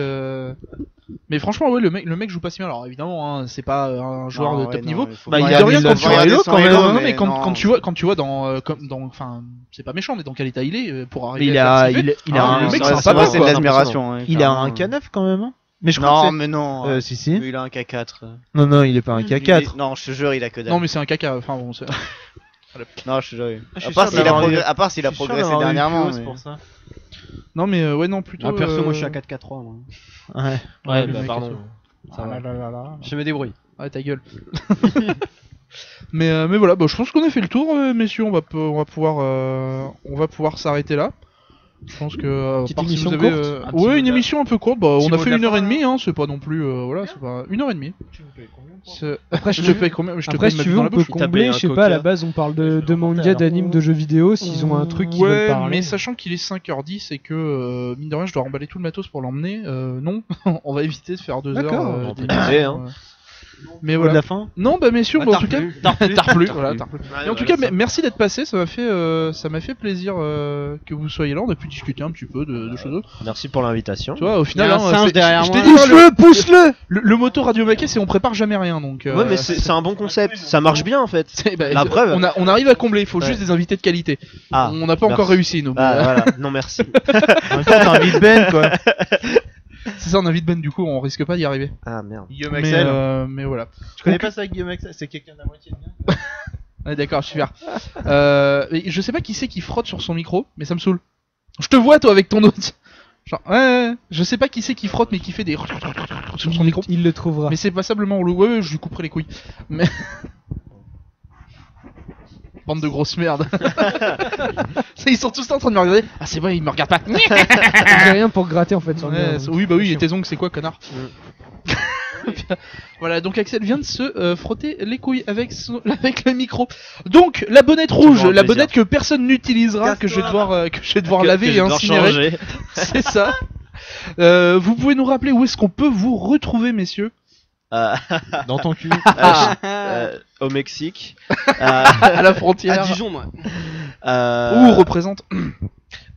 Mais franchement ouais le mec joue pas si bien. Alors évidemment hein, c'est pas un joueur Non, de ouais, top non, niveau. il faut Bah, pas il a regarder mis son- le faut regarder Halo son quand même, Halo, hein. Non mais quand non. quand tu vois dans enfin c'est pas méchant mais dans quel état il est pour Mais arriver il à a, faire ce qu'il fait. il a Ah, un, le mec, ça, c'est un ça, papa, c'est quoi. de l'admiration. hein, il a clairement. un K9 quand même. Hein. Mais je crois Non, que c'est. mais non. Si si. Mais il a un K4. Non il est pas un K4. Non, je te jure, il a que dalle. Non mais c'est un caca. Enfin bon c'est. Non, je te jure. je suis À part sûr s'il a d'avoir eu- progressé- à part s'il a Je suis sûr progressé d'avoir eu dernièrement. le plus haut, mais- c'est pour ça. Non mais ouais non plutôt. Ah, perso, moi je suis à 4-4-3 moi. Ouais. Ouais, le bah mec pardon. et tout. Ça Ah va. là là là. Je me débrouille. Ouais ta gueule. mais voilà, bah, je pense qu'on a fait le tour, messieurs. On va pouvoir s'arrêter là. Je pense que à Petite part si émission vous avez, courte. Un petit ouais mot une de la- émission un peu courte. Bah petit on a mot fait de la 1h30 fin. hein. C'est pas non plus voilà c'est pas 1h30. Tu me payes combien pour C'est- Après, Je te paye combien? Je te Après, paye si ma tu bite veux, dans on la peut bouche. Il t'a payé combler. un Je sais coca. pas, à la base, on parle Je de le mangas, remontais, d'animes, de jeux vidéo. S'ils ont un truc qui veulent Ouais, parler. mais sachant qu'il est 5h10 et que mine de rien je dois remballer tout le matos pour l'emmener, non, on va éviter de faire 2 D'accord. heures. On peut d'émission, tenter, hein. Mais de voilà. la fin. Non, bah messieurs, Bah, bah, en t'as tout cas, replu. t'as replu, voilà, t'as replu. Ouais, Et en tout voilà, cas, ça. merci d'être passé, ça m'a fait plaisir que vous soyez là, on a pu discuter un petit peu de choses. Merci pour l'invitation. Tu vois, au Il y final, a un hein, singe c'est- derrière je moi. t'ai dit, hein, Pousse-le le moto Radio Maquet, c'est on prépare jamais rien, donc. Ouais, mais c'est un bon concept. Ça marche bien en fait. bah, la preuve. on arrive à combler, il faut Ouais. juste des invités de qualité. Ah. On n'a pas encore merci. réussi, nous. Ah mais, voilà. Non merci. En même temps, t'invites Ben quoi. c'est ça, on invite Ben, du coup, on risque pas d'y arriver. Ah merde. Guillaume Mais, Axel. mais voilà. Tu connais pas ça, Guillaume Axel? C'est quelqu'un de la moitié de bien. Ouais, d'accord, super. Je sais pas qui c'est qui frotte sur son micro, mais ça me saoule. Je te vois, toi, avec ton autre. Genre, ouais, je sais pas qui c'est qui frotte, mais qui fait des sur son micro. Il le trouvera. Mais c'est passablement relou. Ouais, je lui couperai les couilles. Mais. Bande de grosses merdes. Ils sont tous en train de me regarder. Ah, c'est bon, ils me regardent pas. J'ai rien pour gratter en fait sur le Ouais, mur. oui, bah oui, et tes ongles, c'est quoi, connard? Voilà, donc Axel vient de se frotter les couilles avec le micro. Donc la bonnette rouge, Toujours un la plaisir. bonnette que personne n'utilisera, que je vais devoir laver et je dois incinérer. changer. C'est ça. Vous pouvez nous rappeler où est-ce qu'on peut vous retrouver, messieurs? Dans ton cul. Au Mexique. À la À frontière. Dijon moi. Où représente?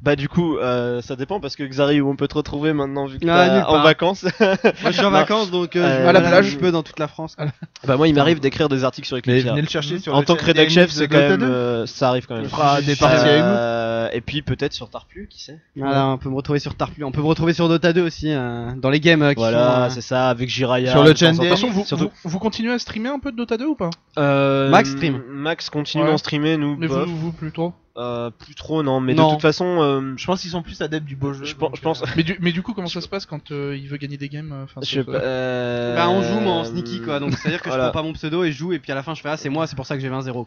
Bah du coup, ça dépend parce que Xari, où on peut te retrouver maintenant vu que Ah, t'es nulle en part. vacances. Moi je suis en vacances donc je à me la balade plage. un petit peu dans toute la France. quoi. Bah moi, il m'arrive d'écrire des articles sur Mais Eclipse. venez le chercher sur En le tant que channel rédac chef, Games c'est de quand Dota même, 2. ça arrive quand même. On fera des parties avec nous. Et puis peut-être sur Tarplu, qui sait. Voilà, on peut me retrouver sur Tarplu, on peut me retrouver sur Dota 2 aussi, dans les games qui Voilà, sont, c'est ça, avec Jiraya. Sur le de temps en channel. De temps. toute façon, Surtout- vous continuez à streamer un peu de Dota 2 ou pas? Max stream. Max continue Ouais. d'en streamer, nous. Mais bof. vous plutôt. Plus trop, non, mais Non. de toute façon, Je pense qu'ils sont plus adeptes du beau jeu. je donc, pense. Mais du coup, comment ça se passe quand il veut gagner des games enfin, Je sais pas. Bah on joue mais en sneaky quoi, donc c'est à dire que Voilà. je prends pas mon pseudo et je joue et puis à la fin je fais c'est moi, c'est pour ça que j'ai 20-0.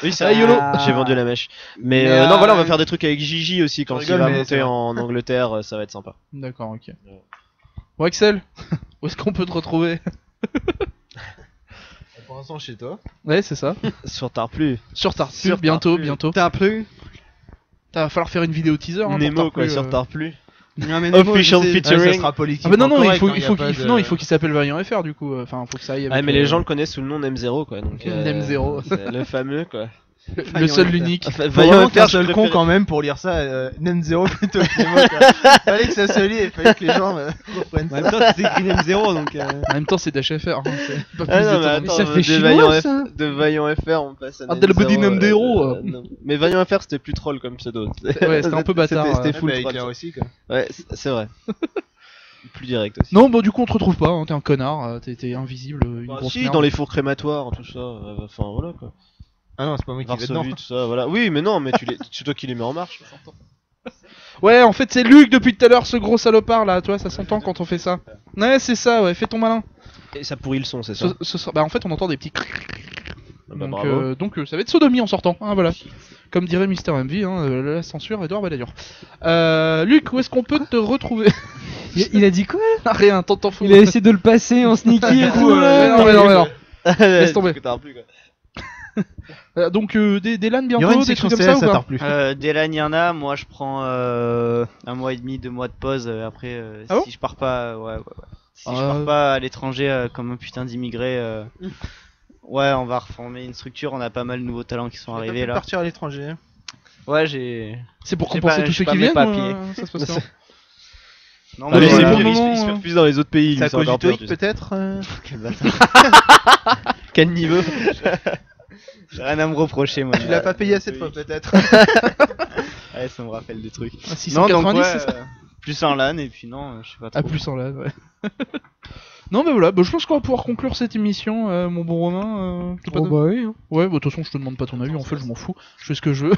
Oui, c'est Ah, vrai, YOLO. j'ai vendu la mèche. Mais, Mais, non, voilà, on va faire des trucs avec Gigi aussi quand il rigoles, va mais monter c'est vrai. en Angleterre, ça va être sympa. D'accord, ok. Bon, Axel, où est-ce qu'on peut te retrouver? Pour l'instant chez toi. Ouais, c'est ça. Sur Tarplu. Sur Tarplu, Sur bientôt, Tarplu. bientôt. T'as plus Va falloir faire une vidéo teaser. Hein, pour Nemo, quoi, Tarplu, sur Tarplu. Non, mais Nemo, Official je sais- feature. Ouais, ça sera politique. Ah bah non, non, il faut qu'il s'appelle Vaillant FR du coup. Enfin, faut que ça aille avec. Ah, mais les gens le connaissent sous le nom d'M0, quoi. Donc, Nm0. c'est le fameux, quoi. le seul, l'unique. Faut Vaillant vraiment qu'un FR, seul con quand même pour lire ça. Nem0 plutôt que Nemo. Fallait que ça se lie et fallait que les gens reprennent En ça. même temps, c'est écrit M0 donc. En même temps, c'est d'HFR. Hein, c'est pas plus Ah non, mais étonnant. attends, ça fait de chinois, Vaillant ça. de Vaillant FR, on passe à Ah, Del Body Nm0, Nm0, non. Mais Vaillant FR, c'était plus troll comme pseudo. Ouais, c'était un peu bâtard. C'était full Bah, troll. Éclair ça. aussi quoi. Ouais, c'est vrai. Plus direct aussi. Non, bon, du coup, on te retrouve pas. Hein, t'es un connard. T'es invisible. Une Bah, grosse si, merde. dans les fours crématoires, tout ça. Enfin, voilà, quoi. Ah non, c'est pas moi qui vais dedans. Varsovie, tout ça, voilà. Oui, mais non, mais c'est toi qui les mets en marche. Ouais, en fait, c'est Luc depuis tout à l'heure, ce gros salopard là. Toi, ça s'entend quand on fait ça. Ouais, c'est ça. Ouais, fais ton malin. Et ça pourrit le son, c'est ça. Bah, en fait, on entend des petits. Ah bah, Donc, bravo. ça va être sodomie en sortant, hein, voilà. Comme dirait Mister MV, hein, la censure, Edouard Balladur. Luc, où est-ce qu'on peut te retrouver? Il a dit quoi? Rien, t'en fous. Il a essayé de le passer en sneaky et tout. non, mais non. Laisse tomber. Plus, quoi. Donc, des LAN Il y bientôt, aura une des section trucs comme ça CS ou à pas? Tarplu. Dès là, il y en a. Moi, je prends 1 mois et demi, 2 mois de pause. Après, Ah bon si je pars pas, ouais. Si je Euh. pars pas à l'étranger comme un putain d'immigré, ouais, on va reformer une structure. On a pas mal de nouveaux talents qui sont arrivés là. Partir à l'étranger. Ouais, j'ai. C'est pour J'ai compenser pas- tous j'ai ceux pas qui mes viennent papiers. ça se passe comment? Non, Ah, lui, Ouais, c'est pour pire, le il se moment, fait plus dans les autres pays. C'est à lui, cause du encore pire, TOEIC tu sais. peut-être Quel bâtard. Quel niveau J'ai rien à me reprocher, moi. Tu l'as pas payé assez de fois peut-être. Ouais, ça me rappelle des trucs. Ah, Non, donc 690, ouais, c'est ça? plus en LAN et puis non, je sais pas trop. Ah, plus en LAN, ouais. Non, mais voilà, je pense qu'on va pouvoir conclure cette émission, mon bon Romain. t'as pas Oh de- bah oui. hein. Ouais, de toute façon, je te demande pas ton avis, en fait, je m'en fous. Je fais ce que je veux.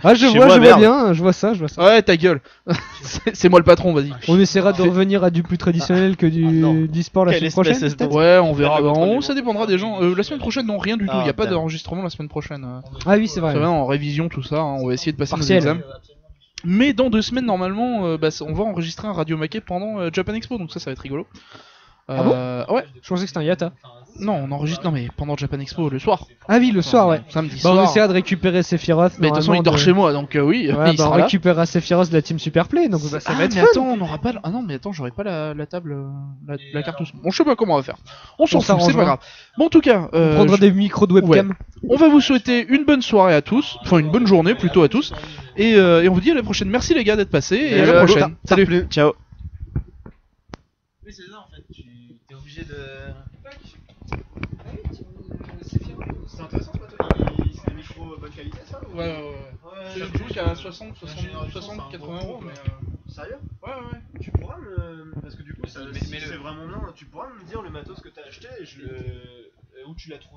Ah, je Chez vois, moi, je vois merde. bien, je vois ça, je vois ça. Ouais, ta gueule. C'est moi le patron, vas-y. On essaiera de revenir à du plus traditionnel que du sport la Quelle semaine prochaine. espèce de- peut-être. Ouais, on verra. Elle a contrôlé, Ça dépendra des gens. La semaine prochaine, non, rien du tout. Ah, Il y a pas putain. d'enregistrement la semaine prochaine. Ah oui, c'est vrai. C'est vrai, en révision, tout ça. Hein, on va essayer de passer Partiel. nos examens. Mais dans 2 semaines, normalement, on va enregistrer un Radio Maquet pendant Japan Expo, donc ça va être rigolo. Ouais, Je pensais que c'était un Yata. non, on enregistre, non mais pendant Japan Expo, le soir. Ah oui, le soir, ouais. Samedi Bah, on soir. essaiera de récupérer Sephiroth. Mais de toute façon, il dort chez moi, donc oui, Ouais, il bah, on sera là. récupérera Sephiroth de la team Superplay, donc bah, ça va être mais fun. attends, on n'aura pas. Ah non, mais attends, j'aurai pas la table, la carte. Bon, je sais pas comment on va faire. On s'en On fout, c'est s'arrangera. pas grave. Bon, en tout cas, On prendra des micros de webcam. on va vous souhaiter une bonne soirée à tous, enfin une bonne journée plutôt à tous, et on vous dit à la prochaine. Merci les gars d'être passés, et à la prochaine. Salut. Ciao. Oui, c'est ça en fait. Tu es obligé de. C'est intéressant ce bateau, c'est des micros bonne qualité ça Ouais. C'est le truc à 60, 80 euros, mais. Sérieux Ouais. Tu pourras me. Parce que du coup, c'est vraiment bien, tu pourras me dire le matos que t'as acheté et où tu l'as trouvé.